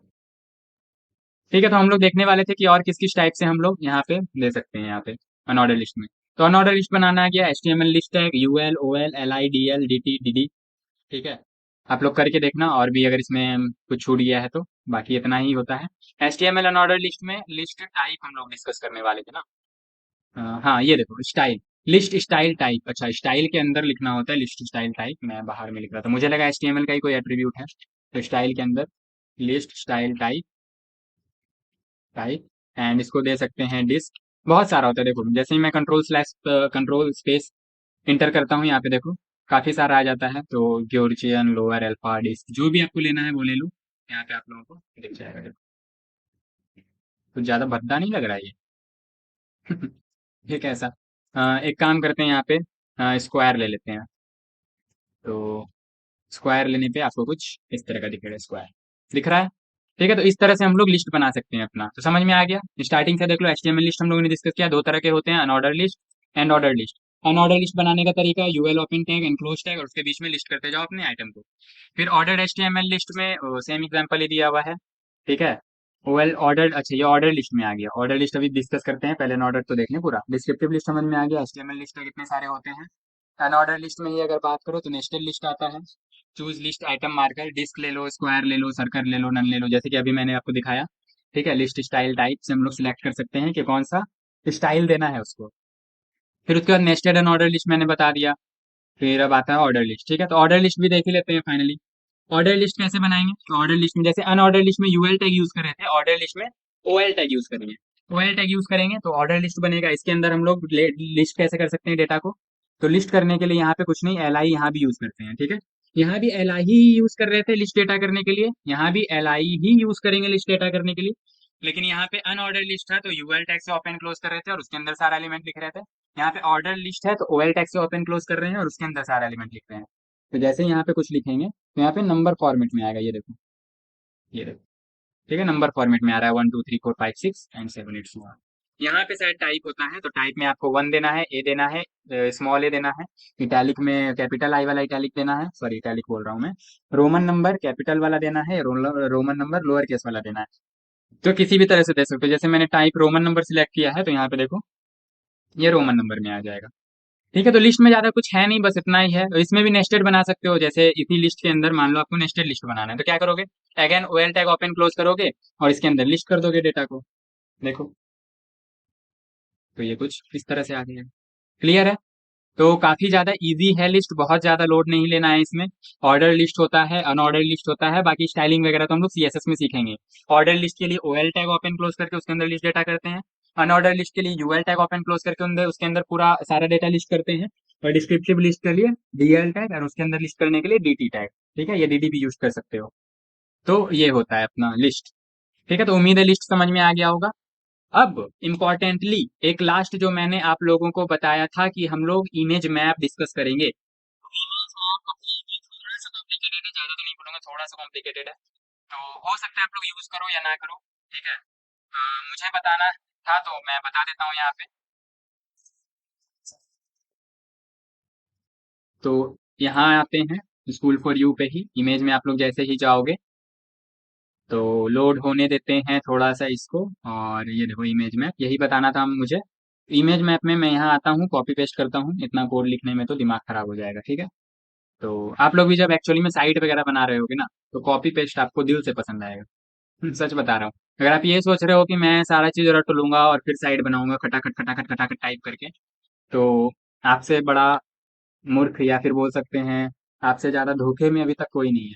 ठीक है, तो हम लोग देखने वाले थे कि और किस किस टाइप से हम लोग यहाँ पे दे सकते हैं यहाँ पे अनऑर्डर लिस्ट में। तो अनऑर्डर लिस्ट बनाना आ गया, HTML लिस्ट है, UL OL LI DL DT DD, ठीक है। आप लोग करके देखना, और भी अगर इसमें कुछ छूट गया है तो, बाकी इतना ही होता है। HTML अनऑर्डर लिस्ट में लिस्ट टाइप हम लोग डिस्कस करने वाले थे ना। हाँ ये देखो स्टाइल, लिस्ट स्टाइल टाइप, अच्छा स्टाइल के अंदर लिखना होता है लिस्ट स्टाइल टाइप, मैं बाहर में लिख रहा था, मुझे लगा HTML का ही कोई एट्रीब्यूट है। तो स्टाइल के अंदर list style type, type and इसको दे सकते हैं डिस्क, बहुत सारा होता है। देखो जैसे ही मैं कंट्रोल स्पेस इंटर करता हूँ यहाँ पे देखो काफी सारा आ जाता है। तो ग्योर्जियन लोअर अल्फा डिस्क, जो भी आपको लेना है वो ले लो, यहाँ पे आप लोगों को दिख जाएगा। देखो कुछ ज्यादा भद्दा नहीं लग रहा है ये। ठीक है ऐसा, एक काम करते हैं यहाँ पे, स्क्वायर ले लेते हैं। तो स्क्वायर लेने पे आपको कुछ इस तरह का दिखेगा, स्क्वायर दिख रहा है, ठीक है। तो इस तरह से हम लोग लिस्ट बना सकते हैं अपना। तो समझ में आ गया, स्टार्टिंग से देख लो HTML लिस्ट हम लोगों ने डिस्कस किया, दो तरह के होते हैं, unorder list and order list. Unorder list बनाने का तरीका UL open tag enclose tag और उसके बीच में लिस्ट करते जाओ अपने आइटम को। फिर ऑर्डर HTML लिस्ट में सेम एग्जांपल ही दिया हुआ है, ठीक है। ओएल ऑर्डर, अच्छा ये ऑर्डर लिस्ट में आ गया, ऑर्डर लिस्ट अभी डिस्कस करते हैं, पहले ऑर्डर तो देखने पूरा। डिस्क्रिप्टिव लिस्ट समझ में आ गया, HTML लिस्ट में कितने सारे होते हैं। अनऑर्डर लिस्ट में ही अगर बात करो तो नेस्टेड लिस्ट आता है, choose list item marker, disc ले लो, स्क्वायर ले लो, सर्कल ले लो, नन ले लो, जैसे कि अभी मैंने आपको दिखाया, ठीक है। लिस्ट स्टाइल टाइप से हम लोग सिलेक्ट कर सकते हैं कि कौन सा स्टाइल देना है उसको। फिर उसके बाद नेस्टेड एंड ऑर्डर लिस्ट मैंने बता दिया। फिर अब आता है ऑर्डर लिस्ट, ठीक है। तो ऑर्डर लिस्ट भी देख ही लेते हैं फाइनली। ऑर्डर लिस्ट कैसे बनाएंगे, तो ऑर्डर लिस्ट में जैसे अनऑर्डर लिस्ट में यूएल टैग यूज कर रहे थे, ऑर्डर लिस्ट में ओएल टैग यूज करेंगे। ओएल टैग यूज करेंगे तो ऑर्डर लिस्ट बनेगा, इसके अंदर हम लोग लिस्ट कैसे कर सकते हैं डेटा को। तो लिस्ट करने के लिए यहाँ पे कुछ नहीं, LI यहाँ भी यूज करते हैं, ठीक है। यहाँ भी LI ही यूज कर रहे थे लिस्ट डेटा करने के लिए, यहाँ भी LI ही यूज करेंगे लिस्ट डेटा करने के लिए। लेकिन यहाँ पे अनऑर्डर लिस्ट था तो यूएल टैग से ओपन क्लोज कर रहे थे और उसके अंदर सारा एलिमेंट लिख रहे थे। यहाँ पे ऑर्डर लिस्ट है तो ओएल टैग से ओपन क्लोज कर रहे हैं और उसके अंदर सारा एलिमेंट लिख रहे हैं। तो जैसे यहाँ पे कुछ लिखेंगे तो यहाँ पे नंबर फॉर्मेट में आएगा, ये देखो, ये देखो, ठीक है, नंबर फॉर्मेट में आ रहा है 1 2 3 4 5 6 एंड 7 8 9। यहाँ पे शायद टाइप होता है, तो टाइप में आपको 1 देना है, ए देना है, स्मॉल ए देना है, इटैलिक में कैपिटल आई वाला इटैलिक देना है, सॉरी इटैलिक बोल रहा हूँ मैं, रोमन नंबर कैपिटल वाला देना है, रोमन नंबर लोअर केस वाला देना है। तो किसी भी तरह से दे सकते हो, जैसे मैंने टाइप रोमन नंबर सिलेक्ट किया है तो यहाँ पे देखो ये रोमन नंबर में आ जाएगा, ठीक है, तो लिस्ट में ज्यादा कुछ है नहीं, बस इतना ही है। तो इसमें भी नेस्टेड बना सकते हो, जैसे इसी लिस्ट के अंदर मान लो आपको नेस्टेड लिस्ट बनाना है, तो क्या करोगे, again OL tag open close करोगे और इसके अंदर लिस्ट कर दोगे डेटा को। देखो, तो ये कुछ इस तरह से आ गया। क्लियर है? तो काफी ज्यादा इजी है लिस्ट, बहुत ज्यादा लोड नहीं लेना है इसमें। ऑर्डर लिस्ट होता है, अनऑर्डर लिस्ट होता है, बाकी स्टाइलिंग वगैरह तो हम लोग सीएसएस में सीखेंगे। ऑर्डर लिस्ट के लिए ओएल टैग ओपन क्लोज करके उसके अंदर लिस्ट डेटा करते हैं। अनऑर्डर लिस्ट के लिए यूएल टैग ओपन क्लोज करके अंदर उसके अंदर पूरा सारा डेटा लिस्ट करते हैं। और डिस्क्रिप्टिव लिस्ट के लिए डीएल टैग, और उसके अंदर लिस्ट करने के लिए डीटी टैग। ठीक है, ये डीडी भी यूज कर सकते हो। तो ये होता है अपना लिस्ट। ठीक है, तो उम्मीद है लिस्ट समझ में आ गया होगा। अब इम्पॉर्टेंटली एक लास्ट जो मैंने आप लोगों को बताया था कि हम लोग इमेज मैप डिस्कस करेंगे। इमेज मैप थोड़ा सा कॉम्प्लिकेटेड है, ज्यादा तो नहीं बोलूंगा, थोड़ा सा कॉम्प्लिकेटेड है। तो हो सकता है आप लोग यूज करो या ना करो। ठीक है, मुझे बताना था तो मैं बता देता हूँ यहाँ पे। तो यहाँ आते हैं स्कूल फॉर यू पे ही, इमेज में आप लोग जैसे ही जाओगे तो लोड होने देते हैं थोड़ा सा इसको। और ये देखो इमेज मैप, यही बताना था मुझे। इमेज मैप में मैं यहाँ आता हूँ, कॉपी पेस्ट करता हूँ, इतना कोड लिखने में तो दिमाग खराब हो जाएगा। ठीक है, तो आप लोग भी जब एक्चुअली में साइट वगैरह बना रहे होगे ना, तो कॉपी पेस्ट आपको दिल से पसंद आएगा। सच बता रहा हूँ। अगर आप ये सोच रहे हो कि मैं सारा चीज रट लूंगा और फिर साइट बनाऊंगा खटाखट खटाखट खटाखट टाइप करके, तो आपसे बड़ा मूर्ख, या फिर बोल सकते हैं आपसे ज्यादा धोखे में अभी तक कोई नहीं है।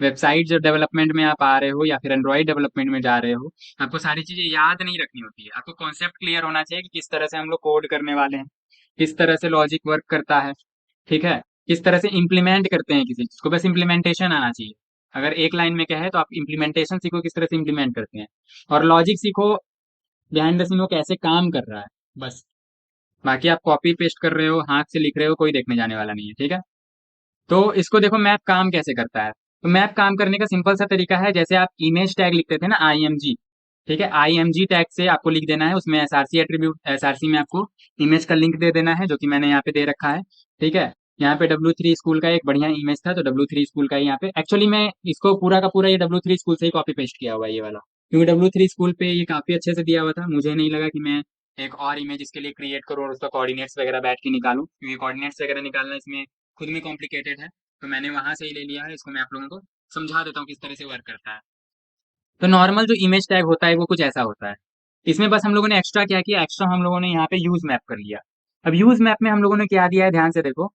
वेबसाइट जो डेवलपमेंट में आप आ रहे हो या फिर एंड्रॉइड डेवलपमेंट में जा रहे हो, आपको सारी चीजें याद नहीं रखनी होती है। आपको कॉन्सेप्ट क्लियर होना चाहिए कि किस तरह से हम लोग कोड करने वाले हैं, किस तरह से लॉजिक वर्क करता है। ठीक है, किस तरह से इम्प्लीमेंट करते हैं किसी चीज को, बस इम्प्लीमेंटेशन आना चाहिए। अगर एक लाइन में कहे तो आप इम्प्लीमेंटेशन सीखो, किस तरह से इम्प्लीमेंट करते हैं, और लॉजिक सीखो बिहाइंड द सीन वो कैसे काम कर रहा है, बस। बाकी आप कॉपी पेस्ट कर रहे हो, हाथ से लिख रहे हो, कोई देखने जाने वाला नहीं है। ठीक है, तो इसको देखो मैप काम कैसे करता है। तो मैप काम करने का सिंपल सा तरीका है, जैसे आप इमेज टैग लिखते थे ना, IMG। ठीक है, IMG टैग से आपको लिख देना है उसमें SRC एट्रीब्यूट, SRC में आपको इमेज का लिंक दे देना है, जो कि मैंने यहाँ पे दे रखा है। ठीक है, यहाँ पे W3 स्कूल का एक बढ़िया इमेज था, तो W3 स्कूल का ही यहाँ पे एक्चुअली मैं इसको पूरा का पूरा ये W3 स्कूल से ही कॉपी पेस्ट किया हुआ है, ये वाला। क्योंकि W3 स्कूल पे ये काफी अच्छे से दिया हुआ था, मुझे नहीं लगा कि मैं एक और इमेज इसके लिए क्रिएट करूँ और उसका कोऑर्डिनेट्स वगैरह बैठ के निकालूं, क्योंकि कोऑर्डिनेट्स वगैरह निकालना इसमें खुद में कॉम्प्लिकेटेड है। तो मैंने वहां से ही ले लिया है, इसको मैं आप लोगों को समझा देता हूँ किस तरह से वर्क करता है। तो नॉर्मल जो इमेज टैग होता है वो कुछ ऐसा होता है। इसमें बस हम लोगों ने एक्स्ट्रा क्या किया, एक्स्ट्रा हम लोगों ने यहाँ पे यूज मैप कर लिया। अब यूज मैप में हम लोगों ने क्या दिया है, ध्यान से देखो।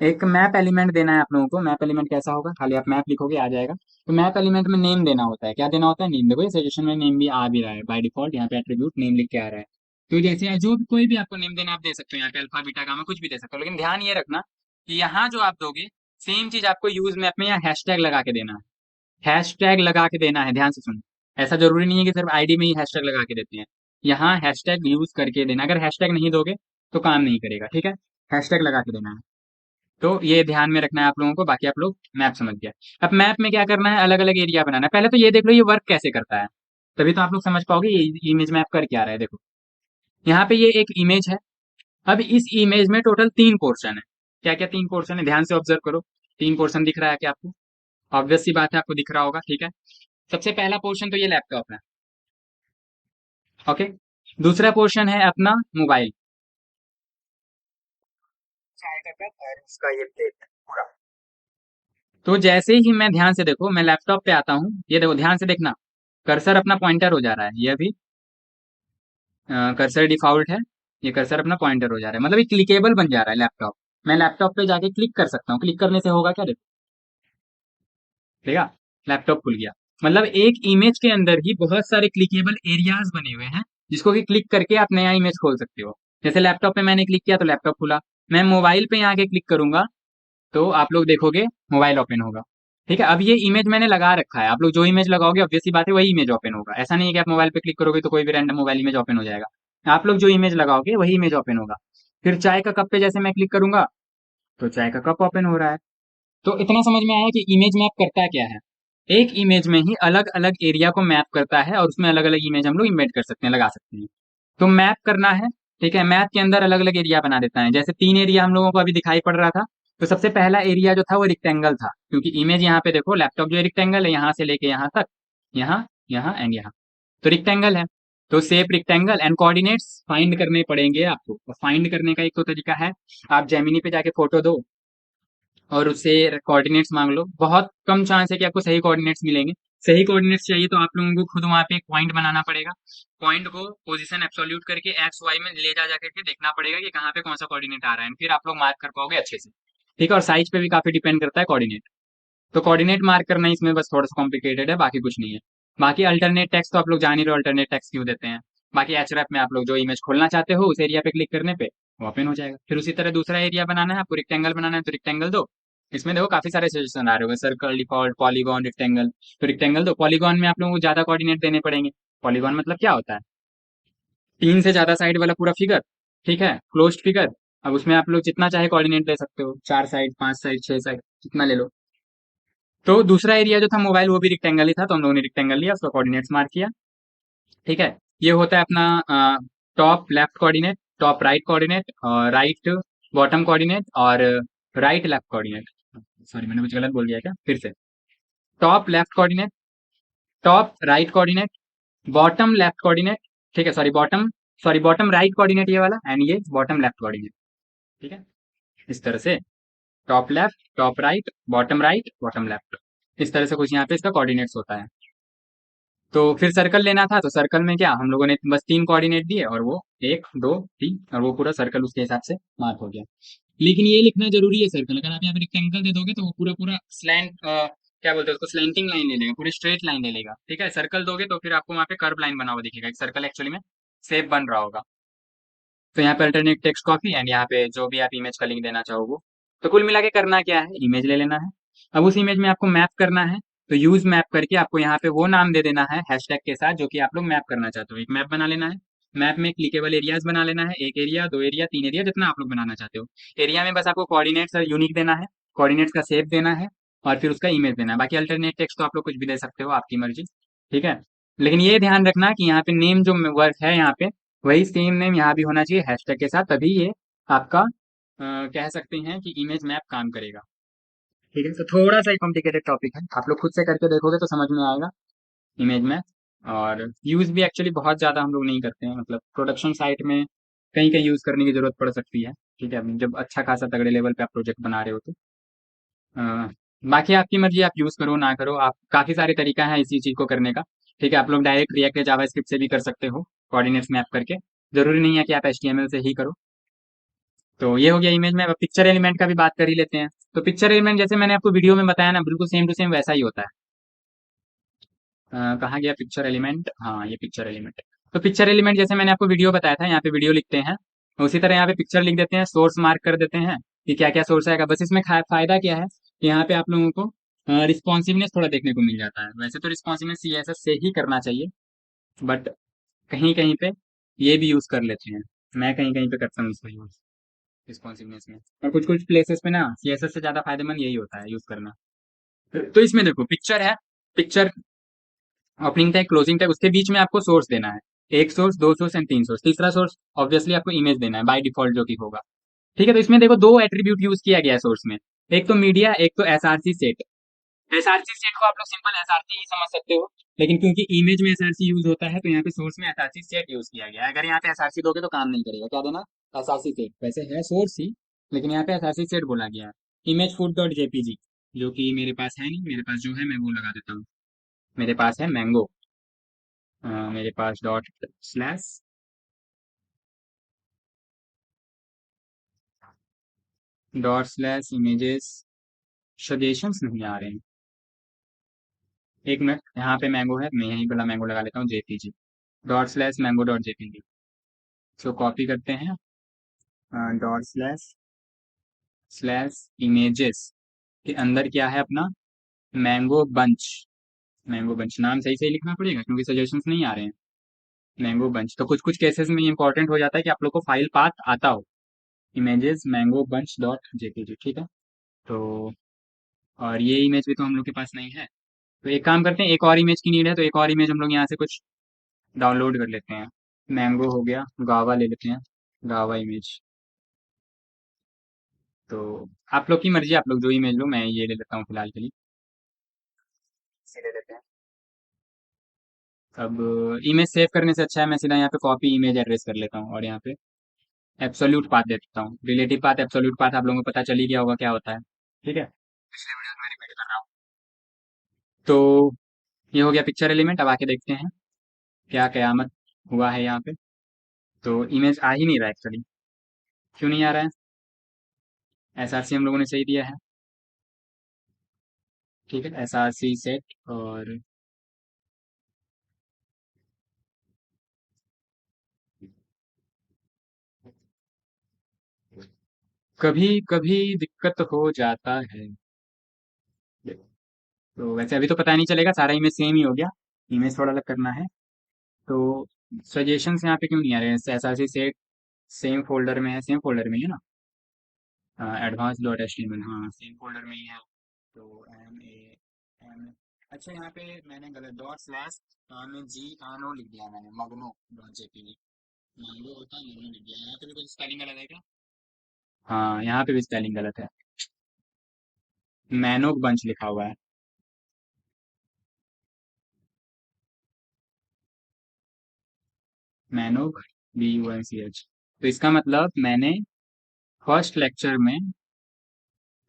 एक मैप एलिमेंट देना है आप लोगों को। मैप एलिमेंट कैसा होगा, खाली आप मैप लिखोगे आ जाएगा। तो मैप एलिमेंट में नेम देना होता है। क्या देना होता है, नेम। देखो ये सजेशन में नेम भी आ भी रहा है बाय डिफॉल्ट, यहाँ पे एट्रीब्यूट नेम लिख के आ रहा है। तो जैसे जो भी कोई भी आपको नेम देना आप दे सकते हो, यहाँ पे अल्फा बीटा गामा कुछ भी दे सकते हो, लेकिन ध्यान ये रखना कि यहाँ जो आप दोगे सेम चीज आपको यूज मैप में यहाँ हैशटैग लगा के देना है। हैशटैग लगा के देना है, ध्यान से सुनो। ऐसा जरूरी नहीं है कि सिर्फ आईडी में ही हैशटैग लगा के देते हैं। यहाँ हैशटैग यूज करके देना, अगर हैशटैग नहीं दोगे तो काम नहीं करेगा। ठीक है, हैशटैग लगा के देना है। तो ये ध्यान में रखना है आप लोगों को, बाकी आप लोग मैप समझ गया। अब मैप में क्या करना है, अलग अलग एरिया बनाना है। पहले तो ये देख लो ये वर्क कैसे करता है, तभी तो आप लोग समझ पाओगे ये इमेज मैप कर क्या रहा है। देखो यहाँ पे ये एक इमेज है। अब इस इमेज में टोटल 3 पोर्शन है। क्या क्या 3 पोर्शन है, ध्यान से ऑब्जर्व करो। 3 पोर्शन दिख रहा है क्या आपको? ऑब्वियस सी बात है आपको दिख रहा होगा। ठीक है, सबसे पहला पोर्शन तो ये लैपटॉप है। ओके, दूसरा पोर्शन है अपना मोबाइल, उसका ये प्लेट पूरा। तो जैसे ही मैं, ध्यान से देखो, मैं लैपटॉप पे आता हूँ, ये देखो ध्यान से देखना, कर्सर अपना पॉइंटर हो जा रहा है। ये अभी कर्सर डिफॉल्ट है, ये कर्सर अपना पॉइंटर हो जा रहा है, मतलब ये क्लिकेबल बन जा रहा है लैपटॉप। मैं लैपटॉप पे जाके क्लिक कर सकता हूँ, क्लिक करने से होगा क्या, देखो, देखा, लैपटॉप खुल गया। मतलब एक इमेज के अंदर ही बहुत सारे क्लिकेबल एरियाज बने हुए हैं, जिसको कि क्लिक करके आप नया इमेज खोल सकते हो। जैसे लैपटॉप पे मैंने क्लिक किया तो लैपटॉप खुला। मैं मोबाइल पे यहाँ के क्लिक करूंगा तो आप लोग देखोगे मोबाइल ओपन होगा। ठीक है, अब ये इमेज मैंने लगा रखा है, आप लोग जो इमेज लगाओगे ऑब्वियसली बात है वही इमेज ओपन होगा। ऐसा नहीं है कि आप मोबाइल पे क्लिक करोगे तो कोई भी रैंडम मोबाइल इमेज ओपन हो जाएगा। आप लोग जो इमेज लगाओगे वही इमेज ओपन होगा। फिर चाय का कप पे जैसे मैं क्लिक करूंगा तो चाय का कप ओपन हो रहा है। तो इतना समझ में आया कि इमेज मैप करता क्या है। एक इमेज में ही अलग अलग एरिया को मैप करता है और उसमें अलग अलग इमेज हम लोग इम्बेड कर सकते हैं, लगा सकते हैं। तो मैप करना है। ठीक है, मैप के अंदर अलग अलग एरिया बना देता है। जैसे 3 एरिया हम लोगों को अभी दिखाई पड़ रहा था। तो सबसे पहला एरिया जो था वो रिक्टेंगल था, क्योंकि इमेज यहाँ पे देखो, लैपटॉप जो रिक्टेंगल है यहाँ से लेके यहाँ तक, यहाँ, यहाँ एंड यहाँ, तो रिक्टेंगल है। तो shape rectangle and coordinates find करने पड़ेंगे आपको। तो फाइंड करने का एक तो तरीका है, आप जेमिनी पे जाके फोटो दो और उससे कोऑर्डिनेट्स मांग लो। बहुत कम चांस है कि आपको सही कोऑर्डिनेट्स मिलेंगे। सही कोऑर्डिनेट्स चाहिए तो आप लोगों को खुद वहां पे एक पॉइंट बनाना पड़ेगा। पॉइंट को पोजीशन एब्सोल्यूट करके एक्स वाई में ले जा जाकर के देखना पड़ेगा कि कहाँ पे कौन सा कोऑर्डिनेट आ रहा है, फिर आप लोग मार्क कर पाओगे अच्छे से। ठीक है, और साइज पे भी काफी डिपेंड करता है कोऑर्डिनेट। तो कोऑर्डिनेट मार्क करना इसमें बस थोड़ा सा कॉम्प्लिकेटेड है, बाकी कुछ नहीं है। बाकी अल्टरनेट टेक्स्ट तो आप लोग जान ही रहे हो, अल्टरनेट टेक्स्ट क्यों देते हैं। बाकी एचरएफ में आप लोग जो इमेज खोलना चाहते हो उस एरिया पे क्लिक करने पे वो ओपन हो जाएगा। फिर उसी तरह दूसरा एरिया बनाना है आपको, रेक्टेंगल बनाना है तो रेक्टेंगल दो। इसमें देखो काफी सारे सजेशन आ रहे होंगे, सर्कल, डिफॉल्ट, पॉलीगॉन, रेक्टेंगल। तो रेक्टेंगल दो। पॉलीगॉन में आप लोगों को ज्यादा कोऑर्डिनेट देने पड़ेंगे। पॉलीगॉन मतलब क्या होता है, तीन से ज्यादा साइड वाला पूरा फिगर। ठीक है, क्लोज्ड फिगर। अब उसमें आप लोग जितना चाहे कोऑर्डिनेट दे सकते हो, 4 साइड, 5 साइड, 6 साइड, जितना ले लो। तो दूसरा एरिया जो था मोबाइल, वो भी रेक्टेंगल ही था, तो हम लोगों ने रेक्टेंगल लिया, उसका कोऑर्डिनेट्स मार्क किया। ठीक है, ये होता है अपना top left coordinate, top right coordinate, और राइट बॉटम कोऑर्डिनेट, और राइट लेफ्ट कोऑर्डिनेट। सॉरी, मैंने कुछ गलत बोल दिया क्या, फिर से। Top left coordinate, top right coordinate, bottom left coordinate. ठीक है, सॉरी बॉटम राइट कोऑर्डिनेट ये वाला, एंड ये बॉटम लेफ्ट कोऑर्डिनेट। ठीक है, इस तरह से top left, top right, bottom left, इस तरह से कुछ यहाँ पे इसका कोऑर्डिनेट्स होता है। तो फिर सर्कल लेना था, तो सर्कल में क्या हम लोगों ने बस 3 कोऑर्डिनेट दिए, और वो 1, 2, 3, और वो पूरा सर्कल उसके हिसाब से मार्क हो गया। लेकिन ये लिखना जरूरी है, सर्कल अगर आप यहाँ पे रेक्टेंगल दे दोगे तो वो पूरा पूरा स्लैंट, क्या बोलते हैं उसको, स्लैंटिंग लाइन ले लेगा, पूरी स्ट्रेट लाइन ले लेगा। ठीक है, सर्कल दोगे तो फिर आपको वहाँ पे कर्व लाइन बना हुआ दिखेगा, एक सर्कल एक्चुअली में शेप बन रहा होगा। तो यहाँ पे अल्टरनेट टेक्स्ट कॉपी, एंड यहाँ पे जो भी आप इमेज का लिंक देना चाहो वो। तो कुल मिला के करना क्या है, इमेज ले लेना है। अब उस इमेज में आपको मैप करना है। तो यूज मैप करके आपको यहाँ पे वो नाम दे देना है हैशटैग के साथ जो कि आप लोग मैप करना चाहते हो। एक मैप बना लेना है। मैप में क्लिकेबल एरियाज बना लेना है, 1 एरिया, 2 एरिया, 3 एरिया, जितना आप लोग बनाना चाहते हो। एरिया में बस आपको कोऑर्डिनेट्स और यूनिक देना है, कोऑर्डिनेट्स का शेप देना है, और फिर उसका इमेज देना है। बाकी अल्टरनेट टेक्स्ट तो आप लोग कुछ भी दे सकते हो, आपकी मर्जी। ठीक है, लेकिन ये ध्यान रखना कि यहाँ पे नेम जो वर्क है यहाँ पे, वही सेम नेम यहाँ भी होना चाहिए हैशटैग के साथ, तभी ये आपका कह सकते हैं कि इमेज मैप काम करेगा। ठीक है, तो थोड़ा सा कॉम्प्लिकेटेड टॉपिक है, आप लोग खुद से करके देखोगे तो समझ में आएगा इमेज मैप। और यूज भी एक्चुअली बहुत ज़्यादा हम लोग नहीं करते हैं, मतलब प्रोडक्शन साइट में कहीं कहीं यूज़ करने की ज़रूरत पड़ सकती है। ठीक है, जब अच्छा खासा तगड़े लेवल पे आप प्रोजेक्ट बना रहे हो तो अ, बाकी आपकी मर्जी, आप यूज़ करो ना करो, आप काफ़ी सारे तरीका है इसी चीज़ को करने का। ठीक है, आप लोग डायरेक्ट रिएक्ट या जावास्क्रिप्ट से भी कर सकते हो, कोऑर्डिनेट्स मैप करके। जरूरी नहीं है कि आप एचटीएमएल से ही करो। तो ये हो गया इमेज में। अब पिक्चर एलिमेंट का भी बात कर ही लेते हैं। तो पिक्चर एलिमेंट जैसे मैंने आपको वीडियो में बताया ना, बिल्कुल सेम टू सेम वैसा ही होता है। कहाँ गया पिक्चर एलिमेंट, हाँ ये पिक्चर एलिमेंट। तो पिक्चर एलिमेंट जैसे मैंने आपको वीडियो बताया था, यहाँ पे वीडियो लिखते हैं, उसी तरह यहाँ पे पिक्चर लिख देते हैं, सोर्स मार्क कर देते हैं कि क्या क्या सोर्स आएगा। बस इसमें फायदा क्या है कि यहाँ पे आप लोगों को रिस्पॉन्सिवनेस थोड़ा देखने को मिल जाता है। वैसे तो रिस्पॉन्सिवनेस सीएसएस से ही करना चाहिए, बट कहीं कहीं पे ये भी यूज कर लेते हैं। मैं कहीं कहीं पे करता हूँ इसका यूज रिस्पॉन्सिवनेस में, और कुछ कुछ प्लेसेस पे ना सीएसएस से ज्यादा फायदेमंद यही होता है यूज करना। तो इसमें देखो पिक्चर है, picture opening tag, closing tag, उसके बीच में आपको सोर्स देना है। एक सोर्स, 2 सोर्स एंड 3 सोर्स, तीसरा सोर्स ऑब्वियसली आपको इमेज देना है बाय डिफॉल्ट जो कि होगा। ठीक है, तो इसमें देखो 2 एट्रीब्यूट यूज किया गया है सोर्स में, एक तो मीडिया, एक तो एसआरसी सेट। एसआरसी सेट को आप लोग सिंपल एसआरसी ही समझ सकते हो, लेकिन क्योंकि इमेज में एसआरसी यूज होता है तो यहाँ पे सोर्स में एसआरसी सेट यूज किया गया है। अगर यहाँ पे एसआरसी दोगे तो काम नहीं करेगा, क्या देना, एसआरसी सेट। वैसे है सोर्स ही, लेकिन यहाँ पे एसआरसी सेट बोला गया है। इमेज फूड डॉट जेपीजी, जो कि मेरे पास है नहीं, मेरे पास जो है मैं वो लगा देता हूँ। मेरे पास है मैंगो, मेरे पास डॉट स्लैश इमेजेस, सजेशंस नहीं आ रहे हैं। एक मिनट, यहाँ पे मैंगो है, मैं यहीं वाला मैंगो लगा लेता हूँ, JPG, dot slash mango dot JPG. सो कॉपी करते हैं, डॉट स्लैश स्लैश इमेजेस के अंदर क्या है अपना, मैंगो बंच। मैंगो बंच नाम सही सही लिखना पड़ेगा क्योंकि सजेशंस नहीं आ रहे हैं। मैंगो बंच, तो कुछ कुछ केसेस में इंपॉर्टेंट हो जाता है कि आप लोग को फाइल पाथ आता हो, images mango bunch dot JPG. ठीक है, तो और ये इमेज भी तो हम लोग के पास नहीं है। तो एक काम करते हैं, एक और इमेज की नीड है, तो एक और इमेज हम लोग यहाँ से कुछ डाउनलोड कर लेते हैं। मैंगो हो गया, गावा ले लेते हैं, गावा इमेज। तो आप लोग की मर्जी, आप लोग जो इमेज लो, मैं ये ले लेता हूँ फिलहाल के लिए, इसे ले लेते हैं। अब इमेज सेव करने से अच्छा है मैं सीधा यहाँ पे कॉपी इमेज एड्रेस कर लेता हूँ और यहाँ पे एब्सोल्यूट पाथ दे देता हूँ। रिलेटिव पाथ एब्सोल्यूट पाथ आप लोगों को पता चल ही गया होगा क्या होता है, ठीक है। पिछले वीडियो में रिपीट कर रहा हूँ। तो ये हो गया पिक्चर एलिमेंट। अब आके देखते हैं क्या कयामत हुआ है यहाँ पे। तो इमेज आ ही नहीं रहा एक्चुअली, क्यों नहीं आ रहा है? एसआरसी हम लोगों ने सही दिया है, ठीक है। एसआरसी सेट और कभी कभी दिक्कत हो जाता है। तो वैसे अभी तो पता नहीं चलेगा, सारा इमेज सेम ही हो गया। इमेज थोड़ा अलग करना है। तो सजेशंस यहाँ पे क्यों नहीं आ रहे हैं? एसआरसी सेट सेम फोल्डर में है, सेम फोल्डर में ही है ना। Advance dot H T M L, हाँ सेम फोल्डर में ही है। तो एम अच्छा यहाँ पे मैंने गलत डॉट स्लैश MGNO लिख दिया मैंने, मगनो डॉट जेपीजी। मैंगो होता है, मैंने लिख दिया। यहाँ पे भी कुछ स्पेलिंग गलत है क्या? हाँ यहाँ पे भी स्पेलिंग गलत है, मैनोक बंच लिखा हुआ है। मैनोक BUNCH। तो इसका मतलब मैंने फर्स्ट लेक्चर में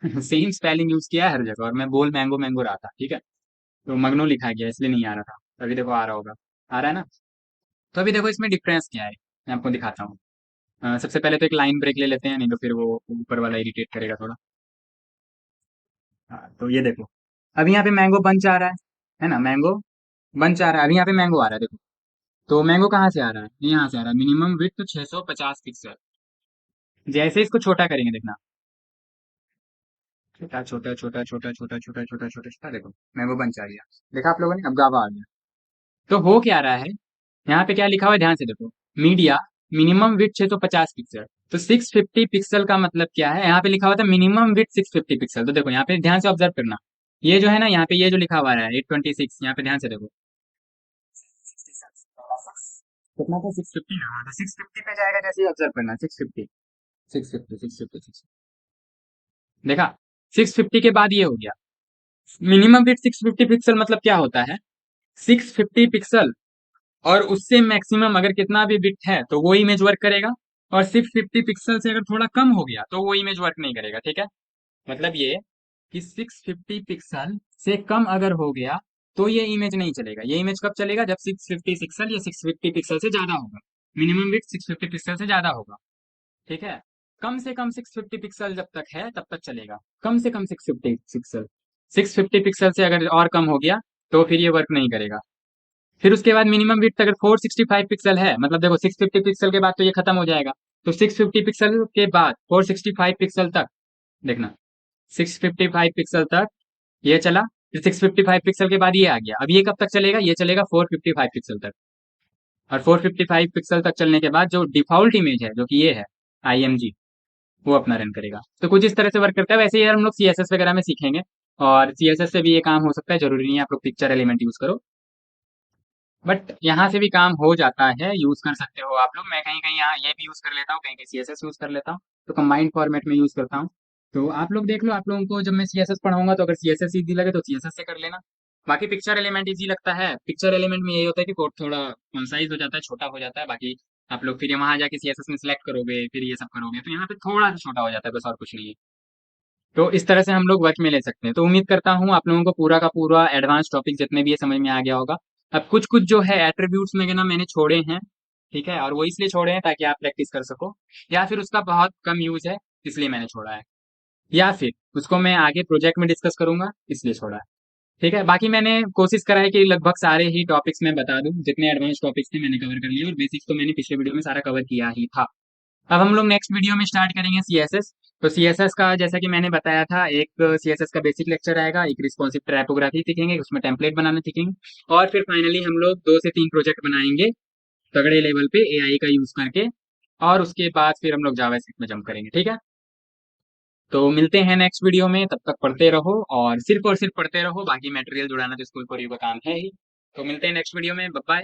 सेम स्पेलिंग यूज किया है हर जगह, और मैं बोल मैंगो मैंगो रहा था, ठीक है। तो मगनो लिखा गया इसलिए नहीं आ रहा था। अभी देखो आ रहा होगा, आ रहा है ना। तो अभी देखो इसमें डिफरेंस क्या है, मैं आपको दिखाता हूँ। सबसे पहले तो एक लाइन ब्रेक ले लेते हैं, नहीं तो फिर वो ऊपर वाला इरिटेट करेगा थोड़ा। हाँ तो ये देखो, अभी यहाँ पे मैंगो बंच आ रहा है ना, मैंगो बंच आ रहा है। अभी यहाँ पे मैंगो आ रहा है देखो। तो मैंगो कहाँ से आ रहा है? यहाँ से आ रहा है। Minimum width 650 pixel. जैसे इसको छोटा करेंगे देखना, छोटा छोटा छोटा छोटा छोटा छोटा छोटा छोटा छोटा, देखो मैंगो बंच आ गया। देखा आप लोगों ने, अब गावा आ गया। तो हो क्या रहा है, यहाँ पे क्या लिखा हुआ है ध्यान से देखो। Media minimum width 650 pixel. तो 650 पिक्सल का मतलब क्या है? यहाँ पे लिखा हुआ था मिनिमम विड्थ 650 पिक्सल। तो देखो यहाँ पे ध्यान से ऑब्जर्व करना, ये जो है ना यहाँ पे ये जो लिखा हुआ है 826, यहाँ पे ध्यान से देखो। कितना था? 650 ना, तो 650 पे जाएगा जैसे ही ऑब्जर्व करना। 650 650 650 650, देखा। 650 के बाद ये हो गया मिनिमम विड्थ 650 पिक्सल। मतलब क्या होता है? 650 पिक्सल और उससे मैक्सिमम अगर कितना भी बिट है तो वो इमेज वर्क करेगा। और 650 पिक्सल से अगर थोड़ा कम हो गया तो वो इमेज वर्क नहीं करेगा, ठीक है। मतलब ये कि 650 पिक्सल से कम अगर हो गया तो ये इमेज नहीं चलेगा। ये इमेज कब चलेगा? जब 650 पिक्सल या 650 पिक्सल से ज्यादा होगा। मिनिमम विड्थ 650 पिक्सल से ज्यादा होगा, ठीक है। कम से कम 650 पिक्सल जब तक है तब तक चलेगा। कम से कम 650 पिक्सल, 650 पिक्सल से अगर और कम हो गया तो फिर ये वर्क नहीं करेगा। फिर उसके बाद मिनिमम विड्थ अगर 465 पिक्सल है, मतलब देखो 650 पिक्सल के बाद तो ये खत्म हो जाएगा। तो 650 पिक्सल के बाद 465 पिक्सल तक देखना, 655 पिक्सल तक ये चला। फिर 655 पिक्सल के बाद ये आ गया। अब ये कब तक चलेगा? ये चलेगा 455 पिक्सल तक। और 455 पिक्सल तक चलने के बाद जो डिफॉल्ट इमेज है जो कि ये है IMG, वो अपना रन करेगा। तो कुछ इस तरह से वर्क करता है। वैसे ही हम लोग CSS वगैरह में सीखेंगे, और CSS से भी ये काम हो सकता है, जरूरी नहीं है आप लोग पिक्चर एलिमेंट यूज करो। बट यहाँ से भी काम हो जाता है, यूज कर सकते हो आप लोग। मैं कहीं कहीं यहाँ ये भी यूज कर लेता हूँ, कहीं कहीं CSS यूज कर लेता हूँ। तो कंबाइंड फॉर्मेट में यूज करता हूँ। तो आप लोग देख लो, आप लोगों को जब मैं CSS पढ़ाऊंगा तो अगर CSS इजी लगे तो CSS से कर लेना। बाकी पिक्चर एलिमेंट इजी लगता है, पिक्चर एलिमेंट में यही होता है कि कोड थोड़ा कंसाइज हो जाता है, छोटा हो जाता है। बाकी आप लोग फिर वहां जाके CSS में सिलेक्ट करोगे, फिर ये सब करोगे, तो यहाँ पे थोड़ा सा छोटा हो जाता है, बस और कुछ नहीं है। तो इस तरह से हम लोग वर्क में ले सकते हैं। तो उम्मीद करता हूँ आप लोगों को पूरा का पूरा एडवांस टॉपिक जितने भी है समझ में आ गया होगा। अब कुछ कुछ जो है एट्रीब्यूट्स में ना मैंने छोड़े हैं, ठीक है। और वो इसलिए छोड़े हैं ताकि आप प्रैक्टिस कर सको, या फिर उसका बहुत कम यूज है इसलिए मैंने छोड़ा है, या फिर उसको मैं आगे प्रोजेक्ट में डिस्कस करूंगा इसलिए छोड़ा है, ठीक है। बाकी मैंने कोशिश करा है कि लगभग सारे ही टॉपिक्स मैं बता दूं, जितने एडवांस टॉपिक्स थे मैंने कवर कर लिए, और बेसिक्स तो मैंने पिछले वीडियो में सारा कवर किया ही था। अब हम लोग नेक्स्ट वीडियो में स्टार्ट करेंगे CSS। तो CSS का जैसा कि मैंने बताया था, एक CSS का बेसिक लेक्चर आएगा, एक रिस्पॉन्सिव टाइपोग्राफी सीखेंगे, उसमें टेम्पलेट बनाना सीखेंगे, और फिर फाइनली हम लोग 2 से 3 प्रोजेक्ट बनाएंगे तगड़े लेवल पे AI का यूज करके। और उसके बाद फिर हम लोग जावास्क्रिप्ट में जंप करेंगे, ठीक है। तो मिलते हैं नेक्स्ट वीडियो में, तब तक पढ़ते रहो और सिर्फ पढ़ते रहो। बाकी मटेरियल जुड़ाना तो स्कूल फॉर यू का काम है ही। तो मिलते हैं नेक्स्ट वीडियो में, बाय बाय।